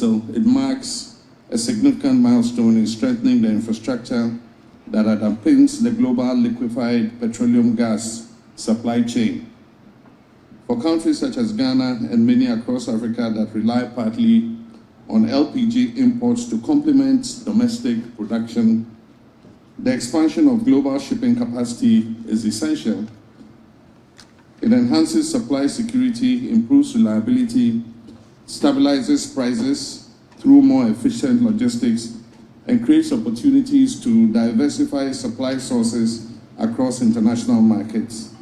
vessel, it marks a significant milestone in strengthening the infrastructure that underpins the global liquefied petroleum gas supply chain. For countries such as Ghana and many across Africa that rely partly on LPG imports to complement domestic production, the expansion of global shipping capacity is essential. It enhances supply security, improves reliability, stabilizes prices through more efficient logistics, and creates opportunities to diversify supply sources across international markets.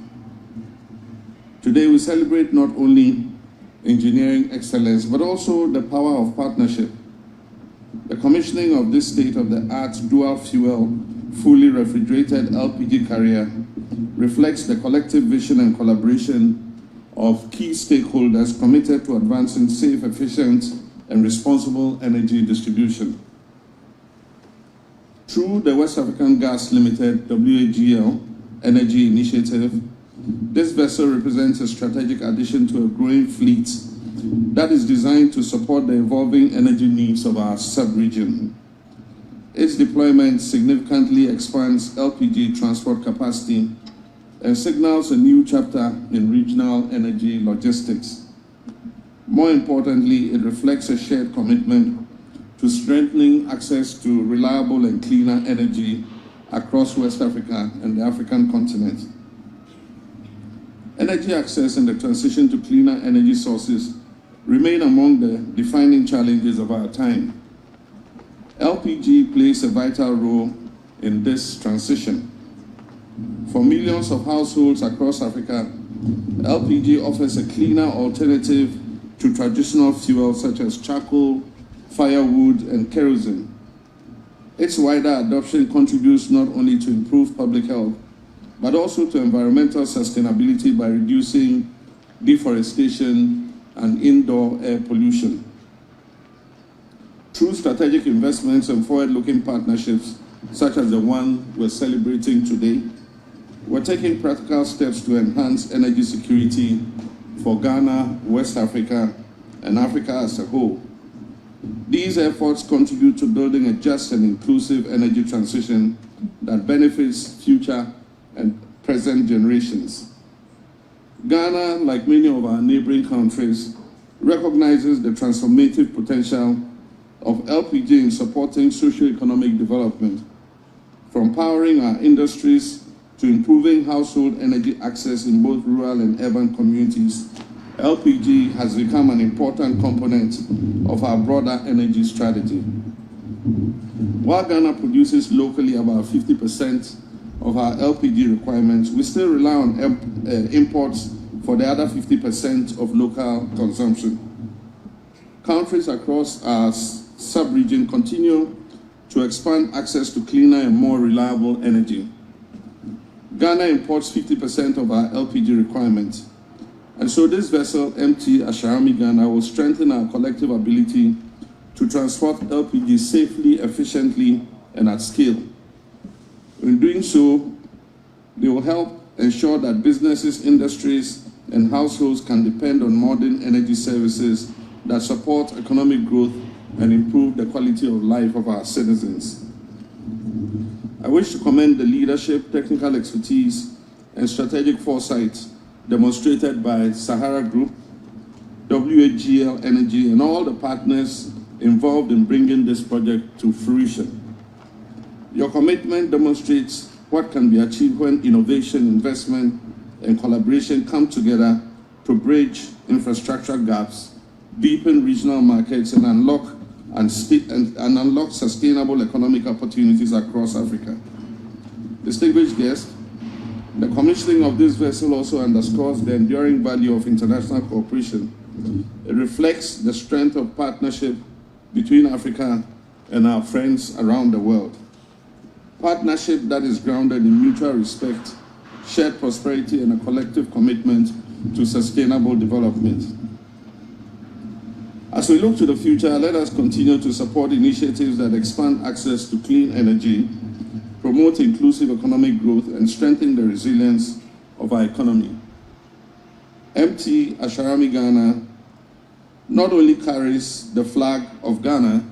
Today we celebrate not only engineering excellence, but also the power of partnership. The commissioning of this state-of-the-art dual-fuel, fully refrigerated LPG carrier reflects the collective vision and collaboration of key stakeholders committed to advancing safe, efficient, and responsible energy distribution. Through the West African Gas Limited WAGL Energy Initiative, this vessel represents a strategic addition to a growing fleet that is designed to support the evolving energy needs of our sub-region. Its deployment significantly expands LPG transport capacity and signals a new chapter in regional energy logistics. More importantly, it reflects a shared commitment to strengthening access to reliable and cleaner energy across West Africa and the African continent. Energy access and the transition to cleaner energy sources remain among the defining challenges of our time. LPG plays a vital role in this transition. For millions of households across Africa, LPG offers a cleaner alternative to traditional fuels such as charcoal, firewood, and kerosene. Its wider adoption contributes not only to improved public health, but also to environmental sustainability by reducing deforestation and indoor air pollution. Through strategic investments and forward-looking partnerships, such as the one we're celebrating today, we're taking practical steps to enhance energy security for Ghana, West Africa, and Africa as a whole. These efforts contribute to building a just and inclusive energy transition that benefits future and present generations. Ghana, like many of our neighboring countries, recognizes the transformative potential of LPG in supporting socio-economic development, from powering our industries to improving household energy access in both rural and urban communities. LPG has become an important component of our broader energy strategy. While Ghana produces locally about 50% of our LPG requirements, we still rely on imports for the other 50% of local consumption. Countries across our sub-region continue to expand access to cleaner and more reliable energy. Ghana imports 50% of our LPG requirements, and so this vessel, MT Asharami Ghana, will strengthen our collective ability to transport LPG safely, efficiently, and at scale. In doing so, they will help ensure that businesses, industries, and households can depend on modern energy services that support economic growth and improve the quality of life of our citizens. I wish to commend the leadership, technical expertise, and strategic foresight demonstrated by Sahara Group, WAGL Energy, and all the partners involved in bringing this project to fruition. Your commitment demonstrates what can be achieved when innovation, investment, and collaboration come together to bridge infrastructure gaps, deepen regional markets, and unlock sustainable economic opportunities across Africa. Distinguished guests, the commissioning of this vessel also underscores the enduring value of international cooperation. It reflects the strength of partnership between Africa and our friends around the world. Partnership that is grounded in mutual respect, shared prosperity, and a collective commitment to sustainable development. As we look to the future, let us continue to support initiatives that expand access to clean energy, promote inclusive economic growth, and strengthen the resilience of our economy. MT Asharami Ghana not only carries the flag of Ghana,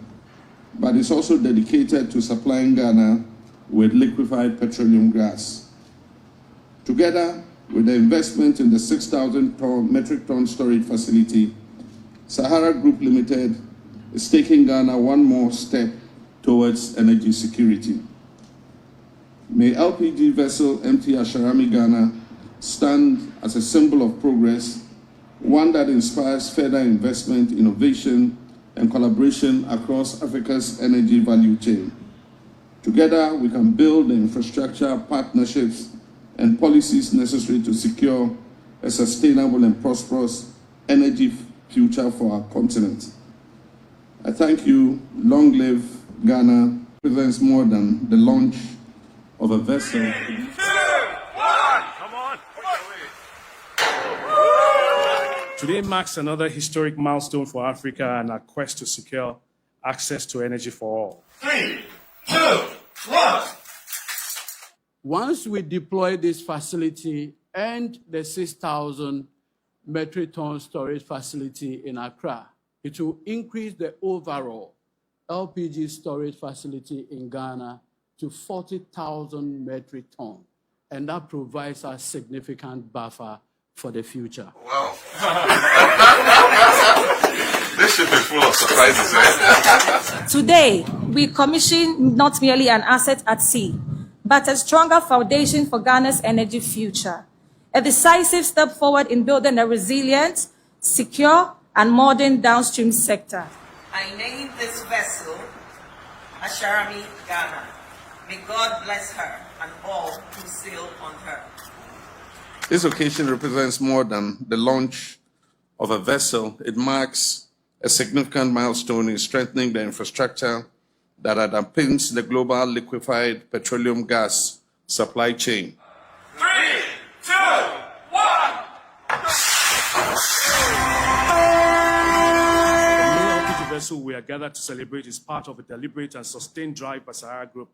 but is also dedicated to supplying Ghana with liquefied petroleum gas. Together with the investment in the 6,000 metric ton storage facility, Sahara Group Limited is taking Ghana one more step towards energy security. May LPG vessel MT Asharami Ghana stand as a symbol of progress, one that inspires further investment, innovation, and collaboration across Africa's energy value chain. Together, we can build the infrastructure, partnerships, and policies necessary to secure a sustainable and prosperous energy future for our continent. I thank you. Long live Ghana. Represents more than the launch of a vessel. 3, 2, 1. Come on. Today marks another historic milestone for Africa and our quest to secure access to energy for all. 3, 2, 1. Once we deploy this facility and the 6,000 metric ton storage facility in Accra, it will increase the overall LPG storage facility in Ghana to 40,000 metric ton. And that provides a significant buffer for the future. Wow. This ship is full of surprises, eh? Today, we commission not merely an asset at sea, but a stronger foundation for Ghana's energy future. A decisive step forward in building a resilient, secure, and modern downstream sector. I named this vessel Asharami Ghana. May God bless her and all who sail on her. This occasion represents more than the launch of a vessel. It marks a significant milestone in strengthening the infrastructure that underpins the global liquefied petroleum gas supply chain. 3, 2, 1. The vessel we are gathered to celebrate is part of a deliberate and sustained drive by Sahara Group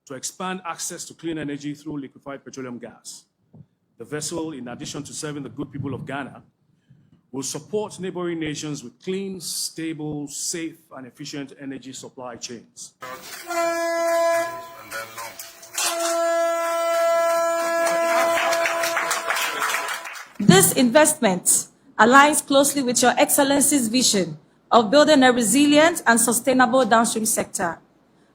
to expand access to clean energy through liquefied petroleum gas. The vessel, in addition to serving the good people of Ghana, will support neighboring nations with clean, stable, safe, and efficient energy supply chains. This investment aligns closely with Your Excellency's vision of building a resilient and sustainable downstream sector,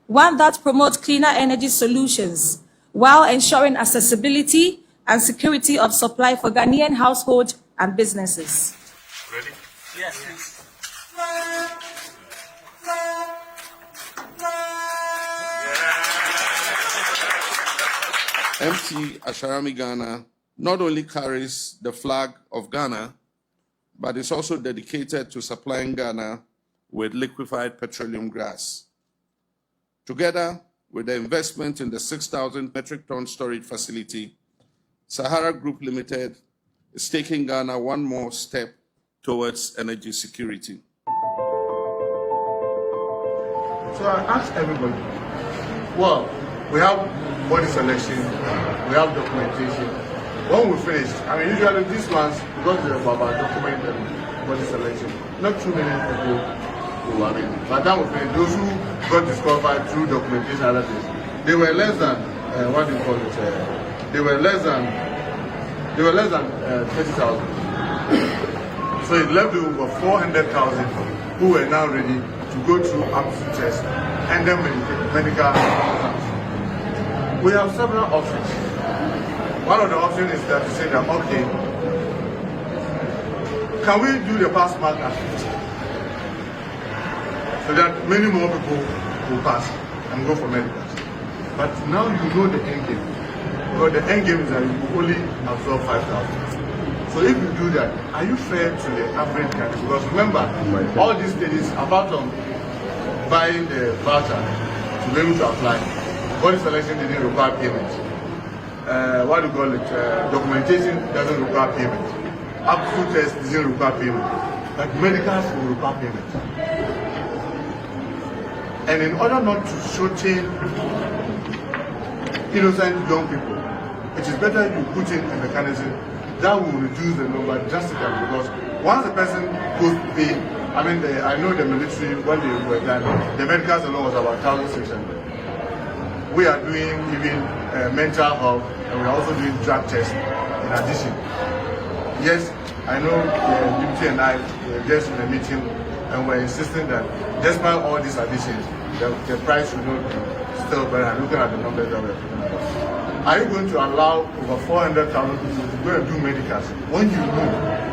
one that promotes cleaner energy solutions while ensuring accessibility and security of supply for Ghanaian households and businesses. Ready? Yes, please. MT Asharami Ghana not only carries the flag of Ghana, but is also dedicated to supplying Ghana with liquefied petroleum gas. Together with the investment in the 6,000 metric ton storage facility, Sahara Group Limited is taking Ghana one more step towards energy security. So I asked everybody, well, we have body selection, we have documentation. When we finished, I mean, usually these ones, because they're about document and body selection, not too many people who, I mean, by the time we finished, those who got discovered through documentation and other things, they were less than, what do you call it, they were less than 30,000. So it left over 400,000 who were now ready to go through aptitude tests and then medical exams. We have several options. One of the options is that to say that, okay, can we do the pass mark at 50? So that many more people will pass and go for medicals. But now you know the end game. Because the end game is that you will only absorb 5,000. So if you do that, are you fair to the average country? Because remember, all these studies, apart from buying the voucher to be able to apply, body selection didn't require payment. What do you call it? Documentation doesn't require payment. Aptitude test doesn't require payment. But medicals will require payment. And in order not to shortchange innocent young people, it is better you put in a mechanism that will reduce the number drastically, because once the person goes to pay I mean, I know the military, when they were done, the medicals alone was about 1,600. We are doing even mental health, and we are also doing drug tests in addition. Yes, I know Deputy and I were just in a meeting, and we're insisting that despite all these additions, the price should not be still very high, looking at the numbers that we're talking about. Are you going to allow over 400,000 people to go and do medicals when you know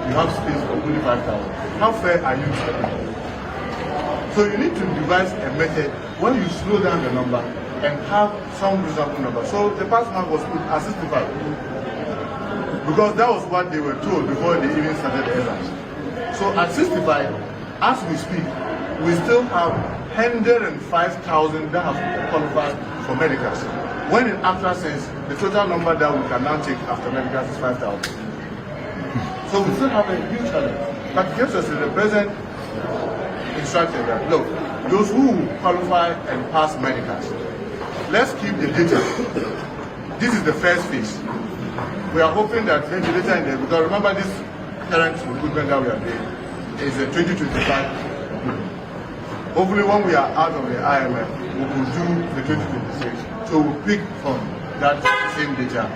you have space for only 5,000? How fair are you to everybody? So you need to devise a method where you slow down the number and have some reasonable number. So the pass mark was put at 65 because that was what they were told before they even started the exams. So at 65, as we speak, we still have 105,000 that have qualified for medicals. When in actual sense, the total number that we can now take after medicals is 5,000. So we still have a huge challenge. But yes, the president instructed that, look, those who qualify and pass medicals, let's keep the data. This is the first phase. We are hoping that maybe later in the, because remember this current recruitment that we are doing is a 2025. Hopefully when we are out of the IMF, we will do the 2026. So we'll pick from that same data.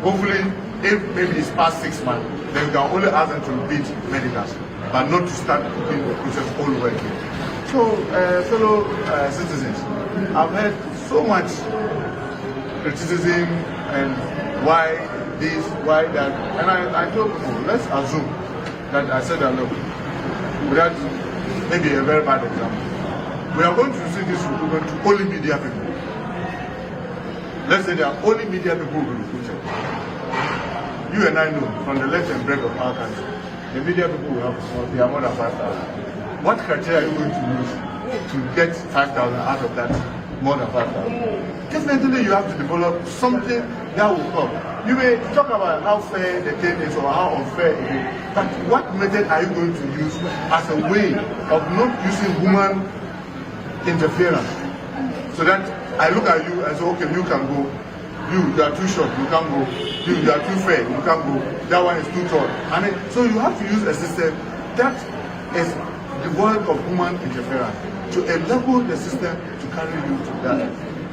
Hopefully, if maybe it's past 6 months, then we can only ask them to repeat medicals, but not to start putting the process all over again. So, fellow citizens, I've heard so much criticism and why this, why that, and I told people, let's assume that I said that, look, without maybe a very bad example, we are going to see this recruitment to only media people. Let's say there are only media people who will be recruited. You and I know from the left and break of our country, the media people will have, they are more than 5,000. What criteria are you going to use to get 5,000 out of that more than 5,000? Definitely you have to develop something that will help. You may talk about how fair the thing is or how unfair it is, but what method are you going to use as a way of not using human interference? So that I look at you and say, okay, you can go. You are too short, you can't go. You are too fair, you can't go. That one is too tall. I mean, so you have to use a system that is devoid of human interference to enable the system to carry you to that.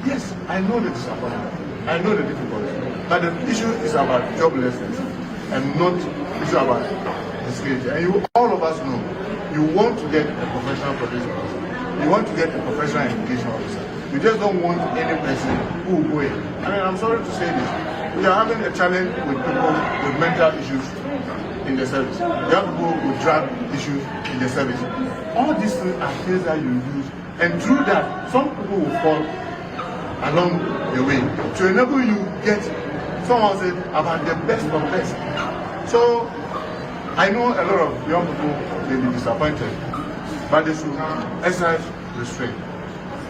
Yes, I know the disappointment. I know the difficulty. But the issue is about joblessness and not issue about discrimination. And you, all of us know, you want to get a professional police officer. You want to get a professional education officer. You just don't want any person who will go in. I mean, I'm sorry to say this. We are having a challenge with people with mental issues in the service. You have people with drug issues in the service. All these things are things that you use. And through that, some people will fall along the way to enable you get, someone said, about the best of best. So, I know a lot of young people may be disappointed, but they should exercise restraint.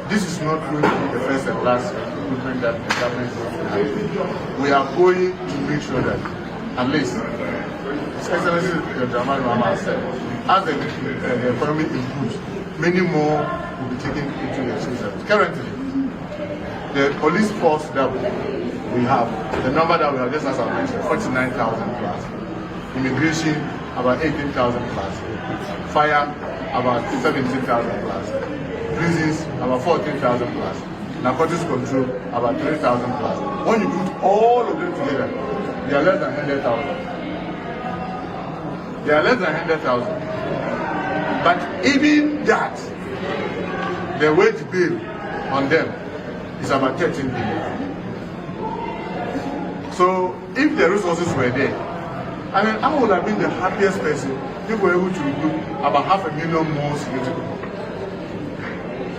This is not going to be the first and last recruitment that the government is going to have. We are going to make sure that, at least, His Excellency Dr. Mahama said, as the economy improves, many more will be taken into the civil service. Currently, the police force that we have, the number that we have, just as I mentioned, 49,000 plus. Immigration, about 18,000 plus. Fire, about 17,000 plus. Prisons, about 14,000 plus. Narcotics control, about 3,000 plus. When you put all of them together, they are less than 100,000. They are less than 100,000. But even that, the wage bill on them is about 13 billion. So if the resources were there, I mean, I would have been the happiest person if we were able to recruit about 500,000 more security people.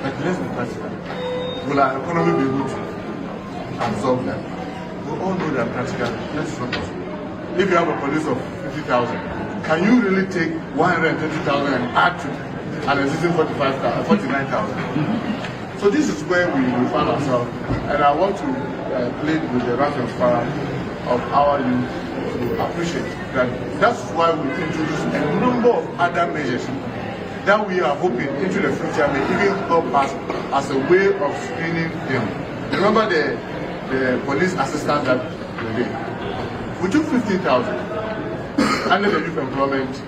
But let's be practical. Will our economy be able to absorb them? We all know that practically, that's not possible. If you have a police of 50,000, can you really take 120,000 and add to an existing 49,000? So this is where we find ourselves, and I want to plead with the rank and file of our youth to appreciate that. That's why we introduced a number of other measures that we are hoping into the future may even help us as a way of screening them. Remember the police assistance that we did? We took 15,000 under the youth employment,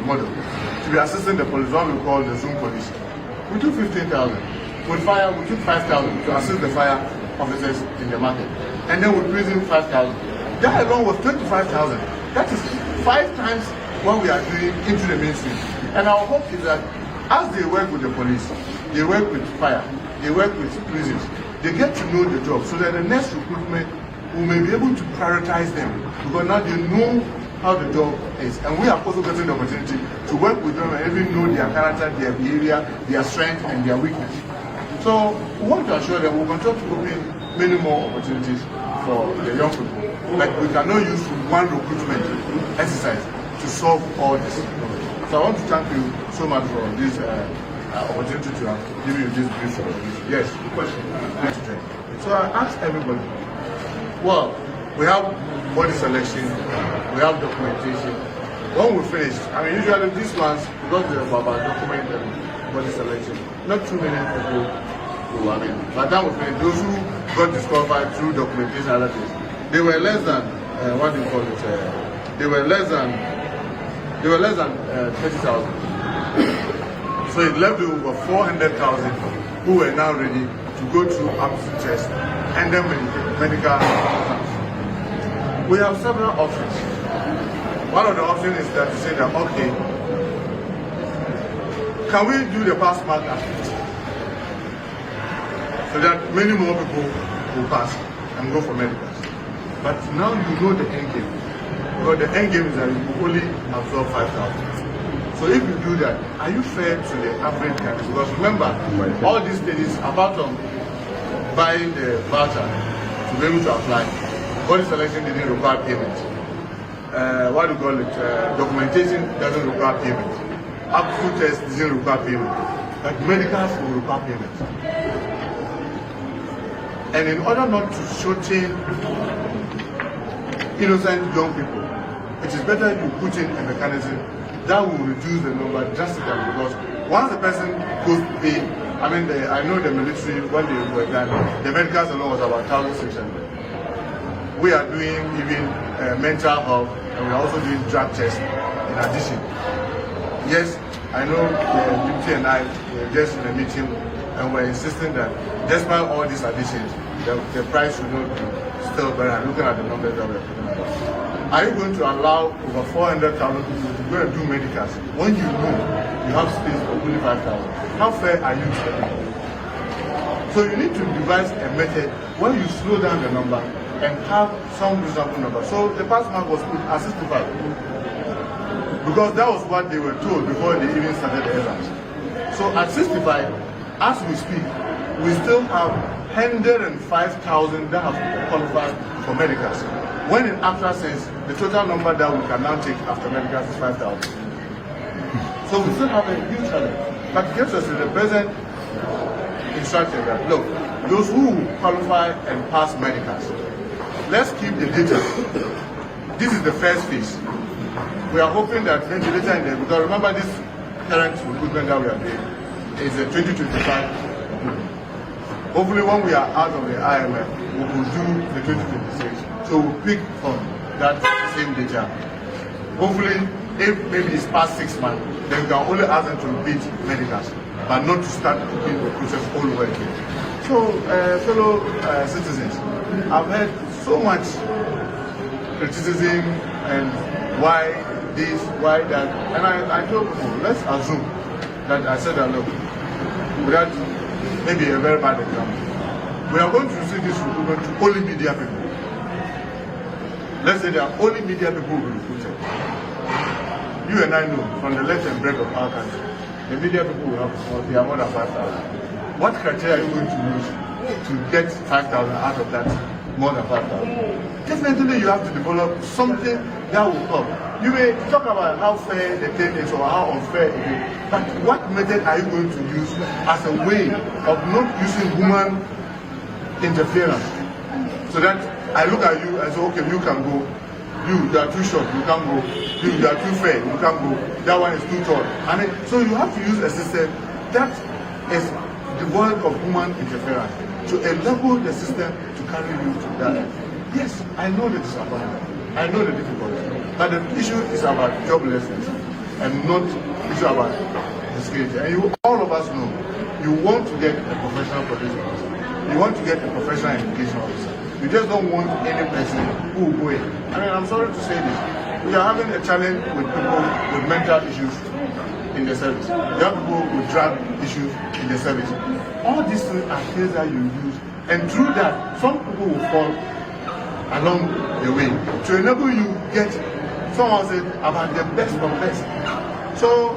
model, to to be assisting the police, what we call the Zoom police. We took 15,000. With fire, we took 5,000 to assist the fire officers in the market. And then with prison, 5,000. That alone was 25,000. That is 5 times what we are doing into the mainstream. And our hope is that as they work with the police, they work with fire, they work with prisons, they get to know the job so that the next recruitment we may be able to prioritize them because now they know how the job is. And we are also getting the opportunity to work with them and even know their character, their behavior, their strength and their weakness. So we want to assure them we'll continue to open many more opportunities for the young people. Like we cannot use one recruitment exercise to solve all this. So I want to thank you so much for this opportunity to have given you this brief. Yes, question. So I asked everybody, well, we have body selection, we have documentation. When we finish, I mean, usually these ones, because they're about document and body selection, not too many people who, I mean, by the time we finish, those who got disqualified through documentation and other things, they were less than, what do you call it, they were less than 30,000. So it left over 400,000 who were now ready to go through aptitude tests and then medical exams. We have several options. One of the options is that to say that, okay, can we do the pass mark at 50? So that many more people will pass and go for medicals. But now you know the end game. Because the end game is that you only absorb 5,000. So if you do that, are you fair to the average candidate? Because remember, all these things, apart from buying the voucher to be able to apply, body selection didn't require payment. What do you call it? Documentation doesn't require payment. Aptitude test doesn't require payment. But medicals will require payment. And in order not to shorten innocent young people, it is better you put in a mechanism that will reduce the number drastically because once the person goes to pay, I mean, I know the military, when they were done, the medicals alone was about 1,600. We are doing even mental health and we are also doing drug tests in addition. Yes, I know Deputy and I were just in a meeting and we're insisting that despite all these additions, the price should not be still better. Looking at the numbers that we're talking about. Are you going to allow over 400,000 people to go and do medicals when you know you have space for only 5,000? How fair are you to them? So you need to devise a method where you slow down the number and have some reasonable number. So the pass mark was put at 65 because that was what they were told before they even started the exams. So at 65, as we speak, we still have 105,000 that have qualified for medicals. When in actual sense, the total number that we can now take after medicals is 5,000. So we still have a huge challenge. But it gets us to the present instruction that, look, those who qualify and pass medicals, let's keep the data. This is the first phase. We are hoping that maybe later in the, because remember this current recruitment that we are doing is a 2025. Hopefully when we are out of the IMF, we will do the 2026. So we'll pick from that same data. Hopefully, if maybe it's past 6 months, then we can only ask them to repeat medicals, but not to start putting the process all over again. So, fellow citizens, I've heard so much criticism and why this, why that, and I told people, let's assume that I said that, look, without maybe a very bad example, we are going to receive this recruitment to only media people. Let's say there are only media people who will be recruited. You and I know from the left and breadth of our country, the media people will have, they are more than 5,000. What criteria are you going to use to get 5,000 out of that more than 5,000? Definitely you have to develop something that will help. You may talk about how fair the thing is or how unfair it is, but what method are you going to use as a way of not using human interference so that I look at you and say, okay, you can go. You are too short, you can't go. You are too fair, you can't go. That one is too tall. I mean, so you have to use a system that is devoid of human interference to enable the system to carry you to that. Yes, I know the disappointment. I know the difficulty. But the issue is about joblessness and not issue about the security. And all of us know, you want to get a professional police officer. You want to get a professional education officer. You just don't want any person who will go in. I mean, I'm sorry to say this. We are having a challenge with people with mental issues in the service. You have people with drug issues in the service. All these things are things that you use. And through that, some people will fall along the way to enable you get, someone said, about the best of best. So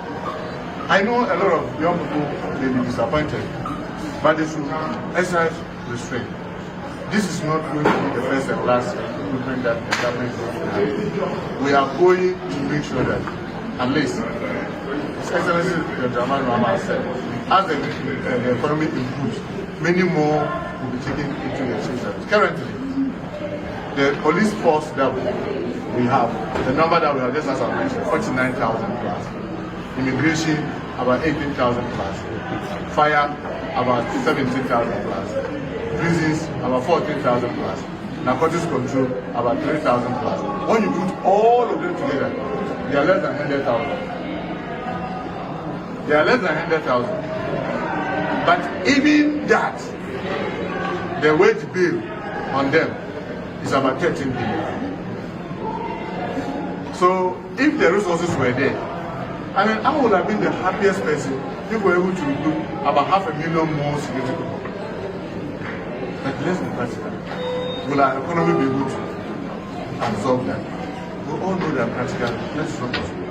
I know a lot of young people may be disappointed, but they should exercise restraint. This is not going to be the first and last recruitment that the government is going to have. We are going to make sure that at least, His Excellency Draman Rama said, as the economy improves, many more will be taken into the civil service. Currently, the police force that we have, the number that we have, just as I mentioned, 49,000 plus. Immigration, about 18,000 plus. Fire, about 17,000 plus. Prisons, about 14,000 plus. Narcotics control, about 3,000 plus. When you put all of them together, they are less than 100,000. They are less than 100,000. But even that, the wage bill on them is about 13 billion. So if the resources were there, I mean, I would have been the happiest person if we were able to recruit about 500,000 more security people. But let's be practical. Will our economy be able to absorb that? We all know that practically, that's not possible.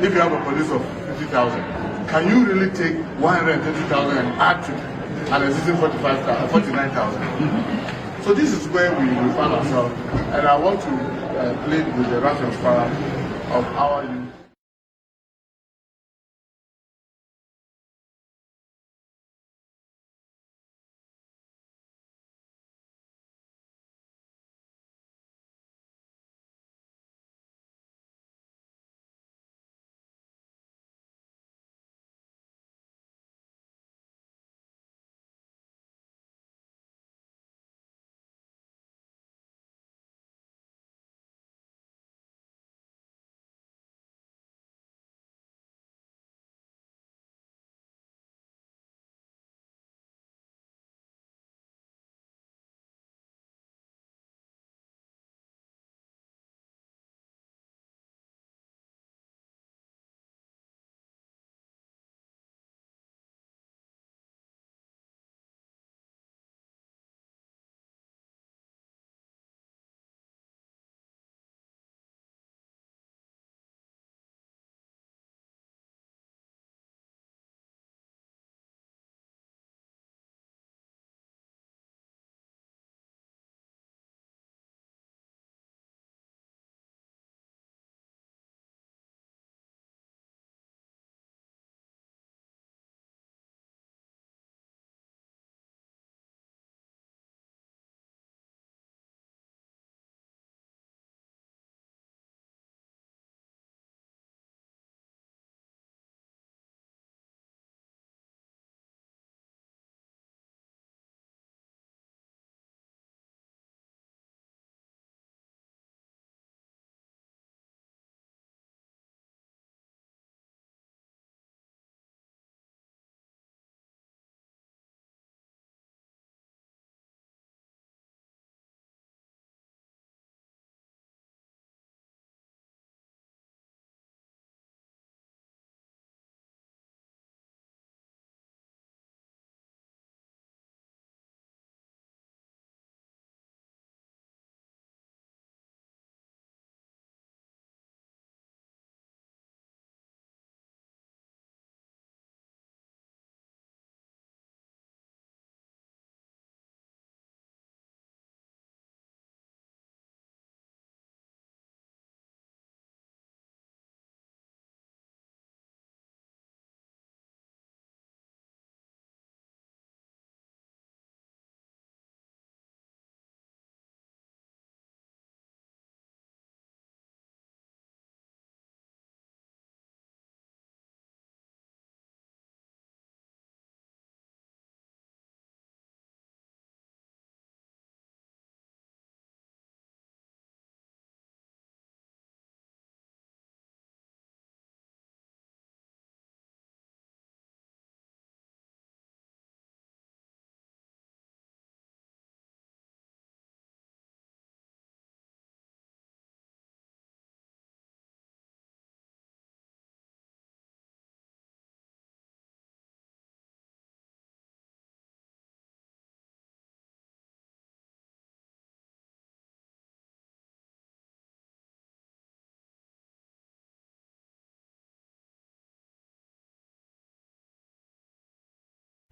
If you have a police of 50,000, can you really take 130,000 and add to an existing 49,000? So this is where we find ourselves, and I want to plead with the wrath and fire of our youth.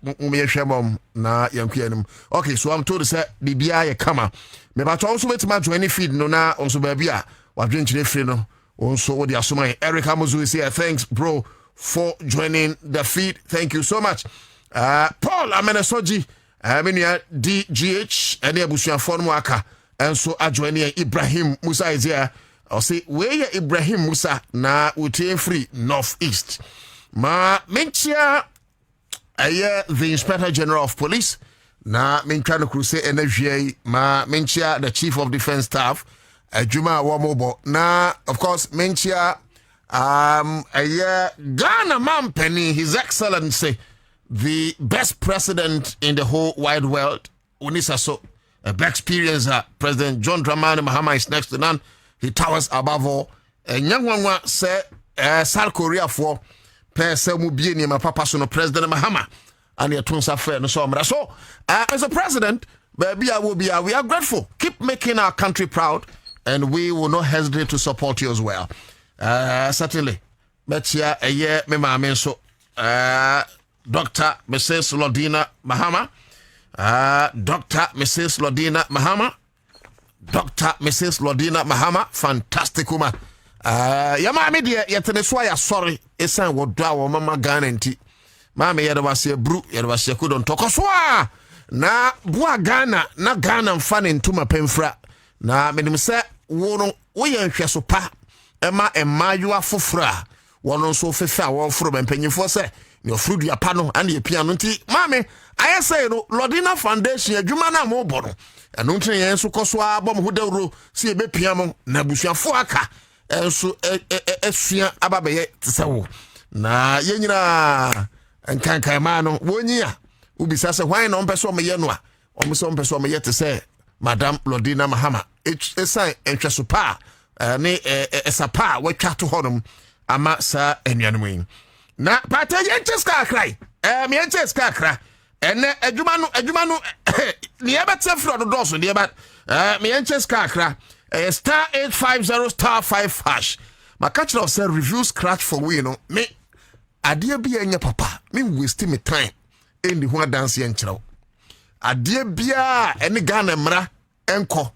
shemom na yankuanim. Okay, so I'm told to say bibia ye kama. Me ba to also betima join any feed no na onso ba bia wa dwenchire free no. Onso wo dia somai Eric Amuzu is here. Thanks bro for joining the feed. Thank you so much. Paul Amenesoji Amenia DGH and abusuafo no aka enso adjoine Ibrahim Musa is here. I say where Ibrahim Musa na utie free northeast. Ma mentia the Inspector General of Police na mentia no kruse enahwie ma mentia the Chief of Defence Staff Juma Wamobo na of course mentia Ghana Mampeni, His Excellency, the best president in the whole wide world. Unisa so a big experience. President John Dramani Mahama is next to none. He towers above all. And young one say South Korea for Pesemu Bieni ma papa so no President Mahama and your tunsa fair no so. So as a president, baby, we are grateful. Keep making our country proud, and we will not hesitate to support you as well. Certainly. Metia a year me mama so Dr. Mrs. Lodina Mahama. Dr. Mrs. Lodina Mahama. Dr. Mrs. Lodina Mahama. Fantastic woman. Yama media yetene swaya sorry. Esan wodwa wo mama Ghana nti. Mama yede wase bru yede wase kudon tokoswa. Na bua Ghana na Ghana mfane ntuma pemfra. Na menim se wono wo yenhwe so pa. Emma emayu afofra. Wono so fefa wo fro bempanyifo se ne ofrudu apa no ane piano nti mame aye say no Lodina Foundation adwuma na mo bo no eno nti yen so koso abom hodawro se e be piamo na busuafo aka enso esua ababeye tsewo na yenyina enkankan ma no wonyia ubisa se hwan na ompeso meye no a omso ompeso meye te se Madam Lodina Mahama esai enhweso pa ne esapa watwa to honum ama sa enuanom na pata yenches kakrai me yenches kakra ene adwuma no ne yebete fro do doso ne yeba me yenches kakra star 850 star 5 hash ma catch of say review scratch for we no me ade bia enya papa me waste me time endi ho dance yen kyerɛw ade bia ene Ghana mra enko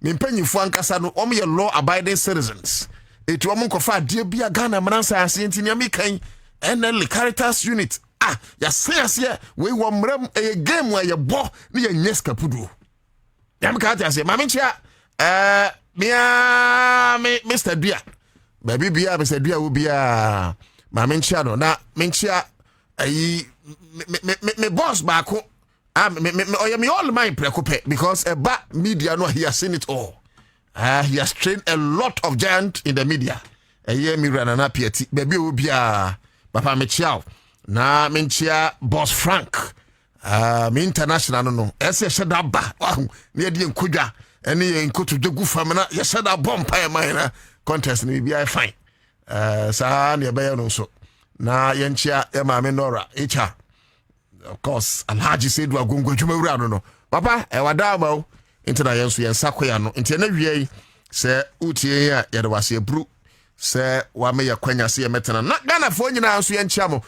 me mpanyifo ankasa no om ye law abiding citizens eti om nkofa ade bia Ghana mra nsanse enti ne me kan enel Caritas unit ya say we wo mram e game wa ye bo ne ye nyeska pudu yam Caritas ma me chia me Mr. Dua baby bia Mr. Dua wo bia ma me chia no na me chia ayi me boss baako me all my preoccupy because media no he has seen it all. He has trained a lot of giants in the media. Me Nana Pieti baby will be papa me chiao na me chia boss Frank me international no ese sheda ba ne die nkudwa ene ye nkoto dogu famana ye sheda bomb pa na contest ni bia fine sa ne be no so na ye nchia e ma me Nora echa. Of course, Alhaji said we are going to no. Papa, I was down into the Yansu and Sakoyano. Into the way, say, Utia, there was a brew, say, what may your quenya see a metana. Not Ghana for you now, so and chamo.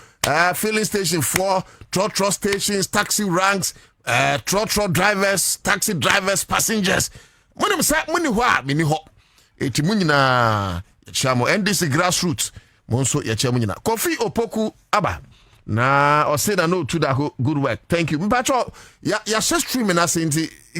Filling station 4, trotro stations, taxi ranks, trotro drivers, taxi drivers, passengers. Money sat money wa, mini hop. Etimunina, chamo, and this is grassroots. Monso, yachamunina. Kofi Opoku, Abba. Na or say that no to that good work. Thank you. Mpacho ya just streaming us in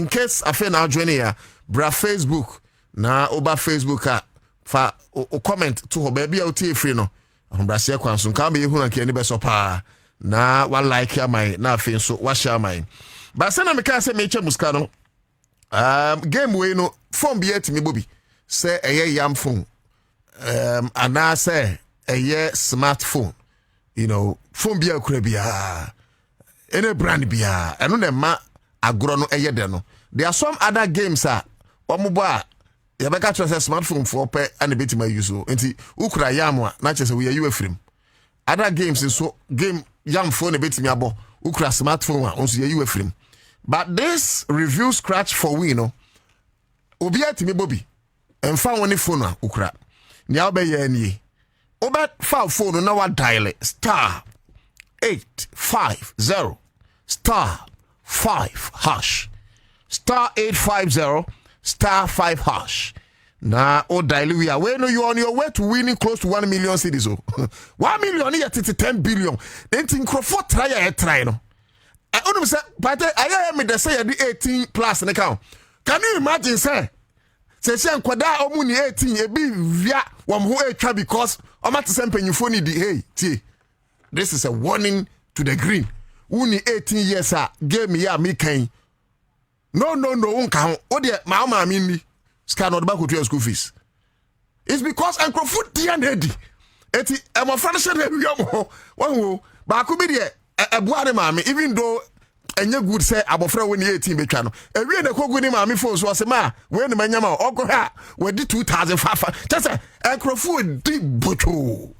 case afa na join here bra Facebook na oba Facebook fa o comment to ho baby out here free no. Bra se kwanso nka me hu na ke ni be so pa na one like ya my na afa so wa share mine. Ba se na me ka se me che muska no. Game we no phone bi etimi bobi say eye yam phone. Ana say eye smartphone. You know, phone bia kura bia any brand bia eno na ma agro no eye de no. There are some other games omubo ya beka to say smartphone for pe and betima use so enti ukura yam na chese we you afrim other games so game yam phone betimi abo ukura smartphone onso you afrim but this review scratch for we no obi atimi bobi emfa woni phone ukura ni obe ye nie Oba file phone na wa dial star 850 star 5 hash. Star 850 star 5 hash. Na o daily we know you on your way to winning close to 1 million cedis. 1 million here to 10 billion. Then think for try no. I only say but I am the say 18 plus an account. Can you imagine say nkwada omuni 18 e bi via wam ho etwa because omate say mpanyufo ni di hey tie. This is a warning to the green. Uni 18 years game ya me kan. No unka ho. O de ma mi scan not back to your school fees. It's because Uncle Food ready. Eti my friend said we am one ba ku bi de ebuare maami even though enye good say abofra when 18 betwa no ewie na kogu ni maami phone so asema we ni manyama ogo ha we di 2005 just say Uncle Food di bocho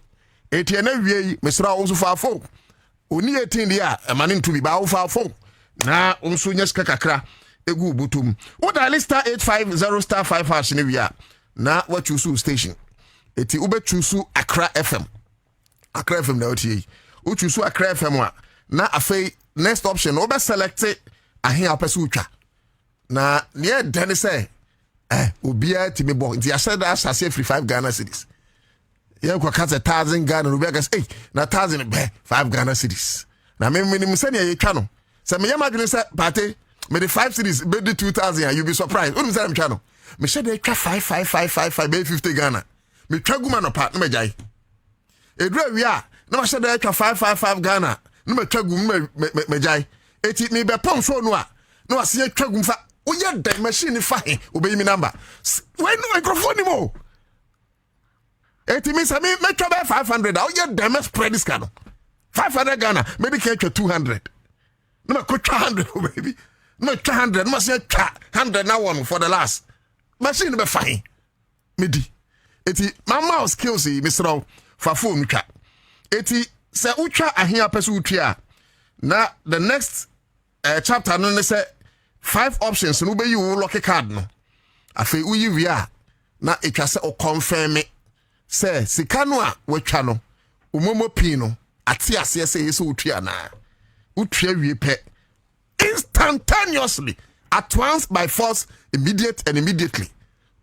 eti na wie mesra wo so fa phone oni 18 dia emane ntu bi ba wo fa phone na unso nya sika kakra egu butum wo dial star 850 star 5 hash ni wia na what choose station eti ube choose Accra FM na oti wo choose Accra FM wa na afei next option ube select ahen apese utwa na ne den say obia timi bo nti ya said that as free 5 Ghana cedis ya kwa kata 1000 Ghana no be gas na 1000 be 5 Ghana cedis na me se ne ye twa no se me yamagene se pate me the 5 cedis be the 2000 you be surprised what me say am twa no me she dey twa 5 be 50 Ghana me twa guma no pa no me jai edura wi a na ma she dey twa 5 Ghana no me twa gum me jai eti me be pon so no a na wase twa gum fa oye dan machine fa he obeyi mi number when no microphone mo eti me say me twa be 500 oye dan me spread this kind 500 Ghana maybe can twa 200 no me ko 200 baby no 200 no say twa 100 now one for the last machine be fine me di eti my mouse skills Mr. fa phone twa eti se utwa ahia pese utwa na the next chapter no say 5 options no be you lucky card no afei uyi wia na etwa se o confirm say sika no a watwa no umomo pin no ate ase se yeso utwa na utwa wie pe instantaneously at once by force immediate and immediately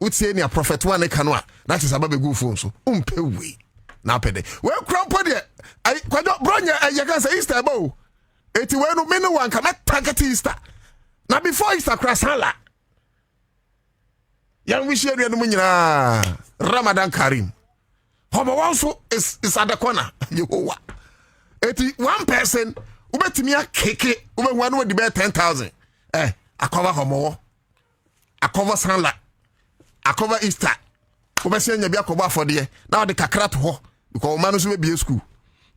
utie ni a prophet one kanu a that is about go phone so umpe we na pede we krampo de ai kwado bronya ya kan say Easter bo eti we no me no wan ka target Easter na before Easter krasala yan wish area no nyina Ramadan Karim homo wanso is at the corner Yehowa eti one person ubetimi akeke ube wan we di be 10,000 akover homo akover sanla akover Easter ubesi anya bi akover afode na de kakra to ho because man so be school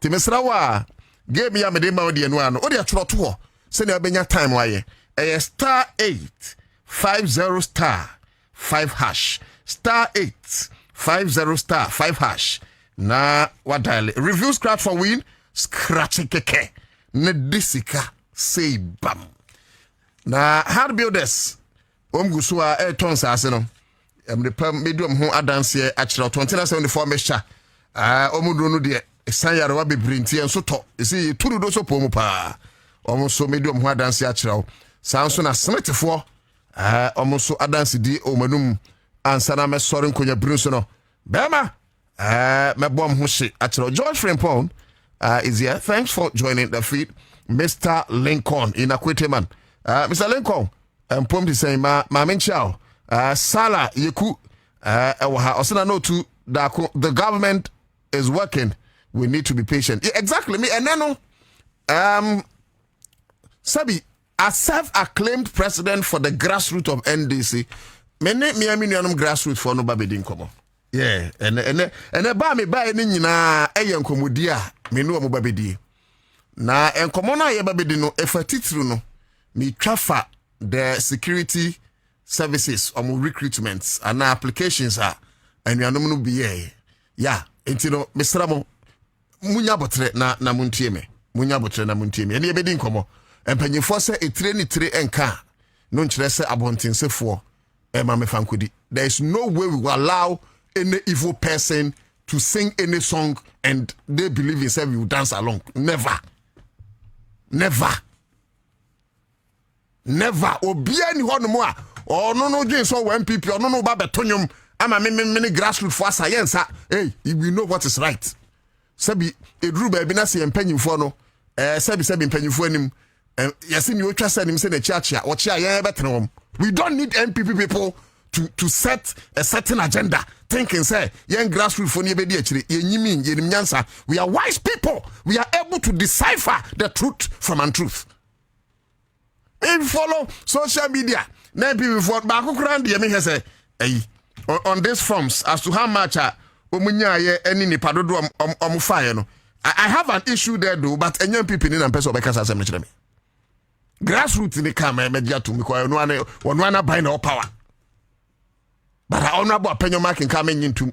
ti mesra wa game ya mede ma ode no ano ode atro to ho se na benya time waye star 850 star 5 hash star 850 star 5 hash na what dial review scratch for win scratch keke na disika say bam na hard builders omguso a tons ase no the medium ho adanse akira 2074 mesha omudro no de sanyare wa bebrinti enso to esi turu do so pomu pa omuso medium ho adanse akira sanso na smetefo omuso adanse di omanum ansana me sori nkonya brunso no bema me bom ho hye akira George Frimpong is here. Thanks for joining the feed, Mr. Lincoln in Akweteman. Mr. Lincoln, pom to say ma menchao Sala Yeku Nana Otu Darko. The government is working. We need to be patient. Yeah, exactly. Me and then Sabi, a self-acclaimed president for the grassroots of NDC. Many grassroots for no babedin komo. Yeah, and ba me ba ni nyina enkomodi a me no mo babedi. Na enkomo na ye babedi no efatitru no me twafa the security services or recruitments and applications are and you no be here. Yeah, entino mesra mo munya botre na muntie me. Munya botre na muntie me. Ene ebedi nkomo. Empanyefo se etire ni tire enka no nkyere se abontensefo ma me fankodi. There is no way we will allow any evil person to sing any song and they believe in say we will dance along. Never. Never. Obia ni ho no mo a no dwen so MPP no ba betonyum ama me grassroots for science. Hey, we know what is right. Sabi edru ba bi na se empanyimfo no sabi empanyimfo anim yesi ni otwa sa nim se na chiachia wo chia yen betenwom. We don't need MPP people to set a certain agenda thinking say yen grassroots for ni be di akire yenyimi yenim nyansa. We are wise people. We are able to decipher the truth from untruth. If follow social media, now people for back say on these forms as to how much any nipadodo fire no. I have an issue there though, but any people in person because as me. Grassroots in the camera media to me because one buy no power. But I honorable opinion marking coming into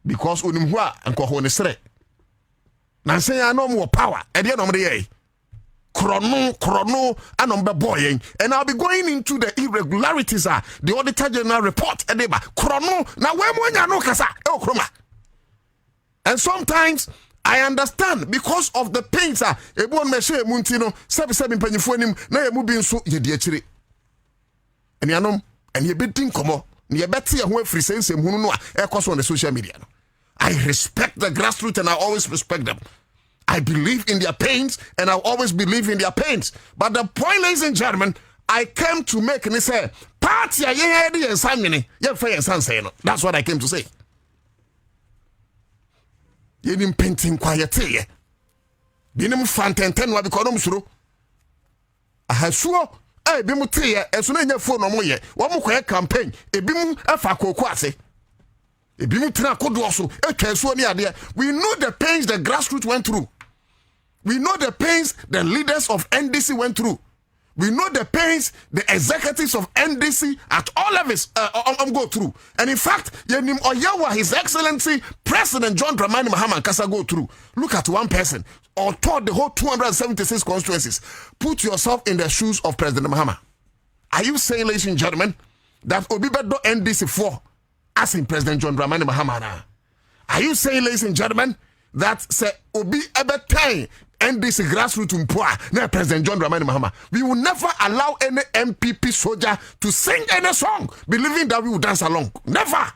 because unimwa and kohone sre. Now say I no more power. At the end of the day. Chrono, and boy, and I'll be going into the irregularities. The Auditor General report, Edeba, Chrono, now when you know Kasa, Chroma. And sometimes I understand because of the pains, a bon meshe Muntino, 77 penny for him, now moving so ye dear. And Yanom, and ye betting como, near Betty, and who free sense, and who know, on the social media. I respect the grassroots and I always respect them. I believe in their pains, and I always believe in their pains. But the point, ladies and gentlemen, I came to make and say, party, that's what I came to say. You didn't painting quiet here. Didn't fanten what because I'm I have sure. I be mutia as soon as your phone no more. One more campaign, a bimu a fako quasi. We know the pains the grassroots went through. We know the pains the leaders of NDC went through. We know the pains the executives of NDC at all levels go through. And in fact, Yenim Oyawa, His Excellency President John Dramani Mahama Kasa go through. Look at one person or taught the whole 276 constituencies. Put yourself in the shoes of President Mahama. Are you saying, ladies and gentlemen, that Obibedo NDC 4 as in President John Dramani Mahama? Are you saying, ladies and gentlemen, that say Obi Ebetain NDC grassroots mpwa na President John Dramani Mahama? We will never allow any MPP soldier to sing any song believing that we will dance along. Never.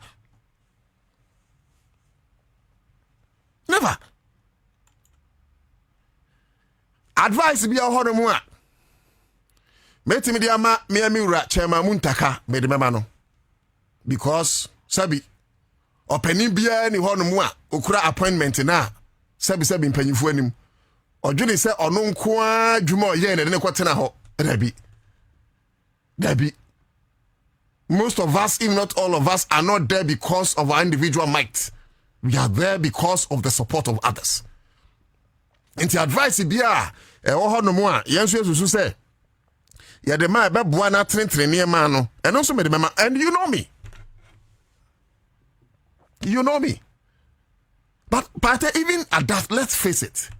Never. Advice be a honomua. Meti me diama me ura Chairman Muntaka me de memano. Because sabi openi bia ni honomu a okura appointment na sabi mpanyimfo anim odwene se ono nko adwuma oye ne kwotena ho dabi most of us, if not all of us, are not there because of our individual might. We are there because of the support of others. Inti advice bia honomu a yenso yesusu se ya de ma be boa na trentrene ma no eno so me de mema. And you know me. You know me. But even at that, let's face it.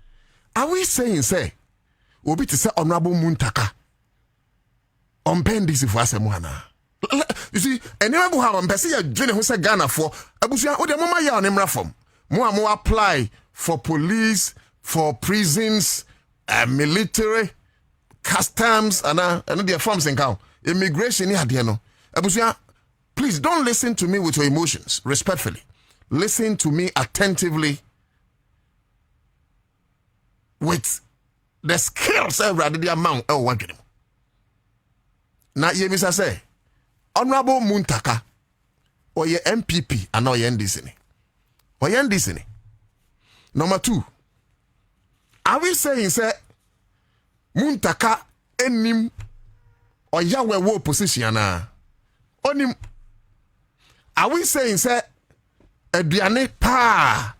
Are we saying, say, Obi to say Honorable Muntaka on this for us? You see, and you have a person who say Ghana for Abusia, or the Mama Yanimra from more apply for police, for prisons, military, customs, and their forms and count. Immigration, Abusia, please don't listen to me with your emotions, respectfully. Listen to me attentively with the skills rather the amount of working. Now, you must say, Honorable Muntaka, or your MPP, and or your NDC. Or your NDC. Number 2, are we saying, say, Muntaka, enim, or Yahweh war position, onim? Are we saying, say, Ediane pa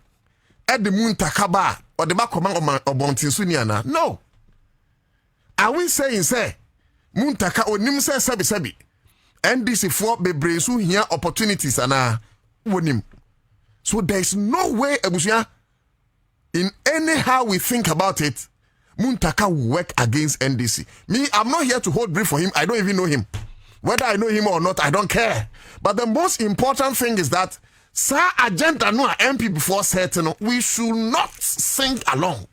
Edi Muntaka ba or the back command of Bontinsuniana? No. Are we saying, say, Muntaka onim se sebi NDC 4 bebresu here opportunities ana wonim? So there is no way, Abusia, in any how we think about it, Muntaka will work against NDC. Me, I'm not here to hold brief for him. I don't even know him. Whether I know him or not, I don't care. But the most important thing is that Sir agenda no MP before certain we should not sing along.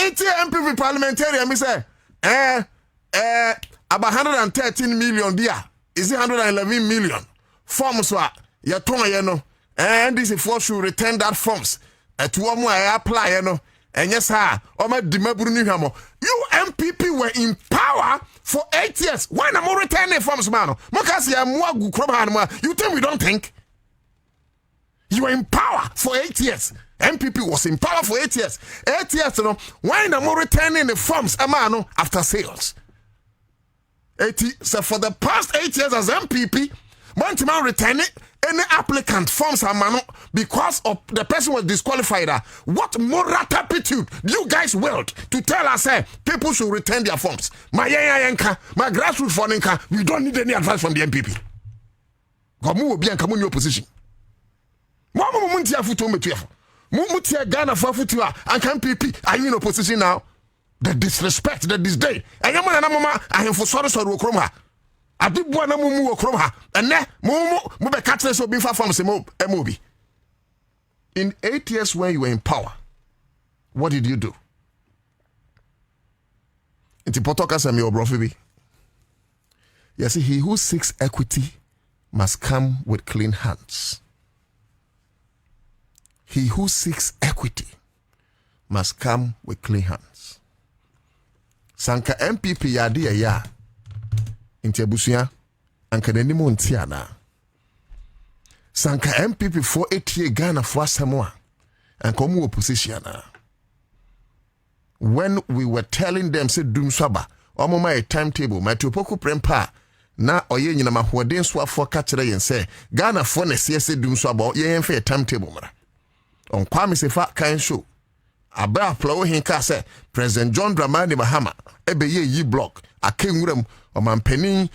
Meet MPP parliamentarian, me say, about 113 million there. Is it 111 million? Forms were, you know, and this is for should return that forms. To one more I apply, you know. And yes, sir, you MPP were in power for 8 years. Why not more returning forms, man? You think we don't think? You were in power for 8 years. MPP was in power for 8 years. 8 years, you know. Why not more returning the forms, man, after sales? 80. So for the past 8 years as MPP, Monteman returning any applicant forms a man because of the person was disqualified. What moral turpitude do you guys wield to tell us people should return their forms? My grassroots funding, we don't need any advice from the MPP. Gomu will be in common opposition. Mama Muntia Futu Metuef. Mumutia Ghana for Futua and MPP are you in opposition now? The disrespect, the disdain. And Yamana, I am for sorrow or Kroma. I did one mumu Kroma. And then Mube Catches will be far from MOB. In 8 years when you were in power, what did you do? Inti potoka sami obrofibi. Yes, he who seeks equity must come with clean hands. He who seeks equity must come with clean hands. Sanka MPP yadi ya inti abusuya anka nanimu ntiana. Sanka MPP for 8 years Ghana for Samoa and come opposition. When we were telling them say doom swaba omo my timetable my topoku prempa na oye nyina mahoden so afo ka kire yen say Ghana for na say doom swaba ye yen fa timetable mara on kwame se fa kan show aba applaw hin ka say President John Dramani Mahama ebeye yi block akenwuram o mampanin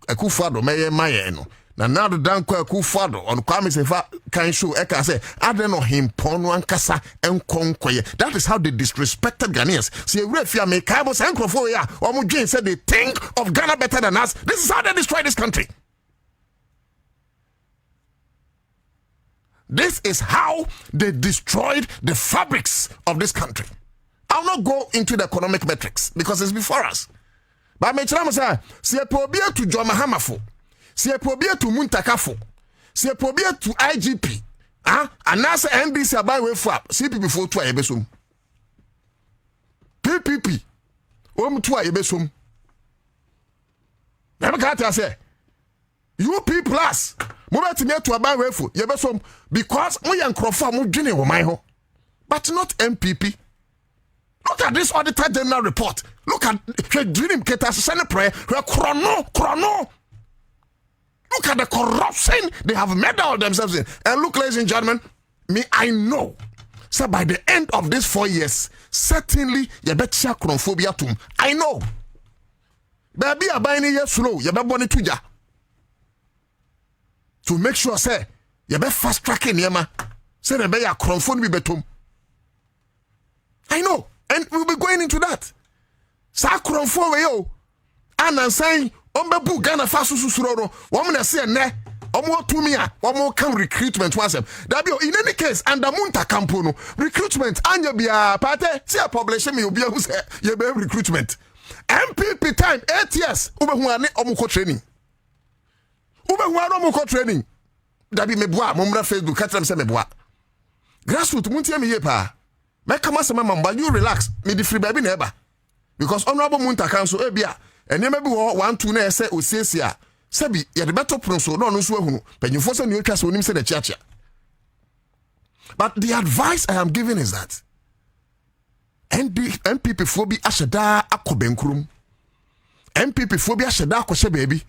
Akufo-Addo meye maye no na Nana Otu Darko Akufo-Addo on kwame se fa kan show e ka say adeno himpono ankasa enkonkoye. That is how they disrespected Ghanaians. See refia me kaibo sankrofo ya omo dwen say they think of Ghana better than us. This is how they destroy this country. This is how they destroyed the fabrics of this country. I'll not go into the economic metrics because it's before us. But me tell say se pobia to John Mahama fo, se pobia to Muntaka fo, se pobia to IGP, anasa NDC abai we fo, CPP fo to ayebesum. PPP to ayebesum. Never can't say UP plus moment me to abai we fo yebesum because we yankrofo mo dwene wo man ho. But not MPP. Look at this Auditor General report. Look at the dream Ketas Senate prayer. Chrono. Look at the corruption they have meddled themselves in. And look, ladies and gentlemen, I know. So by the end of these 4 years, certainly you better chronophobia tum. I know. Baby, I buy any slow. You better want to make sure, say, you better fast tracking yama. Say the better chronophobia betum. I know. And we'll be going into that. Sakron for yo. And saying, Ombebu Ghana Fasu Susuro, woman say ne, Omo to me, Omo come recruitment once. That be in any case, under Munta Campono, recruitment, and you be a party, see a population, you'll be able to say, you be recruitment. MPP time, 8 years, Ubehuane Omuko training. Ubehuane Omuko training. That be meboa, Mumra Facebook, catch them say meboa. Grassroots, Muntia me yepa. Make come as a mamba, you relax. Me the free baby neighbor. Because Honorable Munta Council, Ebia, and you maybe 1 2 ne say Osesia. Sabi, ya the better pronso, no so who, but you force a new class when him say the church. But the advice I am giving is that MPP phobia ashada akobenkrum. MPP phobia ashada akoshe baby.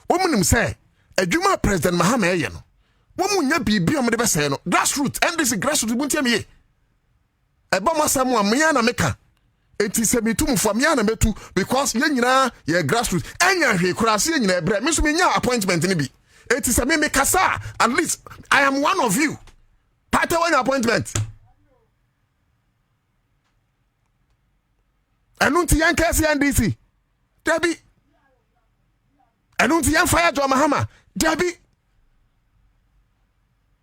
Woman say, Ejuma President Mahama Eyeno. Woman nya bibi on the best no. Grassroots, and this is grassroots buntia me. Ebama samu amyana meka. Eti se metu for amyana metu because ye nyina ye grassroots. Enya hwe kurase ye nyina ebre. Me so me nya appointment ni bi. Eti se me kasa at least I am one of you. Party one appointment. Anunti yan kase yan DC. Debi. Anunti yan fire John Mahama. Debi.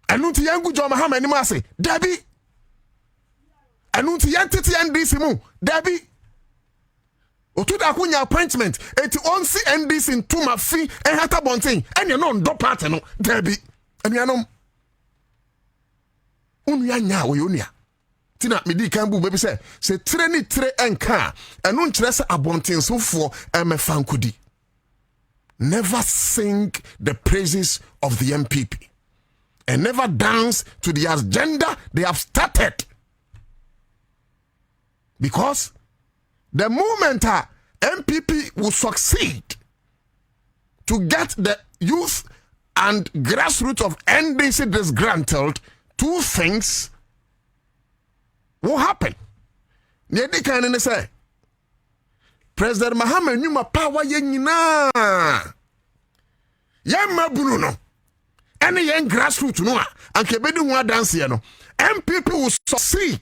Anunti yan gu John Mahama ni mase. Debi. Anunti yan titi yan DC mu. Debbie Otu Darko nya appointment eti onsi NDC in tuma fi hata bonten enya no ndo party no Debbie anuanom unu ya nya wo yonia tina medi kan bu bebi se tre ni tre enka enu nkyere se abonten sofo emefankodi. Never sing the praises of the MPP and never dance to the agenda they have started. Because the moment MPP will succeed to get the youth and grassroots of NDC disgruntled, two things will happen. Nyedi kan say President Mahama nyuma power ye nyina. Ye mabunu no. Any young grassroots no and kebedi ho dance here no. MPP will succeed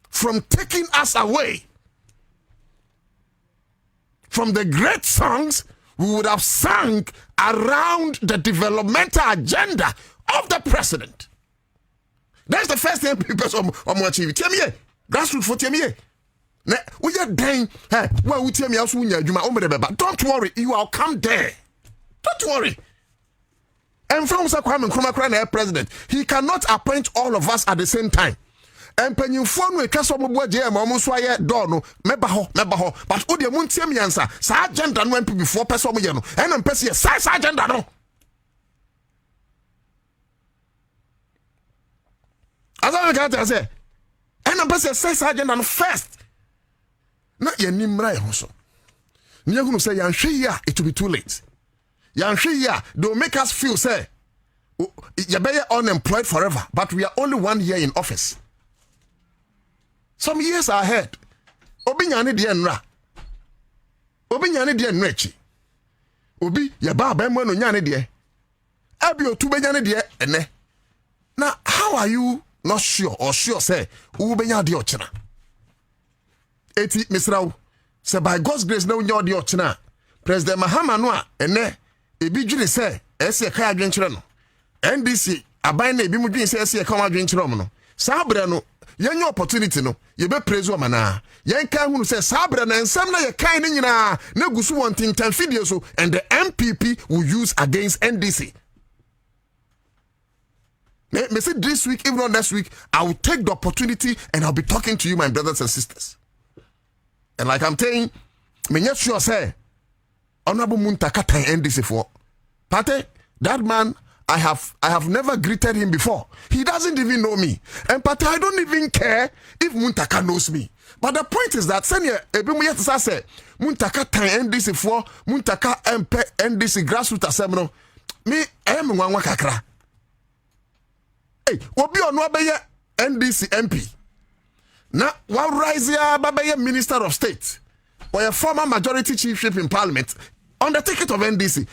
from taking us away from the great songs we would have sung around the developmental agenda of the president. That's the first thing people achieve. Tell me, grassroots for tell me. We are dying. Well, we tell me also don't worry, you will come there. Don't worry. And from Kwame Nkrumah president, he cannot appoint all of us at the same time. And when you phone with Kasobo Jam, almost why dono, mebaho, but Udia Muntiam Yansa, Sergeant and went before Pesomino, and I'm Pessia, Sergeant. No. As I got say, and I'm Pessia, Sergeant and first. Not your Nimra also. You're going to say, Yanshia, it will be too late. Yanshia, they'll make us feel, say, you're unemployed forever, but we are only 1 year in office. Some years ahead. Obinyane de enra. Obinyane de enrechi. Obi ya ba mo no nyane de. Abi otu benyane de ene. Now, how are you not sure or sure say u benya de ochina? Eti misrawo. Say by God's grace na unya de ochina. President Mahama no a ene ebi dwene say ese ka adwenkyere no. NDC aban na ebi mu dwen say ese ka adwenkyere mo no. Sa bra no yen opportunity no ye be praise woman na yen kan hunu say sabra na ensam na ye kan ni nyina na gusu won tintan fidie so and the MPP will use against NDC. Me say this week, even on next week, I will take the opportunity and I'll be talking to you, my brothers and sisters. And like I'm saying, me not sure say Honorable Muntaka tan NDC for Pate, that man I have never greeted him before. He doesn't even know me. And but I don't even care if Muntaka knows me. But the point is that senior Ebimuyet say Muntaka tan NDC for Muntaka MP NDC grassroots assembly. Me am nwanwa kakra. Hey, obi ono abeye NDC MP. Na wa rise ya babeye Minister of State or a former majority chiefship in Parliament on the ticket of NDC.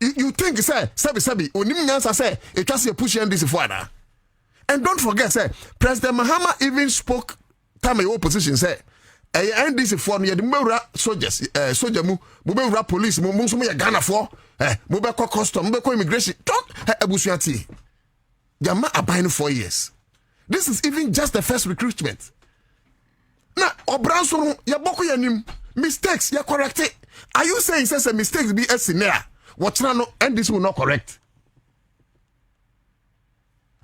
You think say sabi onim nyansa say it was a push NDC for that. And don't forget say President Mahama even spoke time in opposition say NDC for no yedimura soldiers soldier mu bubewura police mu nso mu ye Ghana for mu be custom mu be immigration don't abusuati Jama abain 4 years. This is even just the first recruitment. Na obranso ya boko yanim mistakes ya correct it. Are you saying says a mistakes be a scenario? What no and this will not correct?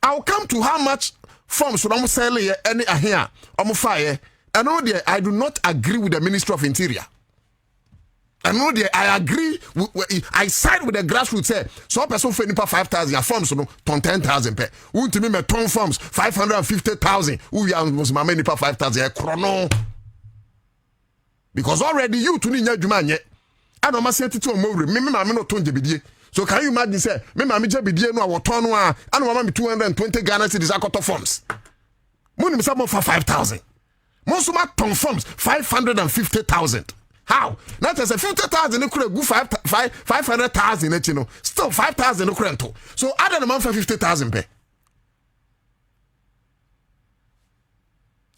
I'll come to how much forms from sell any here fire. And know there I do not agree with the Ministry of Interior. I know there I agree I side with the grassroots say so person for nipa 5,000 forms no ton 10,000 pe. Won't me me ton forms 550,000. Who ya was my nipa 5,000 chrono. Because already you to ni adwuma nye. I don't say to me no ton jebidie. So can you imagine say me jebidie no awoton no a I no me 220 Ghana cedis akoto forms. Money some for 5,000. Most of my ton forms 550,000. How? Not as a 50,000 you could go 500,000 you know. Still 5,000 you could. So add a month for 50,000 pay.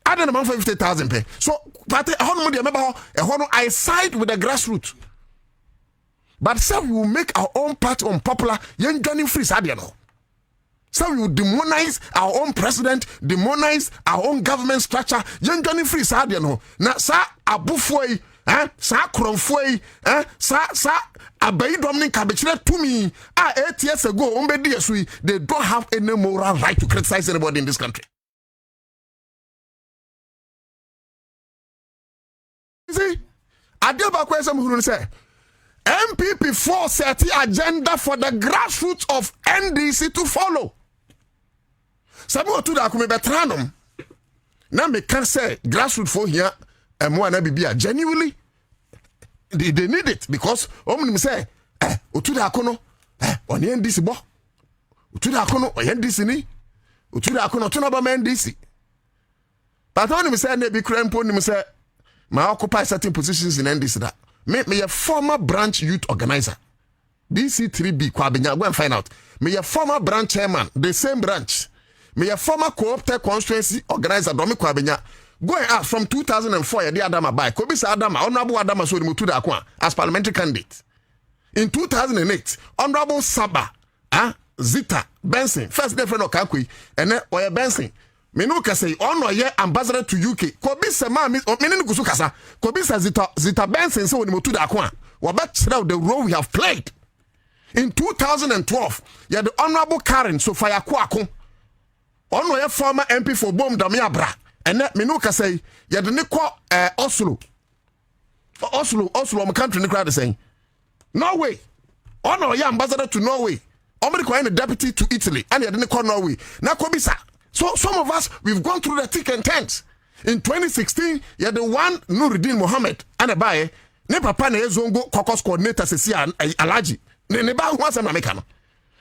Add a month for 50,000 pay. So but I side with the grassroots. But some we will make our own party unpopular. Young gunning free sadiano. So we will demonize our own president, demonize our own government structure. Young Johnny Free Sadia no. Na sa abufoi, sa kronfoi, sa abayi dominic kabechire to me. 8 years ago, they don't have any moral right to criticize anybody in this country. You see, Adeba Kwesem who say MPP 4 set the agenda for the grassroots of NDC to follow. Nana Otu Darko me betranum. Na me can say grassroots for here and more na bibia genuinely they need it because me say Otu Darko no on NDC bo. Otu Darko no on NDC ni. Otu Darko no to no ba NDC. But when me say na be krempo ni me say my occupy certain positions in NDC that me a former branch youth organizer. DC3B Kwabenya, go and find out. Me a former branch chairman, the same branch. Me a former co-opted constituency organizer, Domi Kwabenya. Go and ask from 2004, the Adama by Kobisa Adama, Honorable Adama Sodi Mutu Darko as parliamentary candidate. In 2008, Honorable Saba, Zita, Benson, first day friend of Kakui, and then Oya Benson. Me no ka say ono ye ambassador to UK. Kobisa ma me no kusu kasa. Kobisa Zita Benson say Nana Otu Darko. Wa ba kira the role we have played. In 2012, you the Honorable Karen Sofia Kwako. Ono ye former MP for Bom Damiabra. And that me no ka say you the Oslo. Oslo my country ni crowd saying. Norway. Ono ye ambassador to Norway. Omri ko the deputy to Italy and you the Norway. Na Kobisa. So some of us, we've gone through the thick and thin. In 2016, you're the one Nuruddin Mohammed and a buyer. Ne papa ne zongo caucus coordinator Sesia Alaji. Ne ba who am American.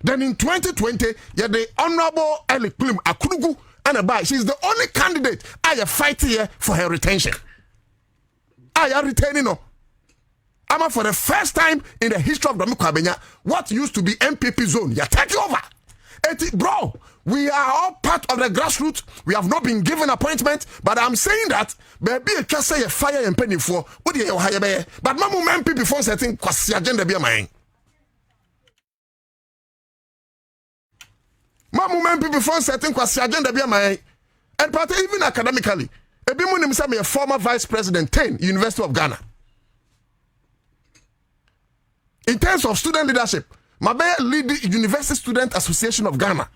Then in 2020, you're the Honorable Eli Klim Akunugu and a buyer. She's the only candidate I am fighting here for her retention. I am retaining her. I'm for the first time in the history of Domi Kwabenya, what used to be MPP zone, you take over. Bro, we are all part of the grassroots. We have not been given appointment, but I'm saying that baby a can say a fire and penny for what you hire be. But mamu MPP before setting kwasi agenda be mine. Mamu MPP before setting kwasi agenda be mine. And but even academically, ebi mu nim say me a former vice president 10 University of Ghana. In terms of student leadership, my lead the University Student Association of Ghana.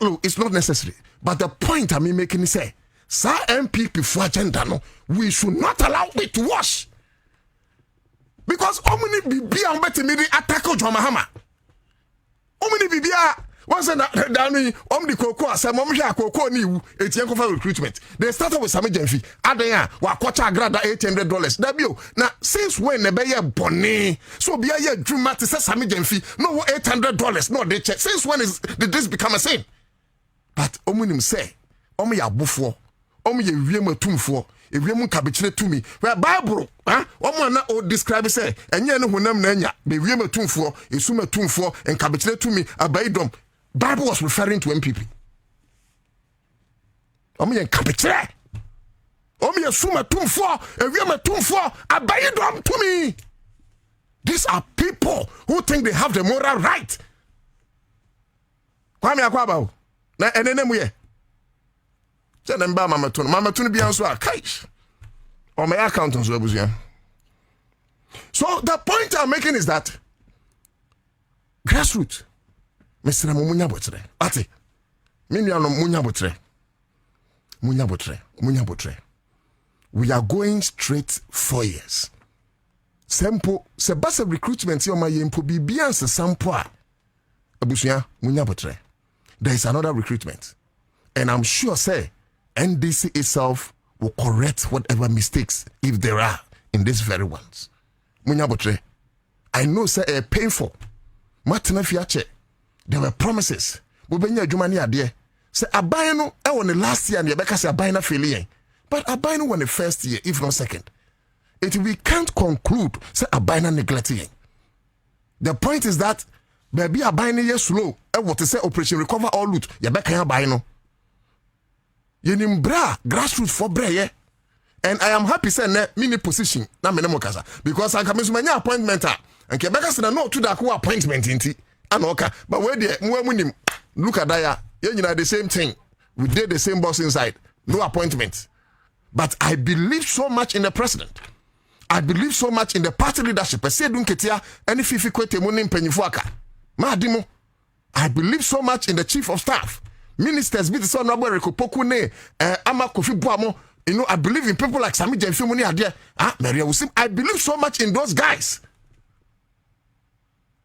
Look, it's not necessary. But the point I'm making is say, Sir MPP for agenda, no, we should not allow it to wash. Because omni bibia mbeti midi attack Mahama. Omni bibia once down omni koko asem omhwe akoko ni wu etien kofa recruitment. They started with Sami Jenfi. Adan wa kwacha grada $800. Dabio. Now since when ne be ye bone so bia ye dwuma te say Sami Jenfi no $800 no they check. Since when did this become a sin? But omunim say omu ya bufo omu ye wiem atumfo ewiem nkabechire tumi where Bible omu na o describe say enye ne honam na anya be wiem atumfo esum atumfo nkabechire tumi abaidom. Bible was referring to MPP. Omu ye nkabechire omu ye sum atumfo ewiem atumfo abaidom tumi. These are people who think they have the moral right. Kwame Akwaba na enenemu ye say dem ba mama tunu bia so akai on my account so abusua. So the point I'm making is that grassroots Mr. Munya Botre ati minua no Munya Botre we are going straight 4 years sample se basa recruitment yo ma yempo bibia nse sample a abusua Munya Botre. There is another recruitment. And I'm sure, say, NDC itself will correct whatever mistakes, if there are, in these very ones. Munya Botre, I know, say, painful. Martina Fiache, there were promises. Bubenya Jumani Adie. Say, Abayano, I won the last year, and Yabeka say, Abayana failure. But Abayano won the first year, if not second. We can't conclude, say, Abayana neglecting. The point is that baby are buying ye slow. What to say operation recover all loot. Ya back ya buy no. Ye nimbra grassroots for bre. And I am happy say na mini position na me no kasa because I come so many appointment and Quebec say no to that appointment inti. anoka. But where the look at that, you know the same thing. We did the same boss inside. No appointment. But I believe so much in the president. I believe so much in the party leadership. I believe so much in the chief of staff. Ministers, you know, I believe in people like Sami Jemfimuni Adia. I believe so much in those guys.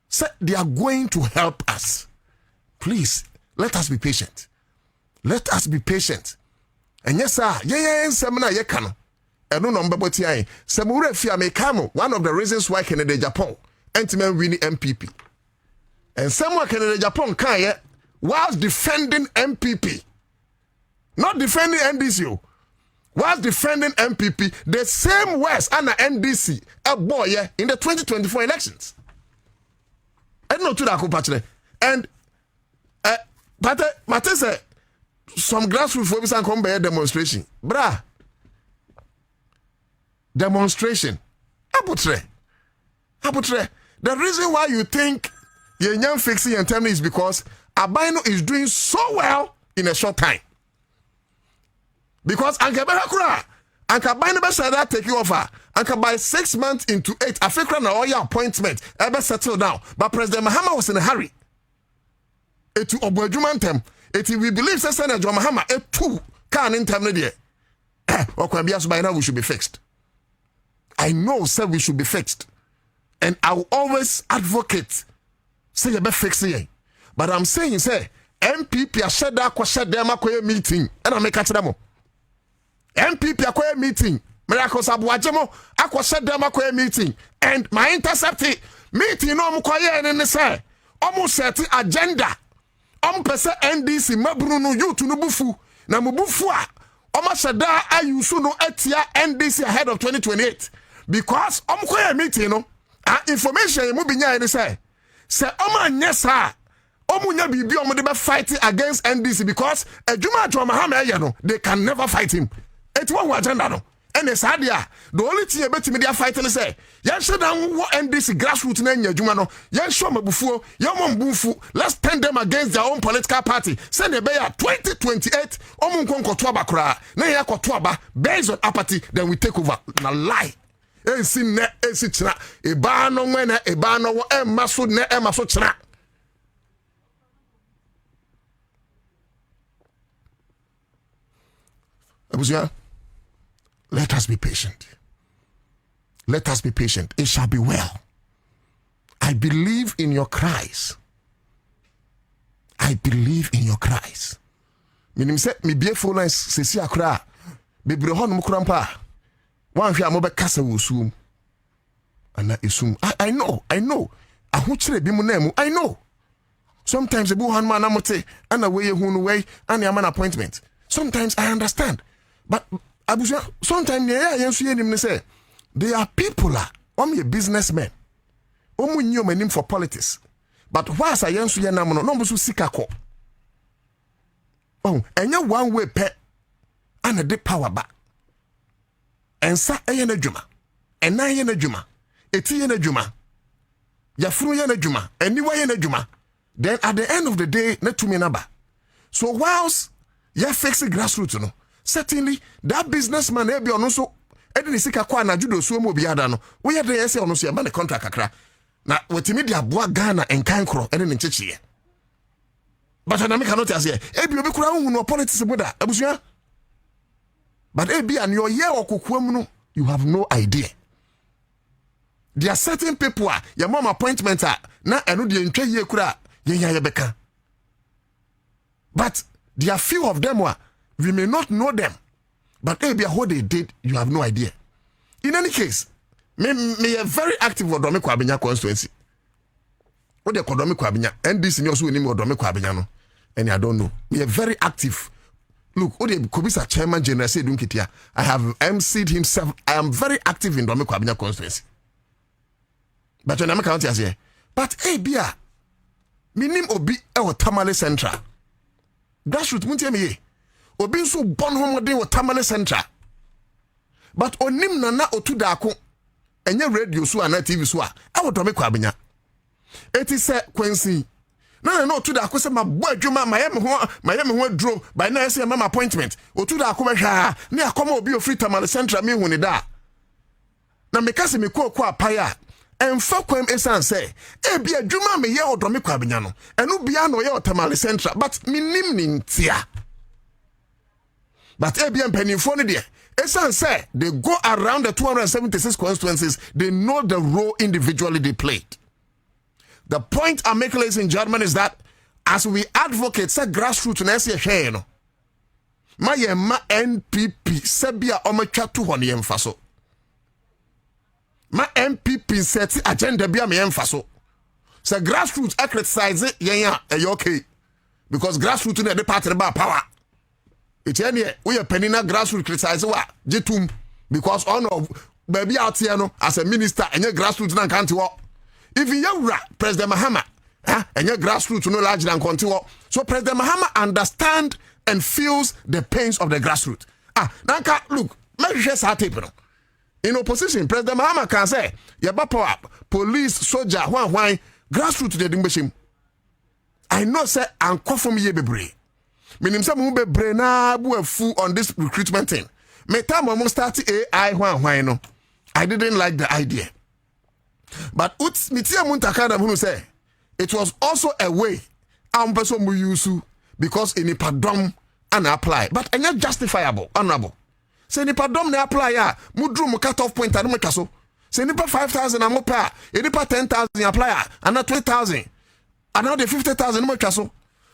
So they are going to help us. Please, let us be patient. Let us be patient. And yes, sir, seminar yekano. Eno number botiai. Semure fia mekano. One of the reasons why Canada Japan entimen winning MPP. And somewhere Canada Japan can whilst defending MPP. Not defending NDC. Whilst defending MPP, the same words and NDC a boy in the 2024 elections. I don't know to that. And Mate said some grassroots folks can come by demonstration. Bra. Demonstration. Abutre. The reason why you think you're young fixing and telling is because Abino is doing so well in a short time. Because Anka Berakura, Anka Bainaba said that take you over. Anka by 6 months into 8, Africa na all your appointment, ever settled down. But President Mahama was in a hurry. It to Obojumantem. It we believe Senator John Mahama a 2 can intermediate. Or Kwabias by now we should be fixed. I know, sir, we should be fixed. And I will always advocate say you be fixing. But I'm saying, say, MPP a shed that question them a meeting. And I make it to them. MPP a meeting. Miracles abuajemo akwa shed them a meeting. And my intercept meeting no mkoye and say almost set agenda. Pese NDC mabunu youth no bufu. Na mubufu a omashada ayusu no etia NDC ahead of 2028. Because mkoye meeting no information mu binya ni say omanyesa omunya bibi omo de be fight against NDC because adwuma John Mahama no they can never fight him. It's one agenda no. And it's idea. The only thing about me they are fighting is say, "Yan show them what NDC grassroots na nyadwuma no. Yan show mabufuo, yan mbufu. Let's turn them against their own political party. Send the bear 2028. Omun konkoto abakra. Na ya koto aba based on apathy. Then we take over. Na lie. Ensi ne ensi china. Eba no mwene eba no wo maso ne maso china. Abusia. Let us be patient. Let us be patient. It shall be well. I believe in your cries. I believe in your cries. Minim se me beautiful lines sesi akra. Be brehon mu krampa. Wan hwe amobe kasa wosum. Ana esum. I know. Ahuchire bi mu na mu. I know. Sometimes the buhan man amote ana we hu way ana am an appointment. Sometimes I understand. But sometimes there are people a businessmen. Omu for politics. But whilst I am so no sikako. Oh, and you one way pet and a deep power back. And sa ayana juma. And na yana juma. Eti yana juma. Yafru yana juma. Anyway yana juma. Then at the end of the day, not to me naba. So whilst you fix the grassroots, no. Certainly, that businessman ebi ono so edini sika kwa na judo so mo biada no. We had the say ono so e contract kakra. Na wetimi dia boa Ghana enkan kro ene ne nchechiye. But na me cannot say ebi obi kura hu no politics boda abusua. But ebi an your year okokuam no, you have no idea. There are certain people your mom appointment na eno de ntwa ye kura ye beka. But there are few of them we may not know them, but maybe what they did, you have no idea. In any case, me are very active with Odome Kwabenya constituency. What they call Odome Kwabenya, and this in your name Odome Kwabenya no, and I don't know. Me are very active. Look, what they Kobisa chairman general said Dunkitia. I have emceed himself. I am very active in Odome Kwabenya constituency. But when I'm counting as here, but bia, minim obi Tamale Central. Grassroots muntie me. Obi so born homode wo Tamale Central. But onim Nana Otu Darko enye radio so ana TV so a Odome Kwabenya. Eti se Quincy Nana Otu Darko say my boy Juma my ho draw by now say my appointment. Otu Darko be hwa ne akoma obi ofri Tamale Central me hu ne da. Na me kase me ko apaya. Emfa kwam esan say e bia Juma me ye odo me kwa benya no. Enu bia no ye Tamale Central but me nim ni ntia. But e bia mpanimfo no de esan say they go around the 276 constituencies, they know the role individually they played. The point I'm making, ladies and gentlemen, is that as we advocate, say grassroots na ese hwe no. Ma NPP sebia omatwa to hɔ ne yɛmfa so. Ma NPP set agenda bia me yɛmfa so. Say grassroots criticize yɛn a okay. Because grassroots na the party ba power. It's any we penina grassroots criticize wa jetum because on of baby out here no as a minister enye grassroots na kanti wo. Even Yawra, President Mahama, and your grassroots no larger than continue. So President Mahama understand and feels the pains of the grassroots. Nanka, look, let me share that tape. In opposition, President Mahama can say, Yaba power, police, soldier, why, grassroots the dimbashim. I know, say, I'm from ye bebre. Meaning some who be brena bu fool on this recruitment thing. Me time almost start AI, why no. I didn't like the idea. But Mitia Muntakada who say it was also a way person mu use because in the pardon and apply. But and not justifiable, honorable. Say ni pardon na apply ya mudru mu cut off point and make so. Say nipa 5,000 and mopa, nipa 10,000 apply and not 20,000. And now the 50,000 make so.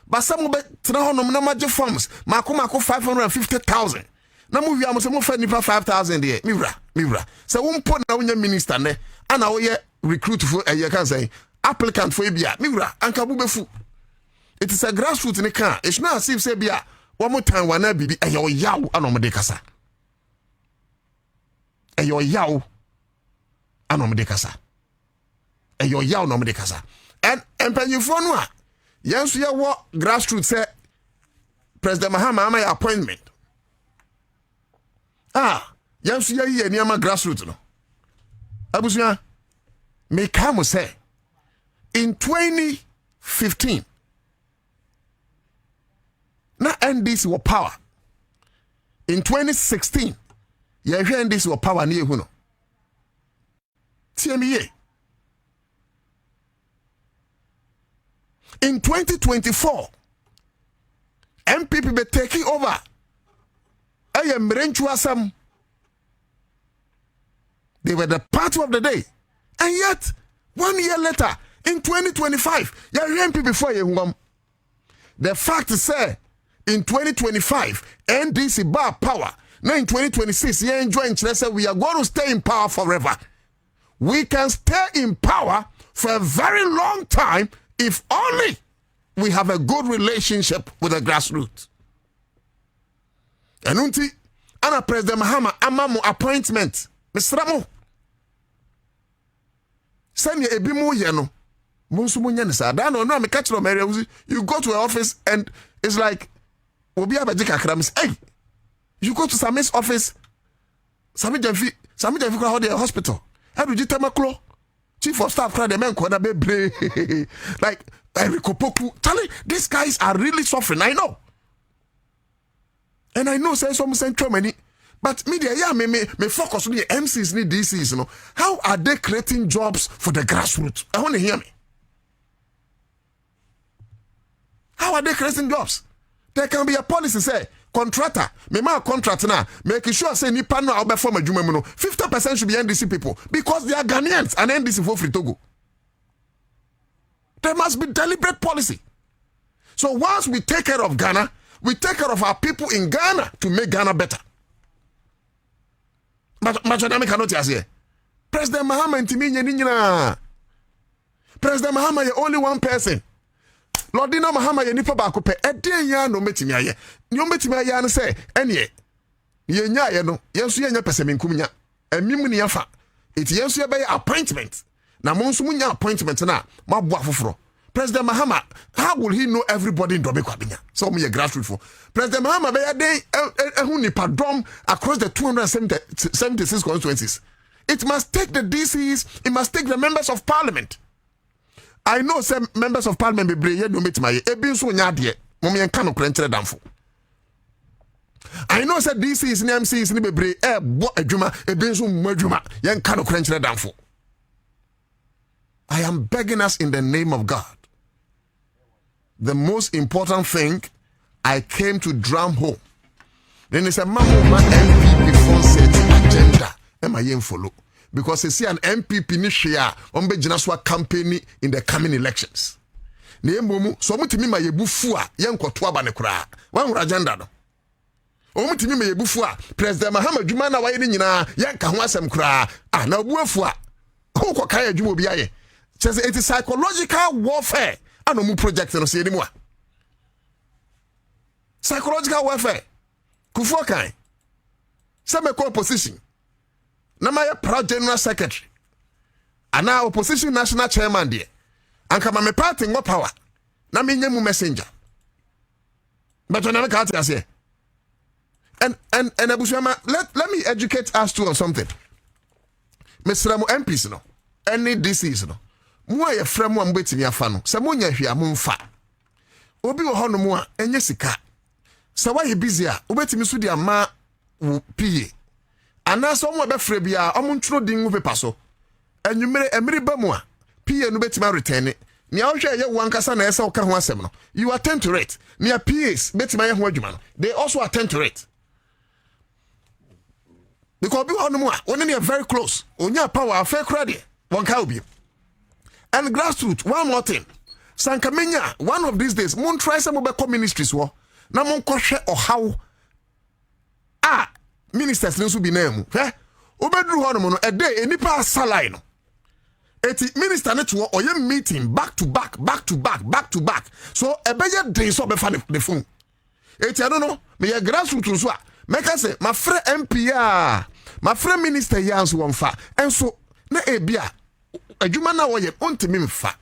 But some be tena honom na maje forms. Mako 550,000. Na mu wi am say mo fa nipa 5,000 there. Mivra. Say won put na wonya minister ne ana wo ye recruit for you can say applicant for bia mivra anka bu befu. It is a grassroots ne kan. It's not as if say bia one more time wana bibi ayo yaw anomde kasa. Ayo yaw anomde kasa. Ayo yaw anomde kasa. And empanyifo no a yenso ye wo grassroots say President Mahama am appointment. Yenso ye niama grassroots no. Abusia me come say in 2015 na NDC were power. In 2016 ye hwe NDC were power na yehu no. TME. In 2024 MPP be taking over. I am Mrenchu Asam. They were the party of the day. And yet, 1 year later, in 2025, you MPP before you. The fact is, in 2025, NDC bar power. Now in 2026, you enjoying we are going to stay in power forever. We can stay in power for a very long time if only we have a good relationship with the grassroots. And unti, Anna President Mahama, Amamu appointment. Mr. Ramo. Send you a bimu yeno. Musumunyanisa. No, me catch no Mary. You go to an office and it's like Obi Abajika Kramis. Hey, you go to Sami's office. Sami Jafi crowd the hospital. How do you tell Maklo? Chief of staff crowd the man kona be like Erikopoku. Charlie, these guys are really suffering. I know. And I know say some central many. But media, me focus on the MCs, ni DCs, you know. How are they creating jobs for the grassroots? I want to hear me. How are they creating jobs? There can be a policy, say, contractor, me ma contract now, making sure say ni panel out before my jumemo. 50% should be NDC people because they are Ghanaians and NDC for free Togo. There must be deliberate policy. So once we take care of Ghana, we take care of our people in Ghana to make Ghana better. But cannot say President Mahama intimi. President Mahama is only one person. Lordina Mahama ye nipa ba ko pe eden ya no metimi aye. Nyo metimi aye an say ene ye nya ye no yenso ye nya peseminkum nya. Amim ne yafa. Iti yenso ye be appointment. Na mo nso munya appointment na mabo afoforo. President Mahama, how will he know everybody in Dobe Kwabenya? So me a grassroots for President Mahama be day across the 276 constituencies. It must take the DCs, it must take the members of parliament. I know some members of parliament be brave, no meet my ebin so nyade. Mom yen kan okrentre damfo. I know say DCs ni MCs ni be brave bo adwuma ebin so mmadwuma yen kan okrentre damfo. I am begging us in the name of God. The most important thing I came to drum home. Then it's a mama MPP phone set agenda. Am I follow? Because you see an MPP ni share on be jinaswa campaign in the coming elections. Ne momu so mutimi ma yebufu a yenkoto aba ne kura. Wan agenda no. O mutimi ma yebufu a President Mahama Dwuma na waye ni nyina yenka ho asem kura. Ah na obuafu a ho kokan adwuma obi aye. Says it is psychological warfare. Ano mu project no se ni mu a. Psychological warfare. Kufuor kan. Some opposition. Na my proud general secretary. And now opposition national chairman there. And come my party no power. Na me nyemu messenger. But when I can't say. And Abushama, let me educate us too on something. Mr. MPs no. Any disease no. Mo ye frem mo mbetimi afa no. Se mo nya hwia mo mfa. Obi wo hono mo a enye sika. Se wa ye busy a, obetimi so dia ma wo pie. Ana so mo be frɛ bia omo ntro din wo paper so. Anwumere emiri ba mu a, pie no betima return. Nia wo hwɛ ye wankasa na ɛsɛ wo ka ho asɛm no. You attend to it. Nia PS betima ye ho adwuma no. They also attend to it. Because bi hono mo a, one ne very close. Onya power afa kra de. Won ka obi. And grassroots, one more thing. Sankamenya, one of these days, mon try some mobile ministries wo. Na mon kohwe or how ministers no be name. Obedru ho no no a day enipa salary no. Eti minister net wo oye meeting back to back. So ebeye day so be fa the phone. Eti I don't know, me ye grassroots so a make say my friend MP my friend minister yanso won fa. Enso na ebia adwuma na wo ye ontimi mfa.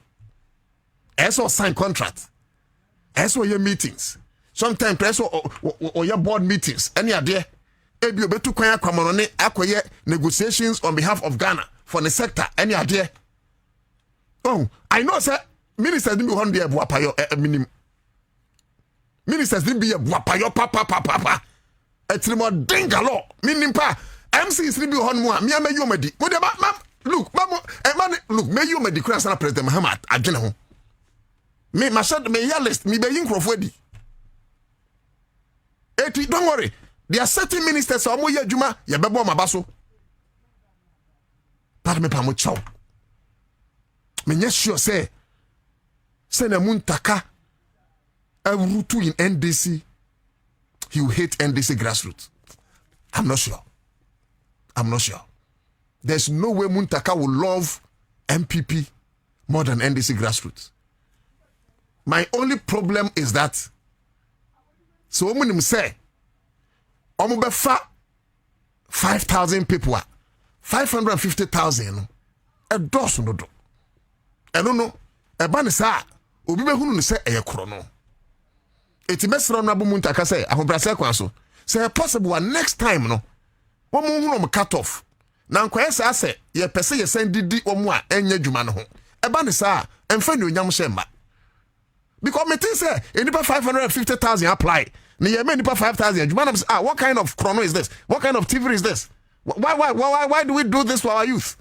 Eso sign contract. Eso ye meetings. Sometimes press or your board meetings. Any idea? Ebi obetu kwan akwamono ne akoye negotiations on behalf of Ghana for the sector. Any idea? Oh, I know sir. Ministers didn't be one day buapayo minimum. Ministers didn't be a buapayo papa. Etrimo dingalo. Minimum pa. MCs didn't be one more. Me ame yomedi. Go there, look, look, me yomedi cross na President Muhammad agena ho. Me mashad me ya list me be yin krofodi. Don't worry. There are certain ministers who are juma ya bebo mabaso. But me pa mo chow. Me nye sure say na muntaka rutu in NDC. He will hate NDC grassroots. I'm not sure. There's no way Muntaka will love MPP more than NDC grassroots. My only problem is that so when say omubefa 5,000 people 550,000 a dozen no do. I don't know. Eba ne sa obi be hunu ne se eyekro no. Eti mesro no Muntaka say ahobrase kwan so. Say possible next time no. Wo mu hunu cut off. Na nkwa sa ase ye pese ye send didi omu a enya dwuma no ho. Eba ne sa emfa ne onyam shemba. Because me think say enipa 550,000 apply. Ni ye me enipa 5,000. Dwuma na what kind of chrono is this? What kind of TV is this? Why do we do this to our youth?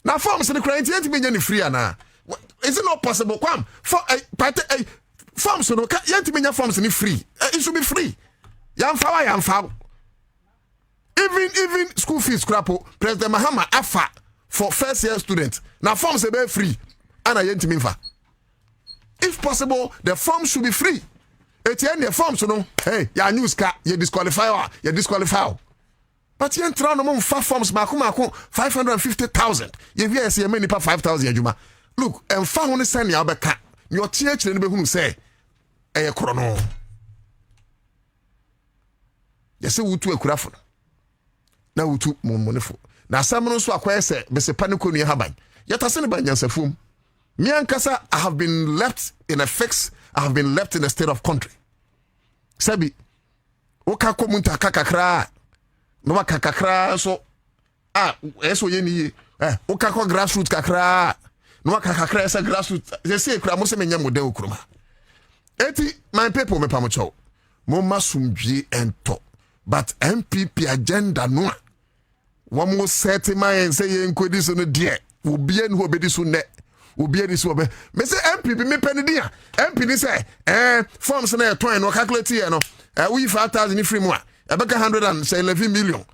Now forms in the current yet free ana. Is it not possible? Kwam for forms no yet forms in free. It should be free. Yam fa. Even school fees crapo President Mahama afa for first year students. Now forms are very free. And I yet fa. If possible, the forms should be free. Etienne the forms no. Hey, ya news car, you disqualify. But you entra no more forms mako 550,000. You hear say many pa 5,000 adwuma. Look, and fa ho ne send ya obeka. Your church ne be hu say eye krono. You say wutu akurafo. Na wutu momonefo. Na asam no so akwai say be se paniko nu haban. Yata se ne banyansafum. Me ankasa I have been left in a fix. I have been left in a state of country. Sabi oka komunta kakakra. No kakakra so eso ye ni oka ko grassroots kakra no waka kakra esa grassroots they say kura mo se menya model kuruma eti my people me pamocho mo masumdwi ento but MPP agenda no one more set my and say enkodi so no de obia no obedi so ne obia ni so obe me say MPP me peni dia MP ni say forms na eton no calculate here no we 5,000 free mo ebeka 111 million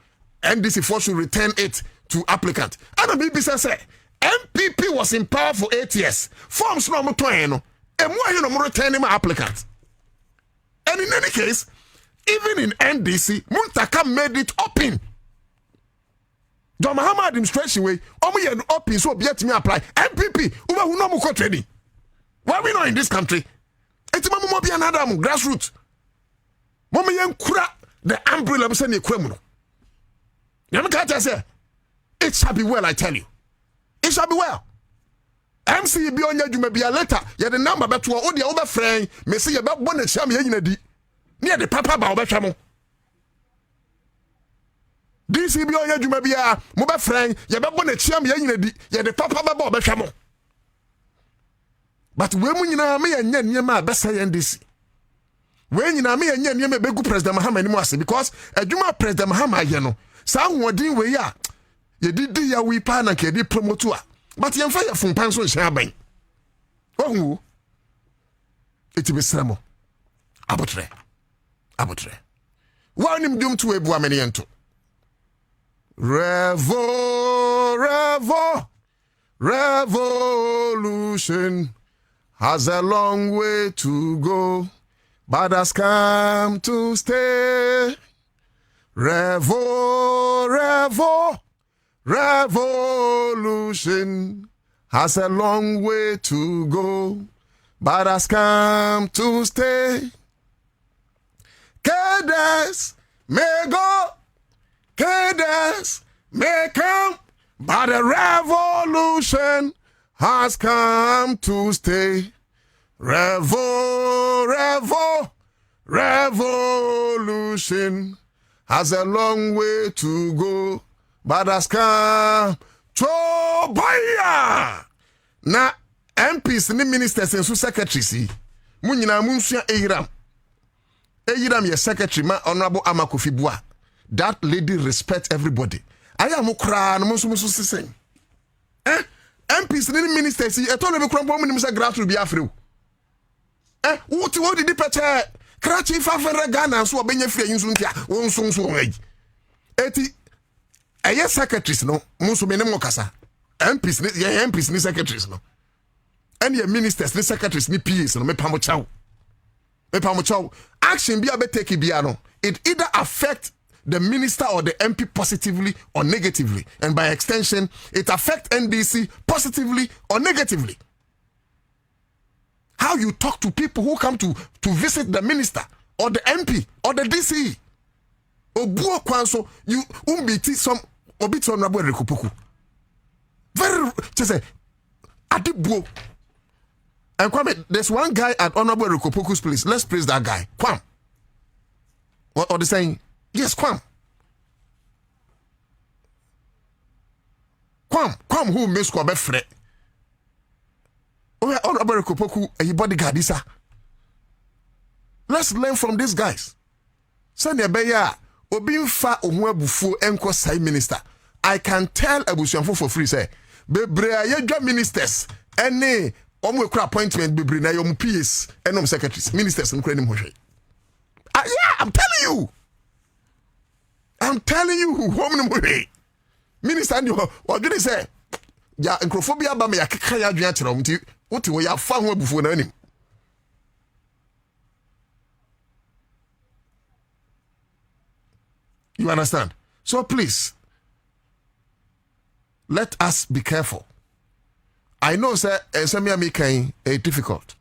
NDC force should return it to applicant and the BBC say MPP was in power for 8 years forms no mo ton no e mo ahe no mo return my applicant and in any case even in NDC Muntaka made it open. John Mahama administration way omo open so obiet me apply MPP ube hu no mo training. Why we not in this country? Eti mo be another grassroots. Mo me kura the umbrella be say ne kura mu no. Nyam ka ta say it shall be well, I tell you. It shall be well. MC bi onya dwuma bia later ye the number beto o de wo be friend me say ye be bo na chia me nyina di. Ne de papa ba wo be hwa mo. DC bi onya dwuma bia mo be friend ye be bo na chia me nyina di ye de papa ba wo be hwa mo. But we mu nyina me ye nya niam a be say NDC. We nyina me ye nya niam be gu President Mahama ni mu ase because adwuma President Mahama ye no sa hodin we ya ye didi ya we pa na ke di promote a but ye mfa ye fumpan so nhia ban ohu eti be sramo abotre wanim dum to ebu amene yento revolution has a long way to go but has come to stay. Revolution has a long way to go, but has come to stay. Cadence may go, cadence may come, but a revolution has come to stay. Revolution has a long way to go, but has come to buy. Na MPs ni ministers and secretaries si munyina munsua eyiram ye secretary ma honorable Amakofi Bua. That lady respect everybody. Aya mo kra no musu sisen. MPs ni ministers si eto no be kra mbom ni msa grassroots bi afrew. What did the pete Krachi favor Ghana so obenya free yinsu ntia wonso ngai eti eye secretaries no muso me ne mo kasa MPs ni secretaries no and your ministers ni secretaries ni PAs no me pamo chaw action bi abeteki bia no it either affect the minister or the MP positively or negatively, and by extension it affect NDC positively or negatively. How you talk to people who come to visit the minister or the MP or the DCE. Obuo kwanso you umbiti some obiti honorable Rekupoku. Very just say adibuo. And Kwame, there's one guy at honorable Rekupoku's place. Let's praise that guy. Kwam. What are they saying? Yes, Kwam who makes Kwabe fret. Oh, honorable Rekupoku, a bodyguard isa. Let's learn from these guys. Sanya beya obi fa ohun abufu enko sai minister. I can tell abusuanfo for free say bebre ayedwa ministers ene omo ekura appointment bebre na yom PS enom secretaries ministers nkura nim hwehwe. Yeah, I'm telling you who nim hwehwe. Minister and you what did he say? Ya enkrofobia ba me yakeka ya adwan akere omti wote wo ya fa ho abufu na anim. You understand? So please, let us be careful. I know, sir, some are making a difficult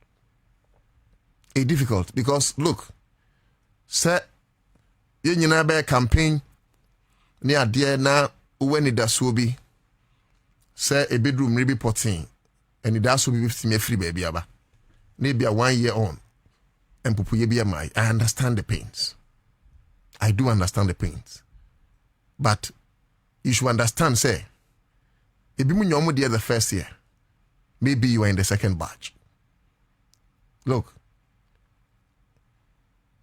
because look, sir, you know about campaign near dear now when it does so be, sir, a bedroom maybe potting, and it does so be with me free baby aba, maybe a 1 year on, and pupu be my. I understand the pains. I do understand the pains. But you should understand, say, if you the first year, maybe you are in the second batch. Look,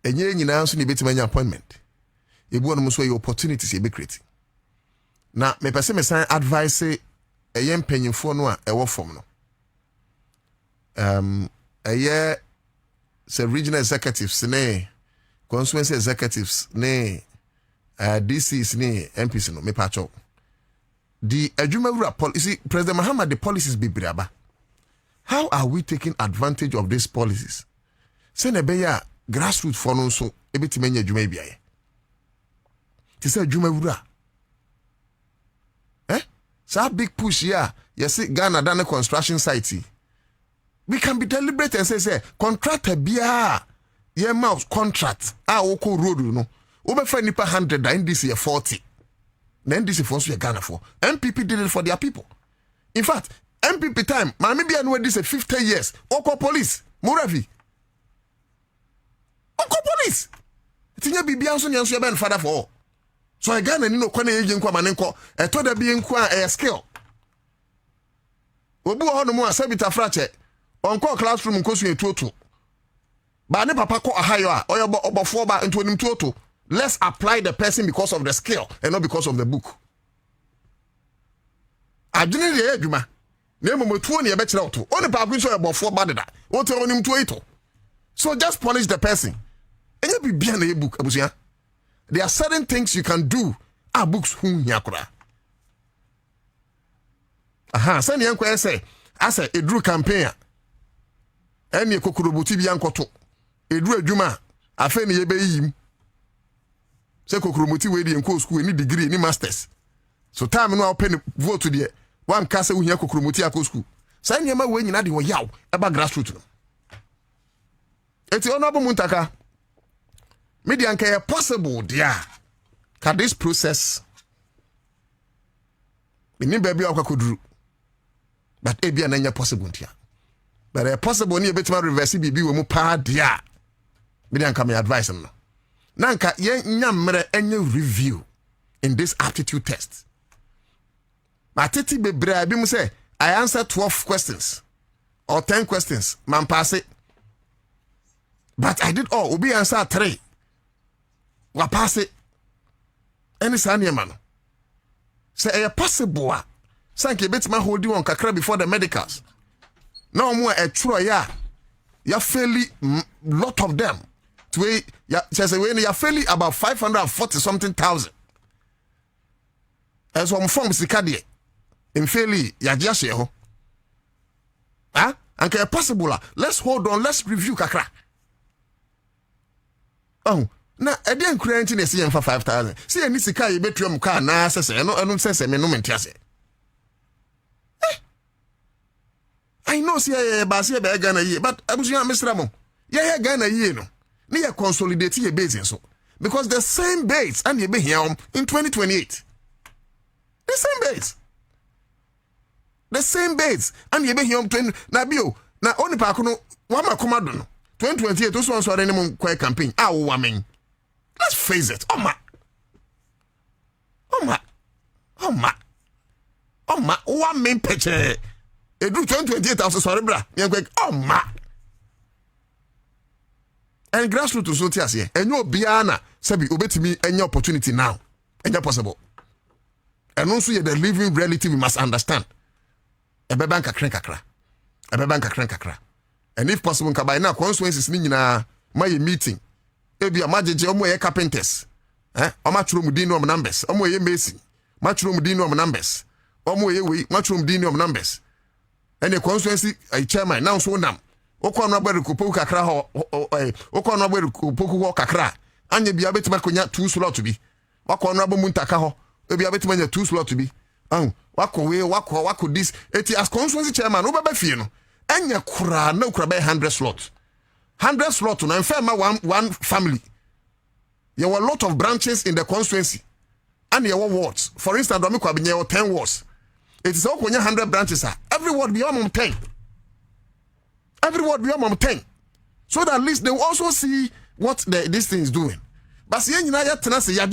and you now so you bet my appointment. You want to your opportunities you be creating. Now, me person me sign advice say a young penny for no a work from no. A year say regional executives ne, constituency executives ne, DCs ne, MPs no me patcho. The Ejumawura policy, President Muhammad, the policies be briaba. How are we taking advantage of these policies? Say ne be ya grassroots for no so ebeti menye Juma biaye. Ti say Ejumawura. So big push here. You see Ghana done a construction site. We can be deliberate and say contractor biya ye mouse contract oko road no. Over for nipa 100 and this year 40. Then this is for Ghana for. MPP did it for their people. In fact, MPP time, maybe I know this is 50 years. Oko police, Muravi. Oko police. Tinya bibi anso nyanso ya ben father for all. So I Ghana ni no kwana yeje nkwa manenko. Eto da bi nkwa a skill. Obu ho no mu asabita frache. Onko classroom nkosu etuoto. Ba ne papa ko ahayo a oyobo obofo ba nto onim tuoto. Let's apply the person because of the skill and not because of the book. Adwene de adwuma. Na emomotuo ne ye be kire oto. Oni pa kwinso obofo ba deda. Wote onim tuo ito. So just polish the person. Enye bibia na e book abusia. There are certain things you can do. Our books who yakura. Aha, send yanko say, I say a drew campaign. Any kokurobuti bi yankoto. A drew juma. A feni yebe yim. Say kokurobuti we di enko school any degree, any masters. So time no open vote to the one kase unya kokurobuti akọ school. Say nyama we nyina de wo yaw eba grassroots no. Eti honorable Muntaka. Media can possible, dear. Can this process be baby could do? But it be an possible, dear. But a possible near better reverse be mu pa dear. Media can advise them. Nanka yam any review in this aptitude test. Matiti be brabim say I answer 12 questions or 10 questions, man pass it. But I did all, Obi answer 3. Wa pass it. Any sanya man. Say a possible. Sanke betima hold you on kakra before the medicals. No more a true ya. Ya fairly lot of them. To ya say when ya fairly about 540 something thousand. As one form sikadie. In fairly ya just ho. Ah? Anke a possible. Let's hold on. Let's review kakra. Oh. Na eden kurenti na see for 5,000. See any sika ye betuam car na sese no enu sese me no mentiase. I know see ye ba see be Ghana ye but abusuya Mr. Mo. Ye Ghana ye no. Ni ye consolidate ye base so. Because the same base and ye be here in 2028. The same base. The same base and ye be here 20 na bio na oni pa ko no wa makomado no 2028 to so any mo kwai campaign ah wo amen. Let's face it. Oh my. 1 main picture. A do 2028,000 sorry, bra. Oh my. And grassroots to so tias here. And no biana sabi obeti me any opportunity now. Any possible. And also the living reality we must understand. A bebanka krenkakra. A bebanka krenkakra. And if possible, kabay na constituencies ni na my meeting. Ebi amajeje omo ye carpenters omo aturo mu din no numbers omo ye mason maturo mu din no numbers omo ye we maturo mu din no numbers ene constituency chairman now so nam okwa no agbere kopoku kakra ho okwa no agbere kopoku ho kakra anya bia betima konya 2 slot bi wakọ no abomu ntaka ho ebi abetima nya 2 slot bi wakọ we wakọ this eti as constituency chairman obaba fie no anya kura na kura be 100 slots 100 slots no enferma one family. There were a lot of branches in the constituency. And there were wards. For instance, there were 10 wards. It is all 100 branches. Every ward beyond 10. Every ward beyond 10. So that at least they will also see what this thing is doing. But see, you have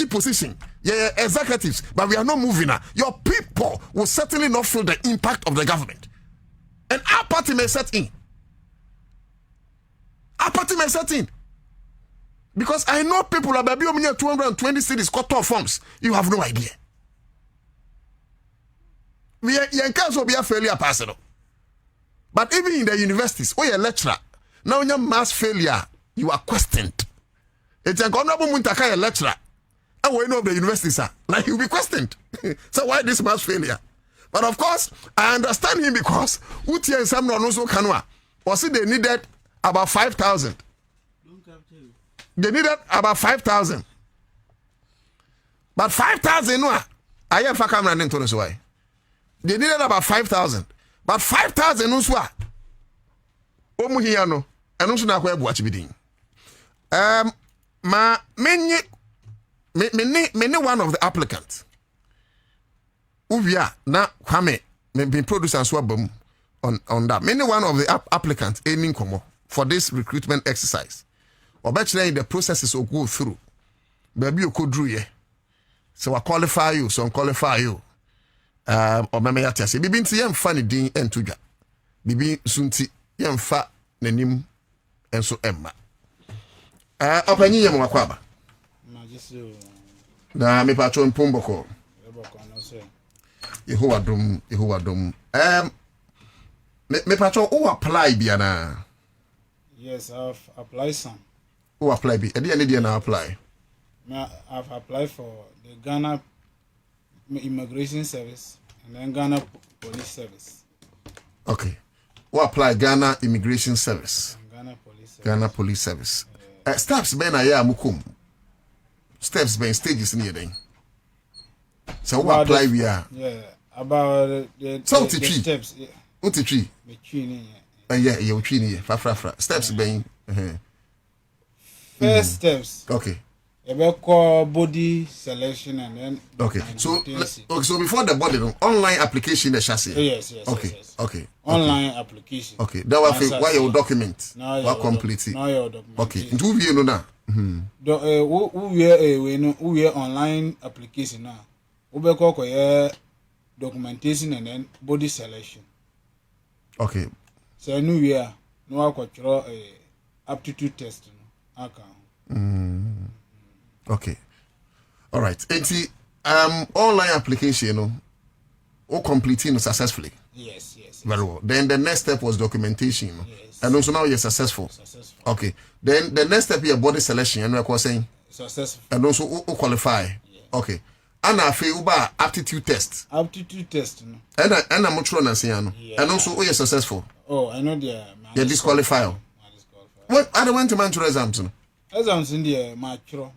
position. Yeah, executives. But we are not moving now. Your people will certainly not feel the impact of the government. And our party may set in. Our party may set in. Because I know people are baby 220 cities cut off forms. You have no idea. We are in case of be a failure personal. But even in the universities, or you're a lecturer, now when you're mass failure, you are questioned. It's a honorable Muntaka a lecturer. And we know the universities are like you'll be questioned. So why this mass failure? But of course, I understand him because Uti and Sam also Kanwa was it they needed about 5,000. They needed about 5,000. But 5,000 no. I have a camera into this way. They needed about 5,000. But 5,000 no swa. Omu here no. And also na kwa watch bidding. Many one of the applicants. Uvia na kwame me producer swabum on that. Many one of the applicants aiming komo for this recruitment exercise. Obechle the processes will go through. Baby you could drew ye. So I qualify you, so I qualify you. Or meme yati say bibi nti yem fa ne din entuja. Bibi sunti yem fa nanim enso emma. Opanyi yem wakwaba. Na me patron pomboko. Yehowa dum. Me patron who apply biana. Yes, I've applied some. Who apply bi? Any na apply. I've applied for the Ghana Immigration Service and then Ghana Police Service. Okay. Who apply Ghana Immigration Service? And Ghana Police Service. Ghana Police Service. Steps ben aya mukum. Steps ben stages near then. So who apply we are? Yeah, about the steps. Yeah. What the tree? The tree. Yeah, you tree fa. Steps ben. First steps. Okay. Call body selection and then. Okay. So before the body, online application the chassis. Yes. Okay. Yes. Okay. Online application. Okay. That was why your document. Now complete. Now your document. Okay. Into you know now. We online application now. We call documentation and then body selection. Okay. So new year, no aptitude test. Okay. All right. It's online application, you know, or completing successfully. Yes. Very well. Then the next step was documentation. Yes. And also now you're successful. Okay. Then the next step is body selection. And we're saying successful. And also who qualify. Yeah. Okay. And I feel about aptitude test. Aptitude test. No? And I'm not sure and also you're successful. Oh, I know they're disqualified. What I don't want to mention exams. Exams in the mature.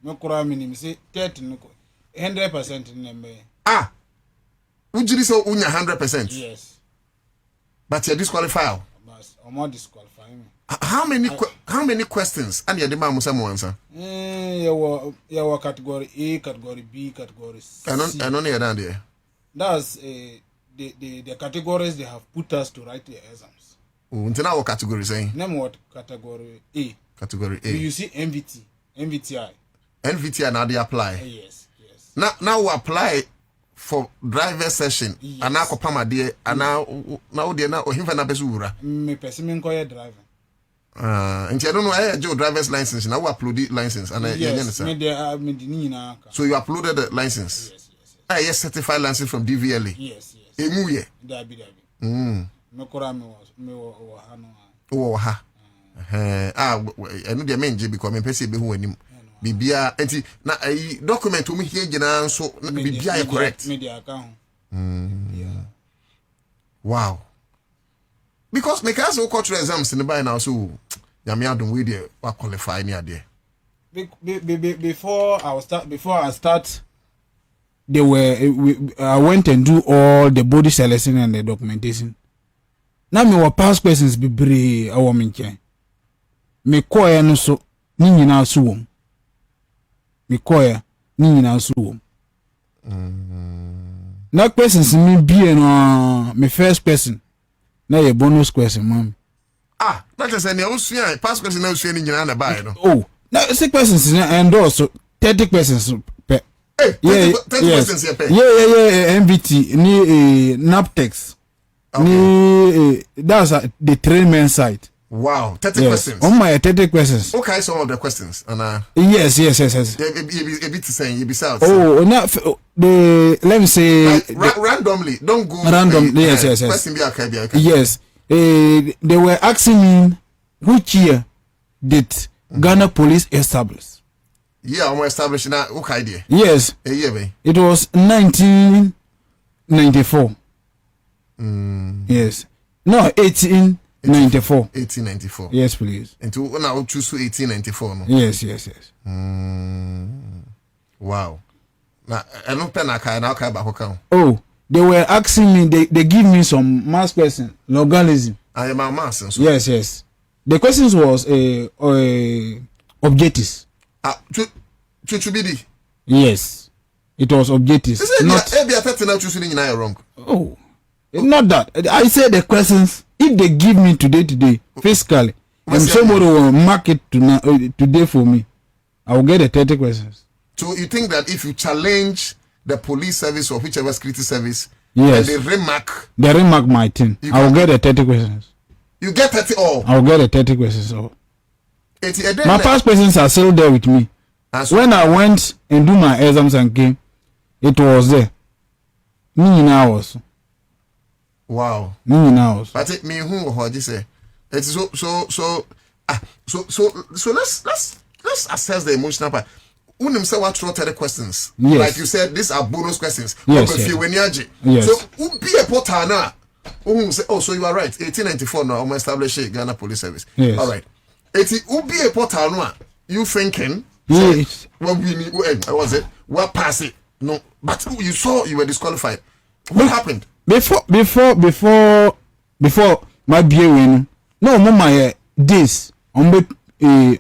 Me kura minimum say 30 100% in me. Would you say unya 100%? Yes. But you're disqualified. But I'm more disqualified me. How many questions? And you're the man Musa answer. Yeah, category A, category B, category C. I don't hear that there. That's the categories they have put us to write the exams. Until now, what category saying? Name what category A. Category A. You see MVTI. NVTI now they apply. Yes. Now we apply for driver session. Yes. And now kopama there. And now they now him na besura. Me person call driving. And I don't know I do driver's license. Now we upload the license and yes. So you uploaded the license. Yes. Certified license from DVLA. Yes. Emuye. Dabi. Me kora me wo ha no. Oh ha. I know the main because me person be who anim. Bibia enti na document we here gina so bibia correct. Media account. Wow. Because make us cultural exams in the by now so yami adum we dey qualify near there. Before I start I went and do all the body selection and the documentation. Now me were past questions be brave a woman can. Me koya no so ni nyina so wom. Me koya ni nyina so wom. Na questions me be no me first question. Na your bonus question mom. That is any also past question na usua ni nyina na buy no. Oh, na 6 questions and also 30 questions per. Hey, 30 questions here per. Yeah, MVT ni NAPTEX. Okay. That's the 3 men side. Wow, 30 Yes. questions. On my 30 questions. Okay, some of the questions. And Yes. a bit to say, you be south. Oh, now let me say Like, randomly, don't go Random, yes. Question be okay. Yes. They were asking me which year did Ghana police establish? Yeah, I'm establishing that. Okay, idea. Yes. A year, babe. It was 1994. Yes. No, 1894. 1894. Yes, please. And to now choose 1894. No? Yes. Wow. Now, I don't pen a car now. Oh, they were asking me. They give me some mass question, localism. I am a mass. So. Yes. The questions was objectives. Chuchubidi. Yes, it was objectives. Not 30 now choosing wrong. Oh, not that. I said the questions. If they give me today, physically, and somebody will mark it today for me, I will get the 30 questions. So you think that if you challenge the police service or whichever security service, yes, and they remark my thing, I will get the 30 questions. You get 30 all. I will get the 30 questions all. My past questions are still there with me. When I went and do my exams and came, it was there. Me in hours. Wow. But it me who what you say? It's so let's assess the emotional part. Unim say what 30 questions. Yes. Like you said, these are bonus questions. Yes. Yes. So be a portal now. Say, oh, so you are right. 1894 now, I'm establishing Ghana Police Service. Yes. All right. It be a portal now. You thinking? Yes. What we need? What was it? What pass it? No, but you saw you were disqualified. What happened? Before my BA no my days on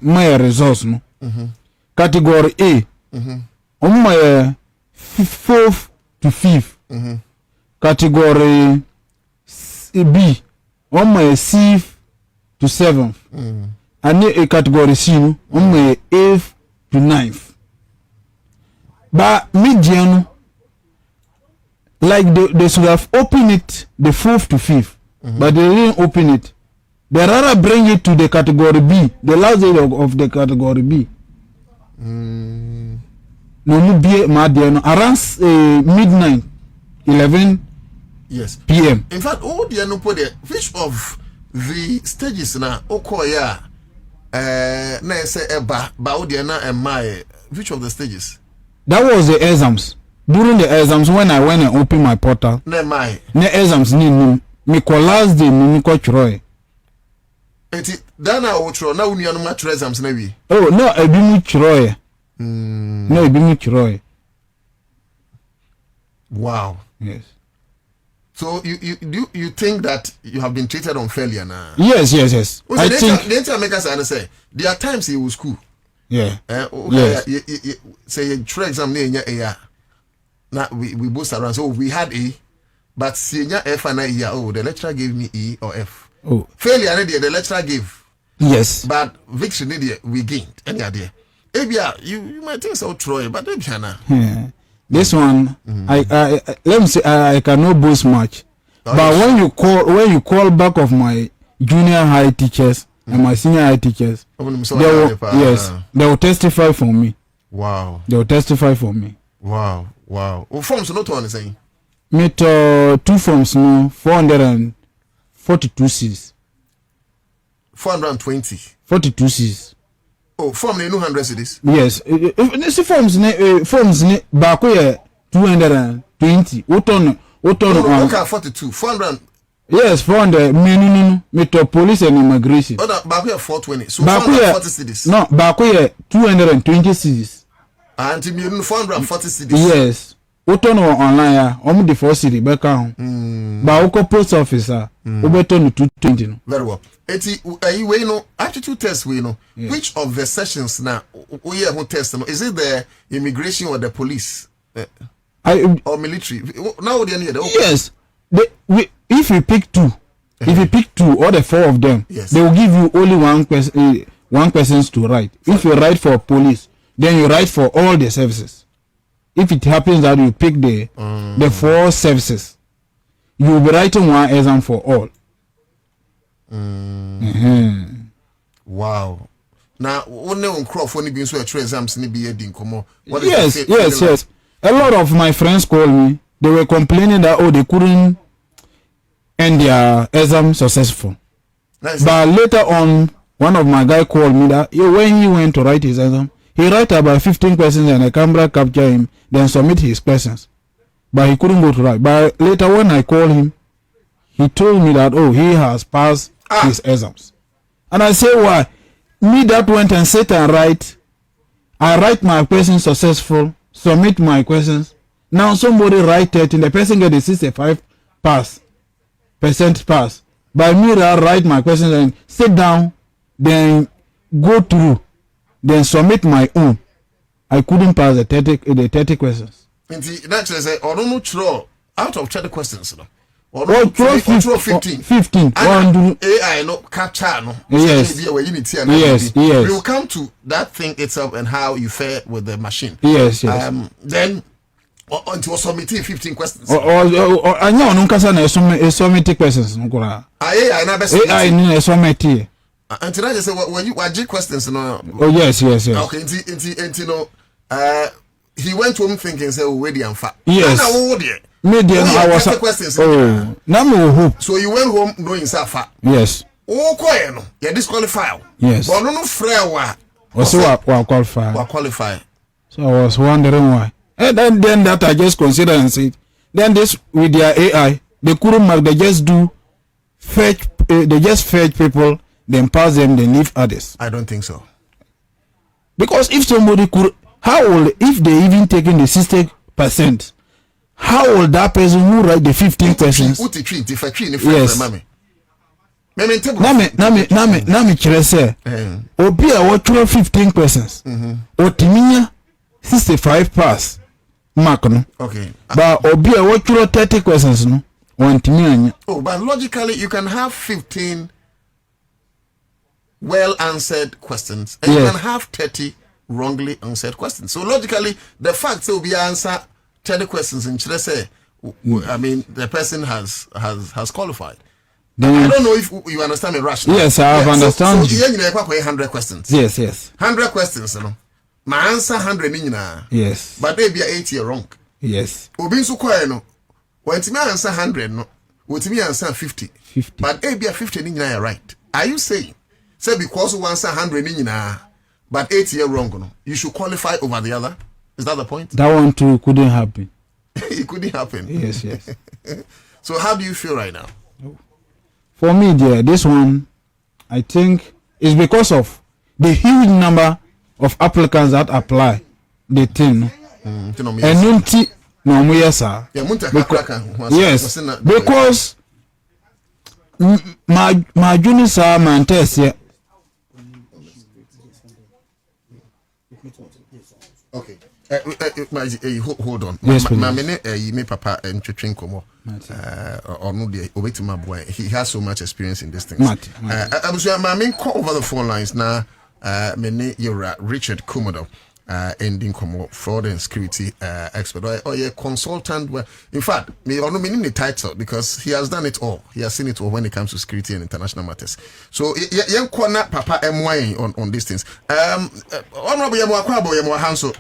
my results no. Category A. On my 4th to 5th. Category B. On my 6th to 7th. And a category C on my 8th to 9th. But median, like they should have opened it the 4th to 5th, but they didn't open it. They rather bring it to the category B, the last day of the category B. No, be around midnight, 11 p.m. In fact, all the no put there. Which of the stages now? Okoya, na say eba, baudiana and my. Which of the stages? That was the exams. During the exams, when I went and opened my portal, ne exams ni me last day ni ko chroy. Eti Dana Otro na unu anu match exams na wi. Oh no, ebi mu chroy. No, ebi mu chroy. Wow. Yes. So you think that you have been treated unfairly now? Yes. I think the entire makers say there are times he was school. Yeah. Okay. Yes. Say try exam na now we both around. So we had A, but senior F and A. Oh, the lecturer gave me E or F. Oh. Failure, the lecturer gave. Yes. But victory, we gained. Any idea? Abia, you might think so, Troy, but don't China. This one, I let me say I cannot boast much. Oh, but yes. when you call back of my junior high teachers and my senior high teachers, they will testify for me. Wow. They will testify for me. Wow. Oh, forms not one saying. Me to 2 forms no 442 C's. 420. 42 C's. Oh, form ne 200 cities. Yes. If forms ne back 220. What okay, 42. 400. Yes, 400. Me to police and immigration. Oh, that back 420. So 440 cities. No, back 220 cities. And me 440 cities. Yes. What online the 4 city back on. But post officer. Obeton 220. Very well. We know aptitude test we know. Yes. Which of the sessions now we have test? Is it the immigration or the police? Or military? Now they need. Okay. Yes. If you pick 2, if you pick 2 or the 4 of them, yes, they will give you only one questions to write. If you write for police, then you write for all the services. If it happens that you pick the 4 services, you will be writing one exam for all. Wow. Now, one on crop when be so exams ni be heading come. Yes. A lot of my friends called me. They were complaining that they couldn't end their exam successful. But later on, one of my guy called me that when he went to write his exam, he write about 15 questions and a camera capture him, then submit his questions. But he couldn't go to write. But later when I called him, he told me that he has passed his exams. And I say, why? Me that went and sit and write. I write my questions successful, submit my questions. Now somebody write it and the person get a 65% pass. By me that write my questions and sit down, then go through, then submit my own. I couldn't pass the 30 questions. That's say, or no throw out of 30 questions. Or 15. AI no capture no. Yes. We will come to that thing itself and how you fare with the machine. Yes. Then until submitting 15 questions. I know no kasa na submit questions nkura. AI na best. AI ni submit. Until I just say when you ask questions no. Oh yes. Okay, no he went home thinking say where the amfa. Yes. Median hours. So you went home knowing safa. Yes. No. You disqualify. Yes. But no frail qualify. So I was wondering why. And then that I just consider and say, then this with their AI, they couldn't mark. They just fetch people, then pass them, then leave others. I don't think so. Because if somebody could, if they even taken the 60%? How will that person who write the 15 questions? Yes. Nami chere obi a what 15 questions. Otiminya 65 pass mark no. Okay. But obi a what 30 questions no. Ontiminya. Oh, but logically you can have 15 well answered questions and you can have 30 wrongly answered questions. So logically the fact will be answer 30 questions in Chile say, I mean, the person has qualified. I don't know if you understand me rationally. Yes, I have understand. So you have 100 questions. Yes. 100 questions, you know. My answer 100 nina. Yes. But they be 80 wrong. Yes. Obin so quiet no. When me answer 100 no, when me answer 50. But they be 50 nina right. Are you saying say because you answer 100 nina, but 80 wrong no, you should qualify over the other? Is that the point? That one too couldn't happen. It couldn't happen. Yes. So how do you feel right now? For me, dear, this one, I think, is because of the huge number of applicants that apply the thing. Yes, because my juniors are my test here. Okay. Hold on. Yes, me papa and komo. Or no dey obetima boy. He has so much experience in this thing. I was call over the phone lines now. Mene you're Richard Kumodo. Ending como fraud and security expert or a consultant. Well, in fact, me or no meaning the title because he has done it all. He has seen it all when it comes to security and international matters. So young corner papa MY on these things. Honorable Yamwa Hanso.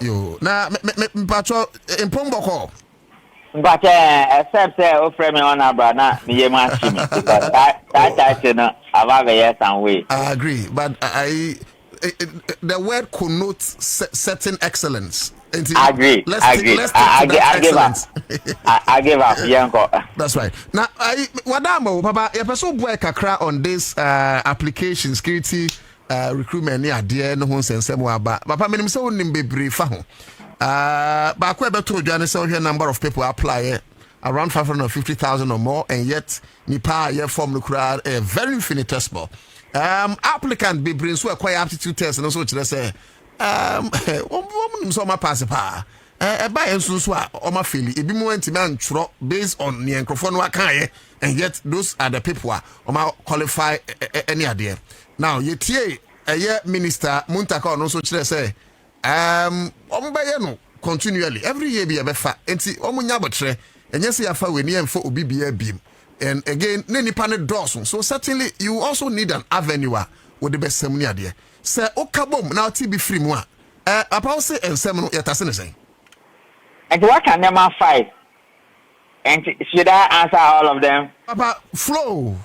Yo, now patrol in Pomboko. But except say frame on our brother, me because that you know about yes and way. I agree, but the word connotes certain excellence. I agree. I give up. I give up. That's right. Now, Wadamo, Papa, you person boy kakra on this application security recruitment near dear no one sense about. Papa, me so nimbe brief ho. But I told you, so here number of people apply around 550,000 or more, and yet Nipa here form the crowd a very infinitesimal. Applicant be bring so a quite aptitude test and also to say so my pass pa buy and so or my feel it be more man based on the microphone and yet those are the people who are qualify any idea. Now you tie a year minister Muntaka also to say continually every year be a befa enti omunya botre and yes, you for we for OBBA beam. And again, nipa ne dawson. So certainly you also need an avenue with the best semina there. Sir Okabom now TB free moi. About say and seminal yet. And what can number 5? And should I answer all of them? About flow.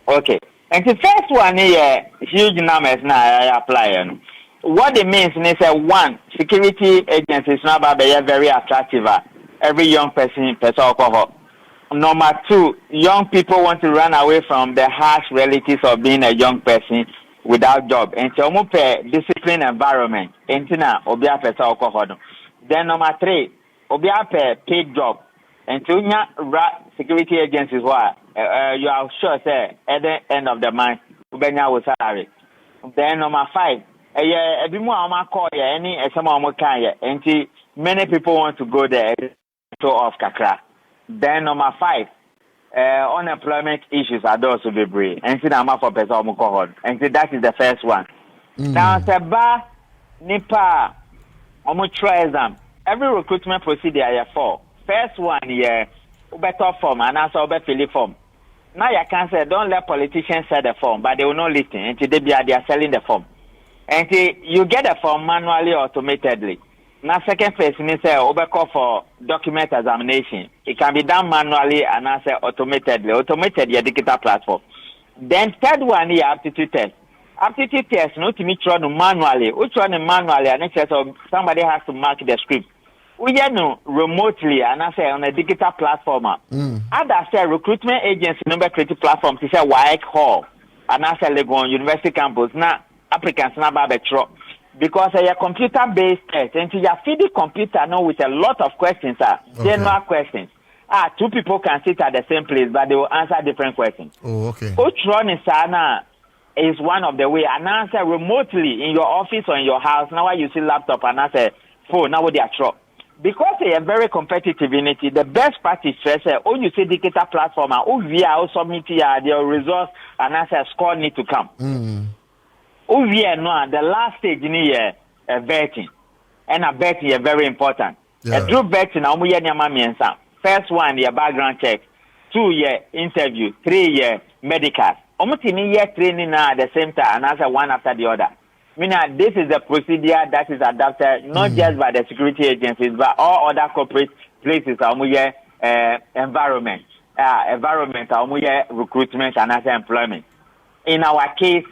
Okay. And the first one here, huge numbers now I apply. What it means is that one, security agencies now very attractive. Every young person alcohol. Number 2, young people want to run away from the harsh realities of being a young person without job. And so discipline environment. And obia alcohol. Then number 3, obia paid job. And so security agencies you are sure say at the end of the month ubenya will salary. Then number 5, every more call any some and many people want to go there to off kakra. Then number 5, unemployment issues are those to be brave. And see the for person cohort. And see that is the first one. Now seba nipa try exam. Every recruitment procedure here for. First one better form and also fill form. Now you can say don't let politicians sell the form, but they will not listen until they are selling the form. Until you get the form manually or automatically. Now second phase is call for document examination. It can be done manually and also automatically. Automated your digital platform. Then third one is aptitude test. Aptitude test not to meet run manually. Which one manually and somebody has to mark the script. We know remotely and I say on a digital platform. Other say recruitment agency number creative platform to say White Hall and I say Legon University campus. Now applicants now betro because a computer based test and you feed the computer now with a lot of questions, general questions. 2 people can sit at the same place but they will answer different questions. Oh, okay. Which one is one of the way and answer remotely in your office or in your house. Now you see laptop and answer phone now they are true. Because they are very competitive in it, the best part is you see digital platform and submit their results and as a score need to come. The last stage in here vetting. And a vetting is very important. A true vetting first one your background check, 2 year interview, 3 year medical. Almost in year training at the same time and answer one after the other. Meaning this is the procedure that is adopted not just by the security agencies but all other corporate places environment, recruitment and as employment. In our case,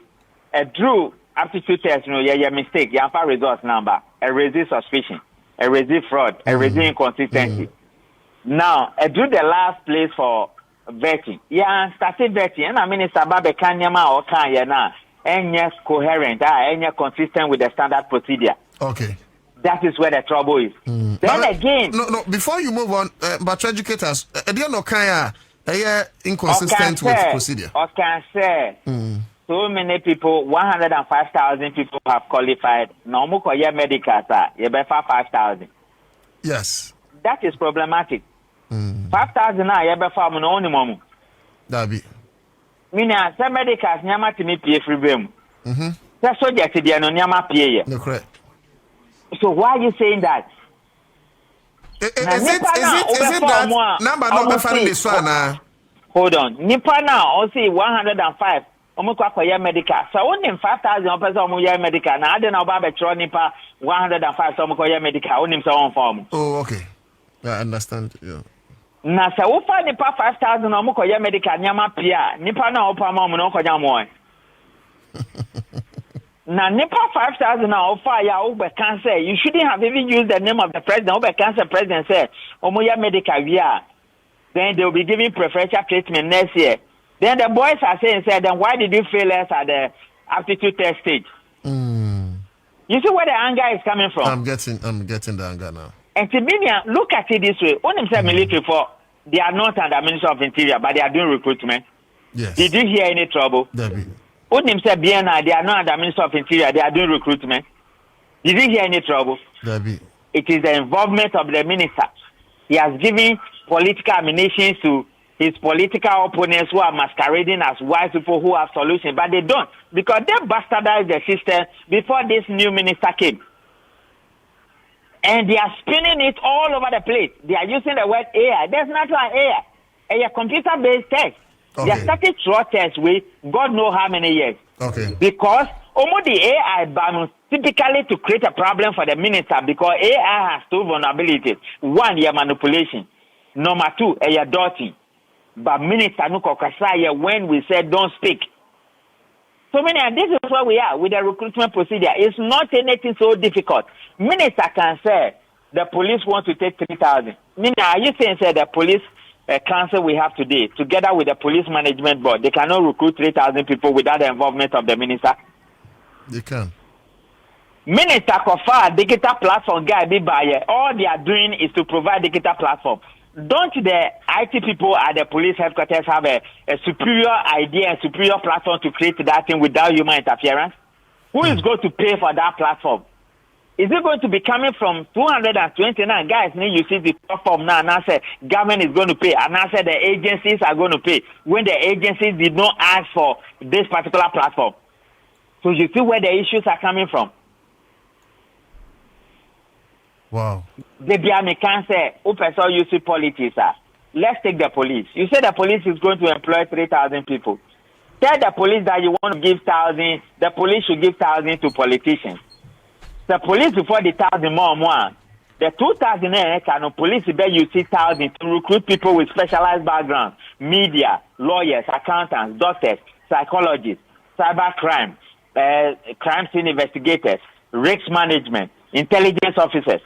a true aptitude test, mistake, you have a results number, a resist suspicion, a resist fraud, a resist inconsistency. Now, a do the last place for vetting. Started vetting, and I mean it's about the Kanyama or Kanyana. And yes, coherent, and yes, consistent with the standard procedure. Okay. That is where the trouble is. Then again. No, before you move on, but educators, inconsistent with procedure. I can say, so many people, 105,000 people have qualified. No more medical, you better 5,000. Yes. That is problematic. 5,000 now, you better no only moment. That be. Meaning, some medicals nyama to me pay free them. That's what you said, no nyama pay. No correct. So why are you saying that? Is it that number not finding this one? Hold on. Nipa now also 105. Omo medical. So only 5,000 person omo medical. Now I don't know about nipa 105 so omo medical. Only so on form. Oh, okay. I understand. Yeah. Na sa wo fa nipa 5,000 omo koye medical nyama pia nipa na opa ma omo no konya mo na nipa 5,000 na ofa ya wo be can say you shouldn't have even used the name of the president. Wo be can say president say omo ya medical via then they will be giving preferential treatment next year. Then the boys are saying then why did you fail us at the aptitude test stage? You see where the anger is coming from? I'm getting the anger now. And to me, look at it this way. When they say military for, they are not under Ministry of Interior, but they are doing recruitment. Yes. Did you hear any trouble? When they say BNI, they are not under Ministry of Interior, they are doing recruitment. Did you hear any trouble? It is the involvement of the minister. He has given political ammunition to his political opponents who are masquerading as wise people who have solutions, but they don't because they bastardized the system before this new minister came. And they are spinning it all over the place. They are using the word AI. There's not an AI. A computer-based test. Okay. They started through test with God knows how many years. Okay. Because almost the AI ban typically to create a problem for the minister because AI has two vulnerabilities. One, your manipulation. Number two, your dotting. But minister no kokasaya when we said don't speak. So many, and this is where we are with the recruitment procedure. It's not anything so difficult. Minister can say the police want to take 3,000. Are you saying say the police council we have today, together with the police management board, they cannot recruit 3,000 people without the involvement of the minister? They can. Minister Kofa, digital platform guy be buyer. All they are doing is to provide digital platform. Don't the IT people at the police headquarters have a superior idea, a superior platform to create that thing without human interference? Who is going to pay for that platform? Is it going to be coming from 229 guys? You see the platform now, and I said government is going to pay, and I said the agencies are going to pay when the agencies did not ask for this particular platform. So you see where the issues are coming from. Wow. The can say, you see politics. Let's take the police. You say the police is going to employ 3,000 people. Tell the police that you want to give 1,000. The police should give 1,000 to politicians. The police before the 1,000 more. The 2,000 can police bet you 6,000 to recruit people with specialized backgrounds, media, lawyers, accountants, doctors, psychologists, cyber crime, crime scene investigators, risk management, intelligence officers.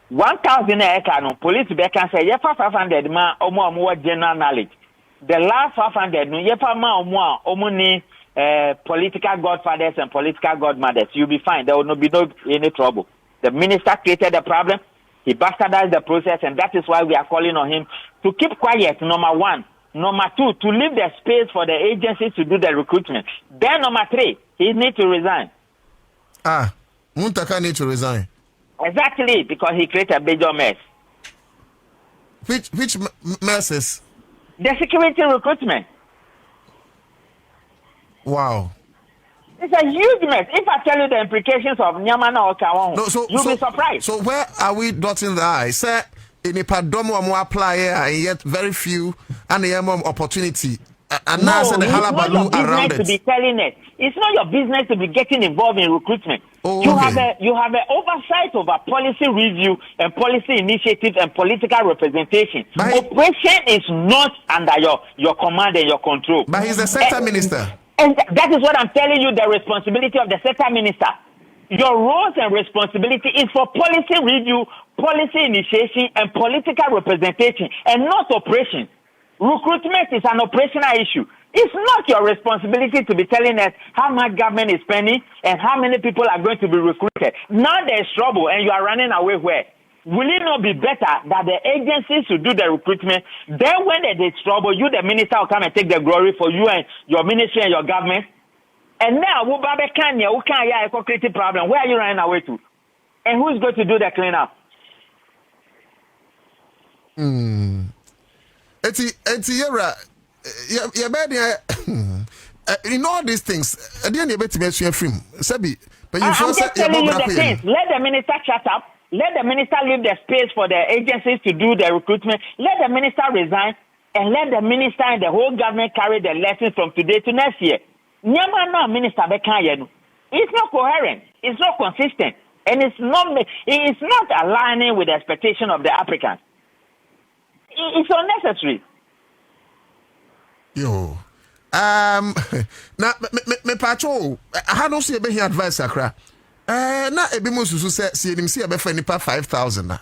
1,000 can police can say yeah 500 man more general knowledge. The last 500 no yeah more political godfathers and political godmothers. You'll be fine. There will not be any trouble. The minister created the problem. He bastardized the process, and that is why we are calling on him to keep quiet. Number one. Number two, to leave the space for the agencies to do the recruitment. Then number three, he needs to resign. Muntaka needs to resign. Exactly, because he created a major mess. Which messes? The security recruitment. Wow. It's a huge mess. If I tell you the implications of Nyamana or Kawon, you'll be surprised. So where are we dotting the I? Say, in a padomo more apply and yet very few and the opportunity. And now the halabaloo around it. To be telling it. It's not your business to be getting involved in recruitment. Oh, you have an oversight over policy review and policy initiatives and political representation. Operation is not under your command and your control. But he's the sector minister. And that is what I'm telling you, the responsibility of the sector minister. Your roles and responsibility is for policy review, policy initiation, and political representation, and not operation. Recruitment is an operational issue. It's not your responsibility to be telling us how much government is spending and how many people are going to be recruited. Now there's trouble and you are running away where? Will it not be better that the agencies should do the recruitment? Then when there's trouble, you, the minister, will come and take the glory for you and your ministry and your government. And now, who create problem? Where are you running away to? And who's going to do the cleanup? In all these things, at the end of it, I'm just telling you the things. Let the minister shut up. Let the minister leave the space for the agencies to do the recruitment. Let the minister resign, and let the minister and the whole government carry the lessons from today to next year. Minister it's not coherent. It's not consistent, and it's not aligning with the expectation of the applicants. It's unnecessary. Yo. Now, me patrol. I don't see a better advice, Akra. Na ebi mo susu se enim si abefa nipa 5,000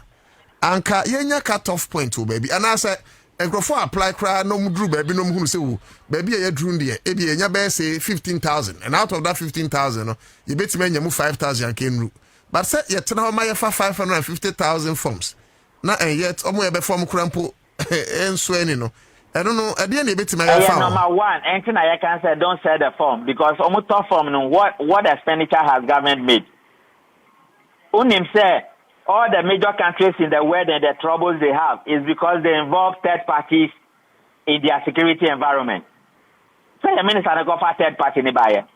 anka yenya cut off point o baby and I say enkrofo apply kra no mudru baby no mhunu se wo baby ye dru ndie ebi yenya be say 15,000 and out of that 15,000 no you bet me nya mu 5,000 kenru but say ye tena ho ma ye fa 550,000 forms na yet omo ye be form krampo enso ani no I don't know. At the end, you bet me. Number one, anything I can say, don't sell the form because almost top form. What expenditure has government made? Unim say all the major countries in the world and the troubles they have is because they involve third parties in their security environment. So the minister go for third party ni buyer.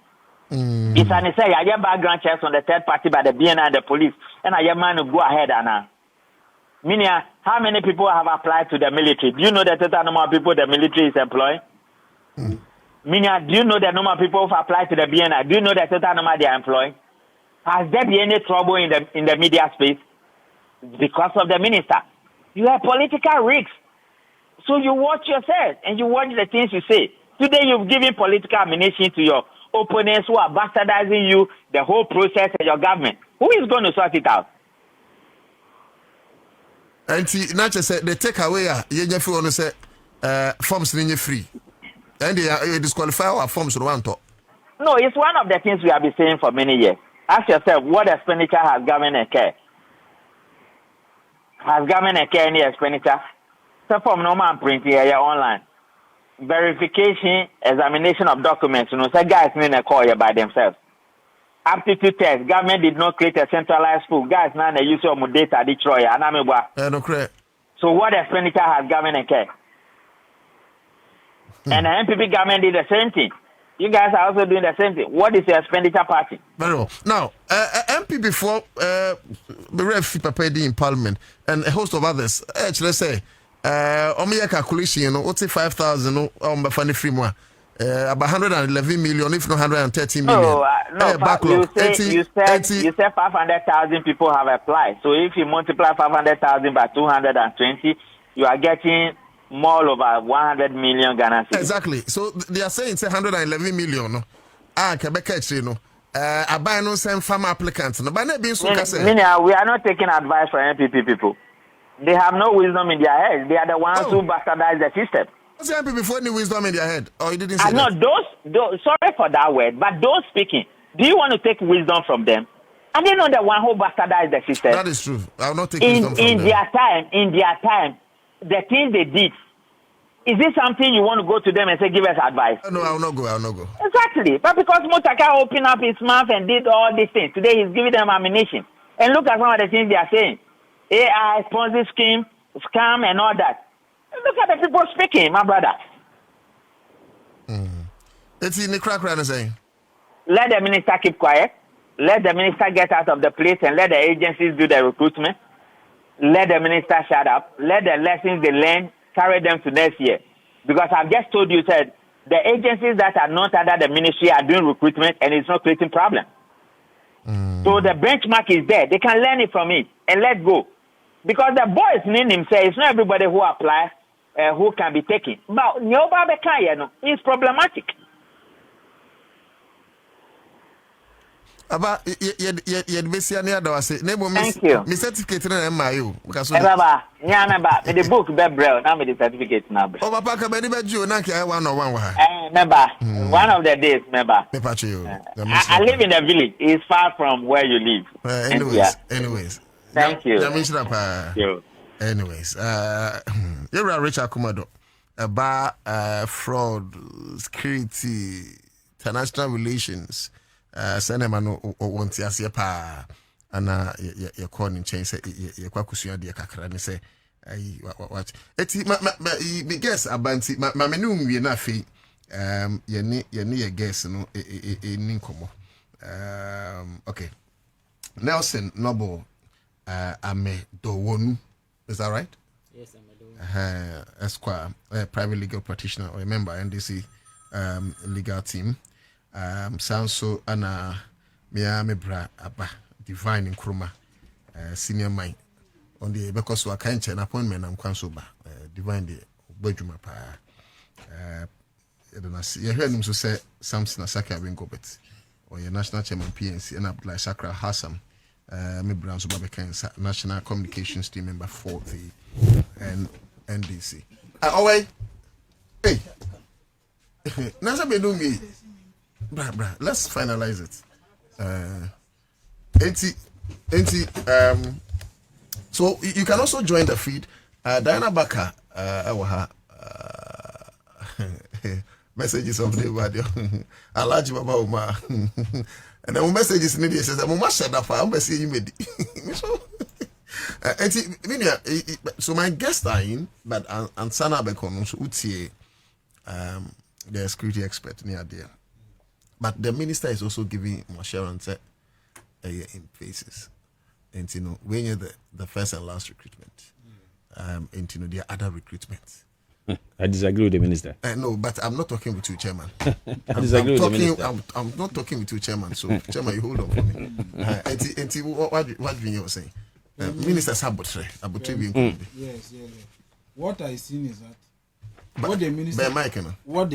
It's an say I have background checks on the third party by the BNI and the police, and I have man to go ahead and meaning how many people have applied to the military? Do you know the total number of people the military is employing? Meaning, do you know the number of people who have applied to the BNI? Do you know the total number they are employing? Has there been any trouble in the media space? Because of the minister. You have political risks. So you watch yourself and you watch the things you say. Today you've given political ammunition to your opponents who are bastardizing you, the whole process and your government. Who is going to sort it out? And not just say they take away you want to say forms in free. And they disqualify our forms one talk. No, it's one of the things we have been saying for many years. Ask yourself, what expenditure has government and care? Has government and care any expenditure? So from normal printing here online. Verification, examination of documents, say guys need to call you by themselves. Aptitude test, government did not create a centralized school. Guys now they use your data, Detroit, and no correct. So what expenditure has government and care? And the MPP government did the same thing. You guys are also doing the same thing. What is the expenditure party? Very well. Now, MP before in Parliament and a host of others, let's say, Omia calculation, what's 5,000 funny free more? About 111 million, if not 130 million. No, backlog. You said 500,000 people have applied. So if you multiply 500,000 by 220, you are getting more over 100 million Ghana cedis. Exactly. So they are saying say 111 million. No? Quebec, you know. I buy no same farm applicants. No, but being so we are not taking advice from MPP people. They have no wisdom in their head. They are the ones who bastardize the system. What's the MPP before any wisdom in their head? Or you didn't say that? No, those. Sorry for that word, but those speaking. Do you want to take wisdom from them? And they know the one who bastardized the system. That is true. I will not take wisdom from them. In their time, the things they did. Is this something you want to go to them and say, give us advice? No, I will not go. Exactly. But because Mutaka opened up his mouth and did all these things, today he's giving them ammunition. And look at some of the things they are saying. AI, Ponzi scheme, scam, and all that. Look at the people speaking, my brother. It's in the crack right saying. Let the minister keep quiet. Let the minister get out of the place and let the agencies do the recruitment. Let the minister shut up. Let the lessons they learn carry them to next year. Because I've just told you, said, the agencies that are not under the ministry are doing recruitment and it's not creating problem. So the benchmark is there. They can learn it from it and let go. Because the boys name himself, it's not everybody who applies who can be taken. But it's problematic. About Thank you. My certificate na MIU. The book Bebrel, now the certificate now. Oh, Papa, can be you na kia 101. Member, one of the days, member. I live in the village. It's far from where you live. Anyways. Thank you. Anyways, you're Richard Kumado about fraud, security, international relations. Senema no want to see pa and your calling change say your kwakusu de kakra ne say what eti me guess abanti ma menu wie na fi ye guess no ni nkomo okay Nelson Noble Ame Dowonu, is that right? Yes, I'm Esquire, private legal practitioner or a member NDC legal team. Sanso ana me bra aba divine nkruma senior mind on the because we can change appointment and kwanso ba divine the badwuma pa you hear him so say Samson Asaka Winkobet or your national chairman PNC and Abdullah Sakra Hassam me bra so ba national communications team member for the NDC away hey nasa be do me Bra, let's finalize it. So you can also join the feed. Diana Baka, messages of the radio. Alaji Baba Uma, and then messages in the says, "I'm much sad for I'm see you made." So my guests are in, but Ansana Bekon so utie the security expert near there. But the minister is also giving assurance in phases. And when you're the first and last recruitment, and there are other recruitments. I disagree with the minister. No, but I'm not talking with you, Chairman. I disagree with the minister. I'm not talking with you, Chairman. So, Chairman, you hold on for me. What do you say? Minister Sabotre. Yes. What I seen is that what the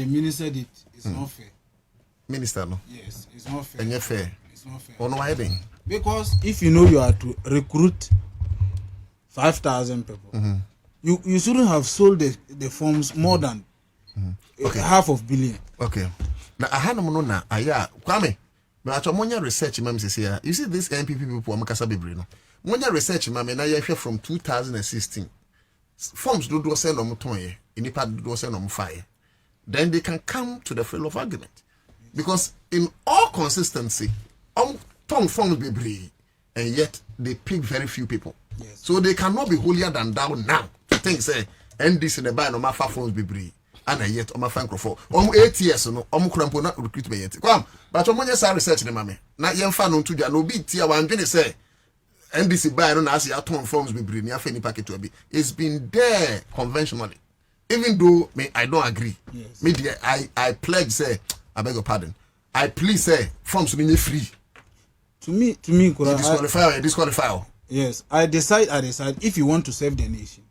minister did is not fair. Minister, no? Yes, it's not fair. And you're fair. It's not fair. On why then? Because if you know you are to recruit 5,000 people, you shouldn't have sold the forms more than half of billion. Okay. Now I had no na Kwame. But I research, ma'am, says here. You see this NPP people, Makasa Bibrino. When you research, ma'am, and I hear from 2016. Forms do send on Mutoye, in the part do send on fire. Then they can come to the field of argument. Because in all consistency, tongue forms be brave, and yet they pick very few people. Yes. So they cannot be holier than thou now. To think say, and this in the buy no matter forms be brave, and yet on my fan for 8 years no crampo not recruit me yet. Come, but just research the mammy. Not young fan on to the no big tier one say. And this is by no as your tongue forms be brave, near any packet to be. It's been there conventionally. Even though I don't agree. Yes. Me I pledge say. I beg your pardon. I please say forms be free. To me, disqualify. Yes, I decide. If you want to serve the nation,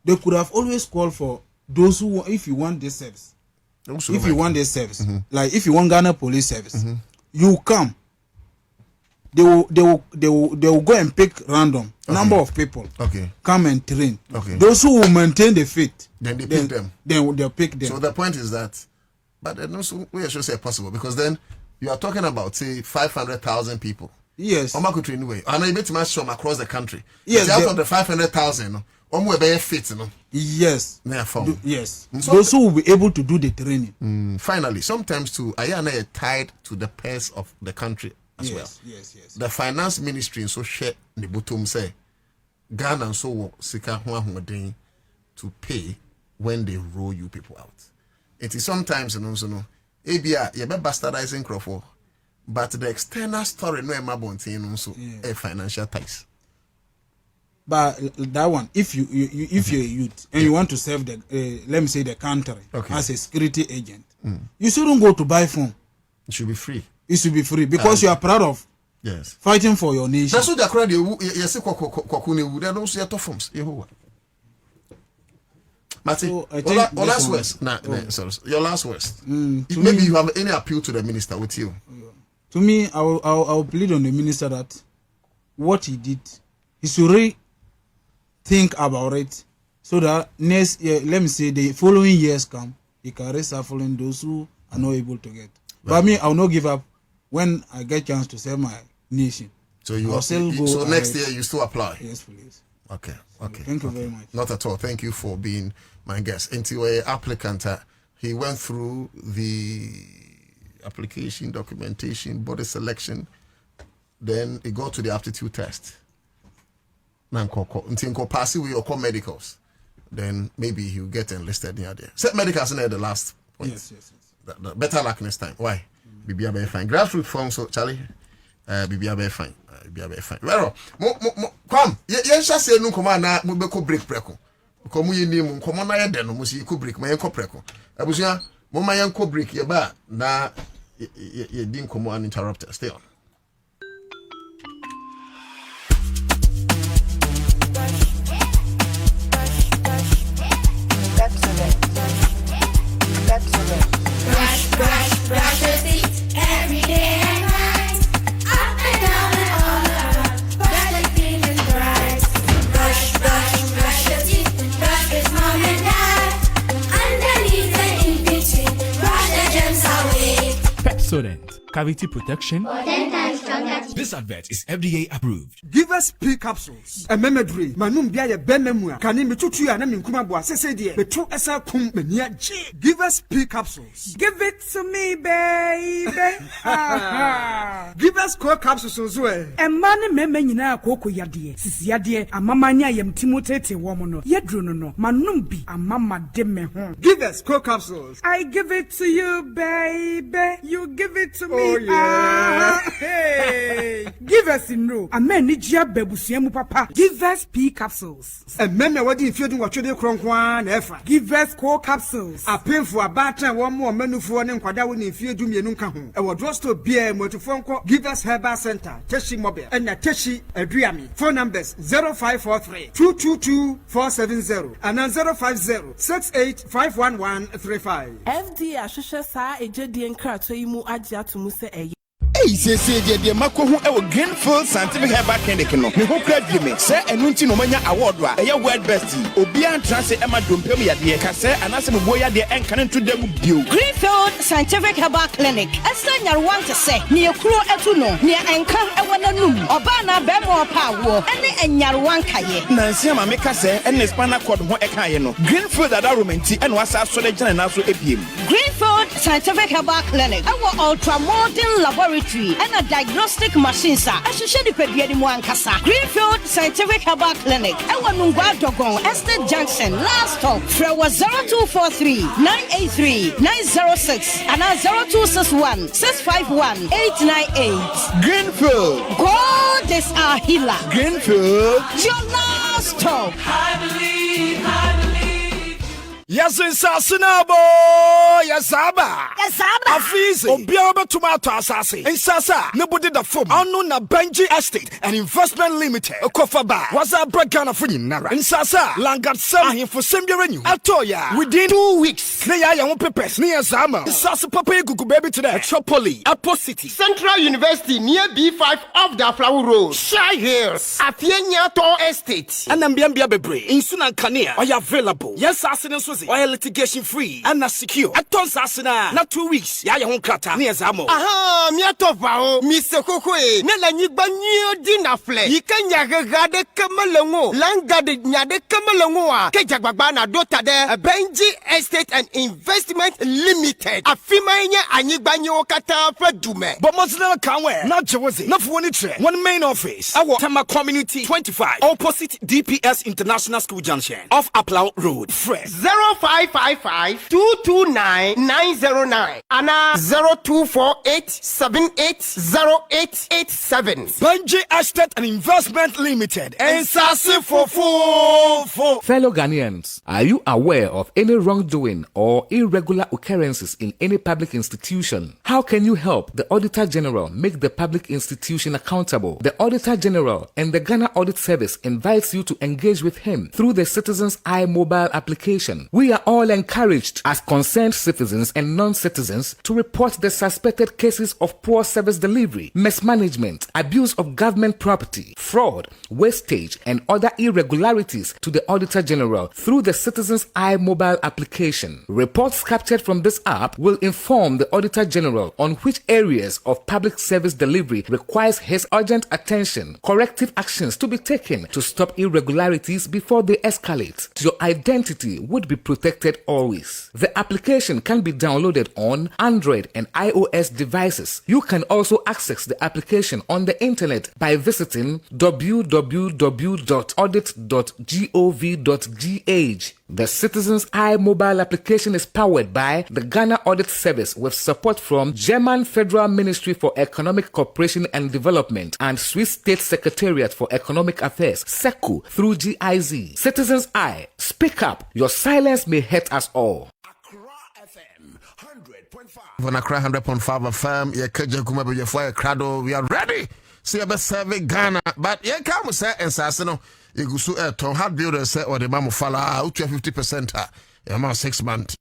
they could have always called for those who, if you want this service, like if you want Ghana Police Service, you come. They will go and pick random number of people. Okay. Come and train. Okay. Those who will maintain the faith. Then they pick them. Then they'll pick them. So the point is that. But then also, we should say possible because then you are talking about say 500,000 people. Yes. Anyway, and I bet much from across the country. Yes. Out of the 500,000, be fit, Yes. Yes. So, those who will be able to do the training. Finally, sometimes too, I am tied to the purse of the country as well. Yes. The finance ministry and so share the bottom say Ghana and so sika to pay when they roll you people out. It is sometimes you're bastardizing Crawford, but the external story no a financial ties. But that one, if you're a youth and you want to serve the let me say the country as a security agent, you shouldn't go to buy phone. It should be free. It should be free because you are proud of fighting for your nation. That's what they're crying. They don't see your forms. Marty, your last words. Your last words. Maybe you have any appeal to the minister with you. To me, I will plead on the minister that what he did, he should really think about it, so that next year, let me say the following years come, he can reshuffle those who are not able to get. Right. But me, I will not give up when I get chance to serve my nation. So next year you still apply. Yes, please. Okay. Thank you very much. Not at all. Thank you for being my guest. Into a applicant, he went through the application, documentation, body selection. Then he got to the aptitude test. Until pass with your medicals, then maybe he'll get enlisted near there. Set medicals in there the last point. Yes. The better luck next time. Why? Be very fine. Grassroots form, so Charlie. Be very fine. Well, come. Yes, say no command na mo be ko break preko. Come you name come na ye den mo si ko break ma ye ko preko. Abusia mo ma ye ko break ye ba na ye din come uninterrupted. Stay on. Brush your teeth every day and night. Up and down and all around. Brush like feeling bright. Brush your teeth. Brush with mom and dad. Underneath and in between. Brush the germs away. Pepsodent Cavity Protection. For 10 times stronger teeth. This advert is FDA approved. Give us P capsules. A memedry. Manum bia ye benmemua. Kani metutu ya na minkuma bua sese die. Betu esa kum menia G. Give us P capsules. Give it to me, baby. Give us core capsules ozwe. Emane meme nyina akoko yade. Sisi yade amamanya yem timotete womo no. Yedru no. Manum bi amama de me ho. Give us core capsules. I give it to you, baby. You give it to me. Oh yeah. Hey. Give us in no. Amen ni jia bebusiemu papa. Give us P capsules. Ememe wadi infiedu watwede kronkwan na efa. Give us core capsules. Apemfo abatra wo mo manufo ne nkwada wo ne infiedu mienu nka ho. E wo drugstore bia motufo nko. Give us herbal center. Teshi mobile. And Teshi Aduami. Phone numbers 0543 222 470 and 050 68 FD ahwehwe saa ejedi nkrato yi mu agye atomu se eye. Hey, say the Mako who our Greenfield Scientific Herbal Clinic no. Me who credit me. Say enunti no manya award wa. Eya world best. Obian transe Emma Dumpem ya de ka say anase me boya de enkan to dem bio. Greenfield Scientific Herbal Clinic. Esta nyarwan te say ne ekuro etu no. Ne enkan ewana num. Oba na be mo pa wo. Ene enyarwan kaye. Nansi ma me ka say ene spinal cord ho ekaye no. Greenfield ada romenti ene wasa so de gina na so ebiem. Greenfield Scientific Herbal Clinic. Our ultra modern laboratory and a diagnostic machine sir. Ahwehwe di pedua di mu ankasa. Greenfield Scientific Herbal Clinic. Ewa Nungwa Dogon Estate Junction. Last stop. Fre was 0243 983 906 and 0261 651 898. Greenfield. God is our healer. Greenfield. Your last stop. I believe. Yes, in Sasinabo, yes, Abba. Yes, Abba. Afizi, Obiaba Tomato Assassin. In Sasa, nobody the foam. Unknown na Benji Estate and Investment Limited. Okofaba. Was a Bragana for you, Nara. In Sasa, Langat Sam for Sambia Renew. Atoya. Within 2 weeks. Clear your own papers near Zama. Sasa Papa Gugu Baby today. Tropoli, Apo City. Central University near B5 of the Flower Road. Shy Hills. Afienya To Estate. And Ambiambia Bebre. In Sunan Kania. Are available? Yes, Assassin. Oil litigation free and not secure. At Tonsasina, not 2 weeks. Ya hon krata near Zamo. Aha, miatova, Mr. Kokwe, Nella Nibanio Dinafle. You can yagade Kamalongo, Langade Nyade Kamalongoa, Kejababana Dota de Benji Estate and Investment Limited. A Fimania Anibanyo Kata Dume. But Muslim Kanwe, not Josie, not for one main office. Our Tama Community 25, opposite DPS International School Junction, off Aplau Road, Fresh. 0555-229-909 and 0248-780887. Benji Estate and Investment Limited. And Sasi for. Fellow Ghanaians, are you aware of any wrongdoing or irregular occurrences in any public institution? How can you help the Auditor General make the public institution accountable? The Auditor General and the Ghana Audit Service invites you to engage with him through the Citizens Eye mobile application. We are all encouraged as concerned citizens and non-citizens to report the suspected cases of poor service delivery, mismanagement, abuse of government property, fraud, wastage, and other irregularities to the Auditor General through the Citizens Eye mobile application. Reports captured from this app will inform the Auditor General on which areas of public service delivery requires his urgent attention, corrective actions to be taken to stop irregularities before they escalate. Your identity would be protected always. The application can be downloaded on Android and iOS devices. You can also access the application on the internet by visiting www.audit.gov.gh. The Citizens Eye mobile application is powered by the Ghana Audit Service with support from German Federal Ministry for Economic Cooperation and Development and Swiss State Secretariat for Economic Affairs, SECU, through GIZ. Citizens Eye, speak up. Your silence may hurt us all. On Accra 100.5 FM, yeah, Kaja Kumabe, your fire crado, we are ready. See about serving Ghana, but yeah, come say and Sassano, you go so to hard builders say or the Mamu Fala, out to 50%, about 6 months.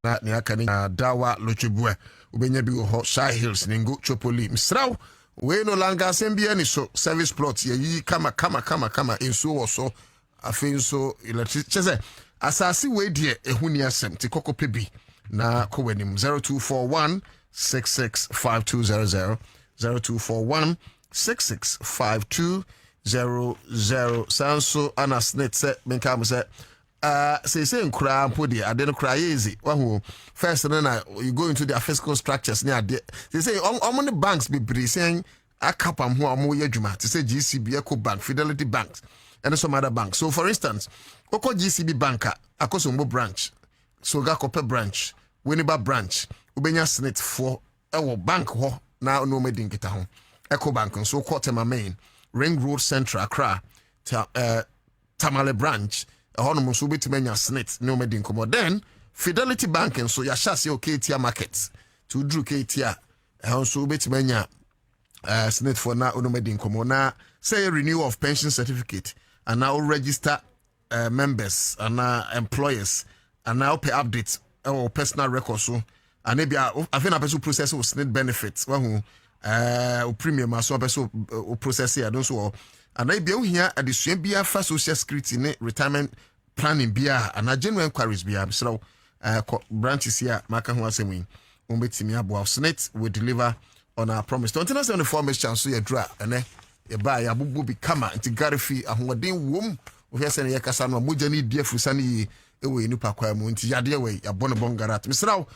Not near Canina, Dawa, Luchibue, Ubenyabu, Shy Hills, Ningu, Chopoli, Misrao, we no longer send so service plots, ye come, in so or so, I feel so, electricity. Asasi we dear, a hunia sem, Tikoko Pibi. Na kowenim 0241 665200 0241 665200. Sanso ana snit se menka mo se say nkura mpodi ade no kura easy. Wahu first na you go into their fiscal structures near ade. They say on the banks be saying akapam ho amu yadwuma to say GCB Eco Bank, Fidelity Banks and some other banks. So for instance, oko GCB banker akosombo branch, Soga Kope branch, Winneba branch, ubenya snit for ewo bank ho na no medin kita ho. Eco Bank so Quarter Main, Ring Road Central Accra, Tamale branch, hono so betimenya snit no medin komo. Then Fidelity Bank so ya shase okay tia markets to drew ketia so betimenya snit for na no medin komo na say renewal of pension certificate and now register members and employers and now pay updates or personal records so and maybe I think a person process will snit benefits one premium so person process here don't so and I be here at the same be for social security retirement planning be and general inquiries be so branches here maka ho asemi umbetimi abo snit will deliver on our promise. Don't tell us on the former chance so you draw and you buy a bubu be kama into garifi ahoden wom we hear say yakasa no moja ni die fusani ewe nipa kwa mu nti yade we ya bono bongarat misraw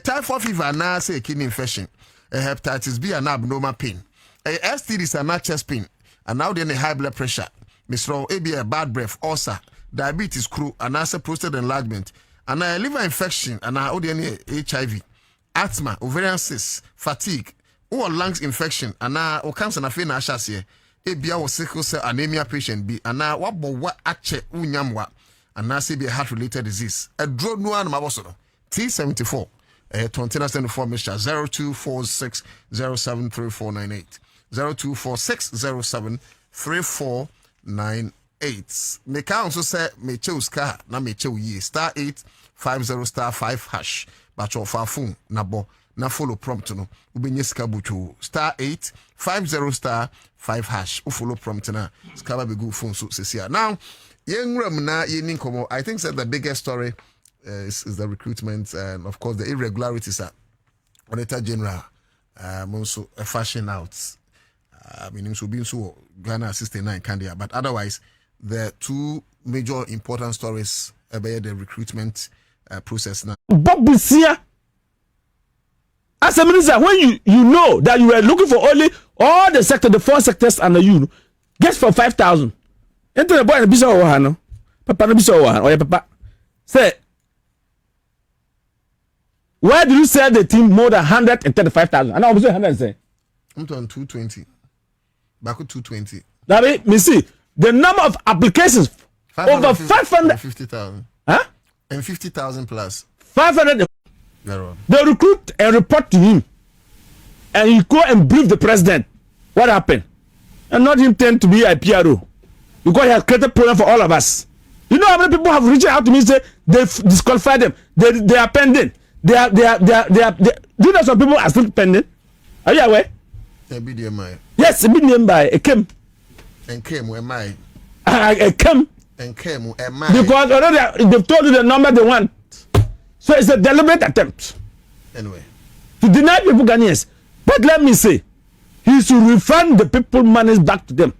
typhoid fever na say kidney infection hepatitis B and abnormal pain STDs and not chest pain and now then a high blood pressure misraw a bad breath ulcer diabetes crew and also prostate enlargement and liver infection and HIV asthma ovarian cysts fatigue or lungs infection and or cancer na fe na ahase ebia wo sickle cell anemia patient bi and wabo wa ache unyamwa and na say be a heart related disease a drug no an maboso no T74 74 Mr. 0246073498 0246073498 me can also say me choose car na me choose ye *850*5# but your phone nabo na follow prompt no ubenye sika buchu *850*5# u follow prompt na sika be good phone so sesia. Now yengram na yeni komo I think that the biggest story is the recruitment and of course the irregularities are Auditor General also a fashion out meaning so being so Ghana 69 candia but otherwise the two major important stories about the recruitment process now. Babusia, as a minister, when you know that you were looking for only all the sector, the 4 sectors under you, get for 5,000. Enter the boy and bisa ohano, papa na bisa ohano, or papa say, why do you sell the team more than 135,000? And I was 100 say, I'm on 220, back 220. That means me see the number of applications over 550,000. Huh? And 50,000 plus. 500. They recruit and report to him, and you go and brief the president. What happened? And not intend to be a PRO. Because he has created problem for all of us. You know how many people have reached out to me and say they've disqualified them. They are pending. They are. Do you know some people are still pending? Are you aware? Yes, a bit named by a Kim. And Kim, where my a Kim. And Kim, because already they've told you the number they want. So it's a deliberate attempt. Anyway. To deny people Ghanaians. But let me say, he should refund the people money back to them.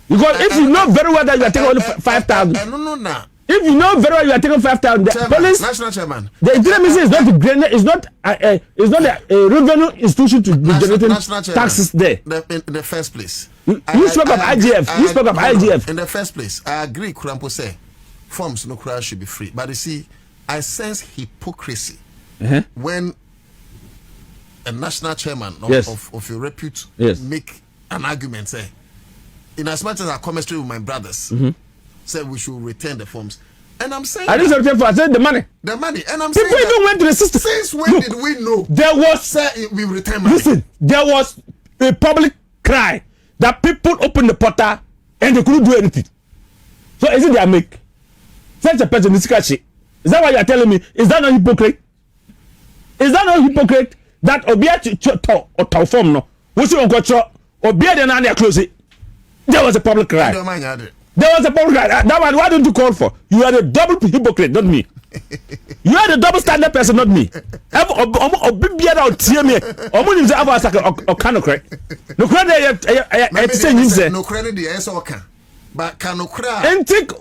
Because if you know very well that you are taking only 5,000. No. If you know very well you are taking 5,000, the police, national chairman, the Ministry is not the grain, it's not a revenue institution to be generating taxes there. In the first place, you spoke of IGF. You spoke of IGF. In the first place, I agree. Kurampo say forms no crash should be free, but you see, I sense hypocrisy when a national chairman of your repute make an argument say, in as much as I chemistry with my brothers. Said we should return the forms, and I'm saying I didn't return for. I said the money, and I'm people saying even went to the system. Since when did we know there was we return money? Listen, there was a public cry that people opened the portal and they couldn't do anything. So is it their make? Such a person is scratchy. Is that what you are telling me? Is that not hypocrite? Is that not hypocrite that Obia or Tau form no? Which you got Obia then and they close it. There was a public cry. There was a public cry. That one, why don't you call for? You are a double hypocrite, not me. You are the double standard person, not me. Bibiara o tie me. Omo nim say aba saka o kan no correct. No credit I say nim say. No credit the yes o kan. But can no cry. Entik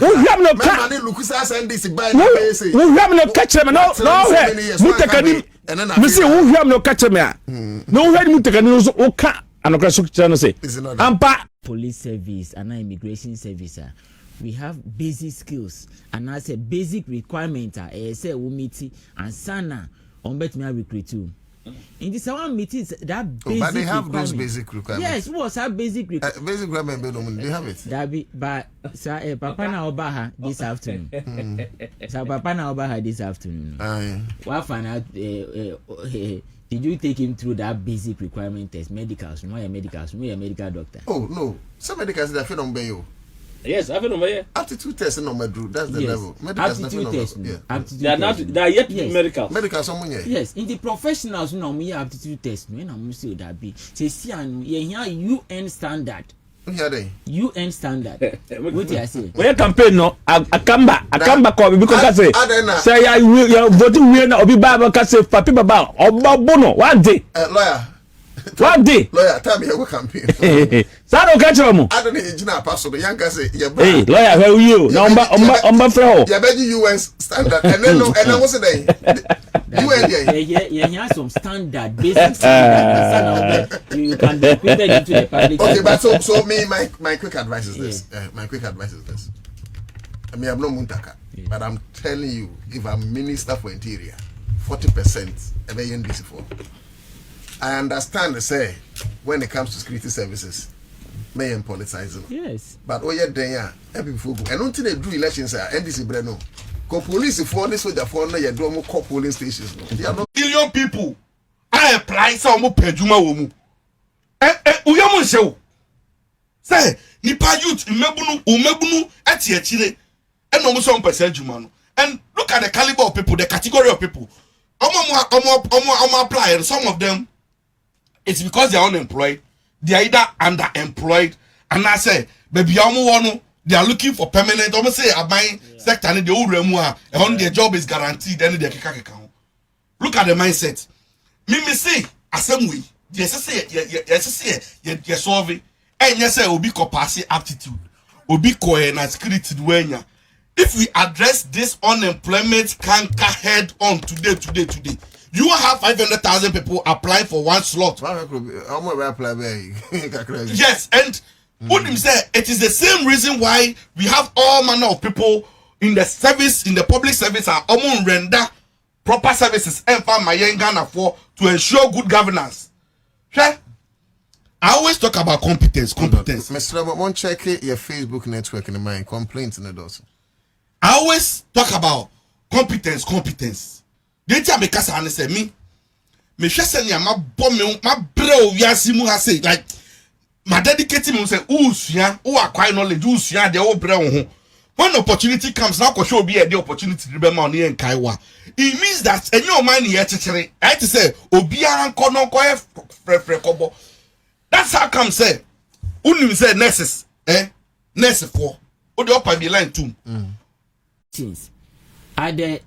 who have no can. Man look send this by the say. Who have no catch me no mutakani. Me say who have no catch me. No who mutakani no so o kan anokra so catch no say. Ampa police service and immigration service. We have basic skills and I say basic requirement say we meet and sana on bet me recruit too. In this one meeting that basic but they have requirement. those basic requirements. Yes, what's that basic requirement? Basic requirement they have it. That be but sir papa na obaha this afternoon. Sir papa na obaha this afternoon. What find out did you take him through that basic requirement test? Medicals, no medicals, no a medical doctor. Oh no, some medicals that fit on bayo. Yes, I know my aptitude test no medru. That's the level. Aptitude test. Yeah. They are not. They are yet to be medical. Medical someone here. Yes, in the professionals no me aptitude test. When I'm say that be say see and here UN standard. UN standard. What do I say? When campaign no, akamba call because I say you voting we na obi ba ka say papi baba obabono one day. Lawyer. One day. Lawyer, tell me your campaign. Sir, don't catch him. I don't need to pass the young guy say, hey, lawyer, where are you? Now, umba friend. Yeah, better US standard. And then what's the day? Yeah, some standard, basic standard. You can be equipped into the public. Okay, but so me, my quick advice is this. My quick advice is this. I mean, I'm not Muntaka, but I'm telling you, if I'm Minister for Interior, 40% of NDC4. I understand, say, when it comes to security services, may and politicizing. Yes. But oh yeah, then every people and until they do elections, NDC Breno, co police for this soldier for no, you do more co polling stations. There are no billion people. I apply some more pejuma womu. Uyamu show. Say, nipa youth umebunu ati echire. And almost 1% jumano. And look at the caliber of people, the category of people. Apply, and some of them. It's because they are unemployed. They are either underemployed. And I say, baby, they are looking for permanent. I'm say, a buying sector, and the old remua, and their job is guaranteed. Then they can look at the mindset. Me say, assembly. Yes, solve. And yes, I will be capacity aptitude. Will be na security duenya. If we address this unemployment canker head on today. You will have 500,000 people applying for one slot. Yes, and Udim said it is the same reason why we have all manner of people in the service, in the public service, are render proper services and for Ghana for to ensure good governance. Okay? I always talk about competence. Mr. Robert, one check your Facebook network in the mind. Complaints in the doors. I always talk about competence. The time because I say me share say my bomb my bro wiase mu ha say like my dedicated me say usua who acquire knowledge usua de o bro ho when opportunity comes now ko show be the opportunity to be ma on yen kaiwa it means that any o man here chechere I to say obiara nko no ko e frefre kobo that's how come say unim say nurses nurse for o de up the line too things are the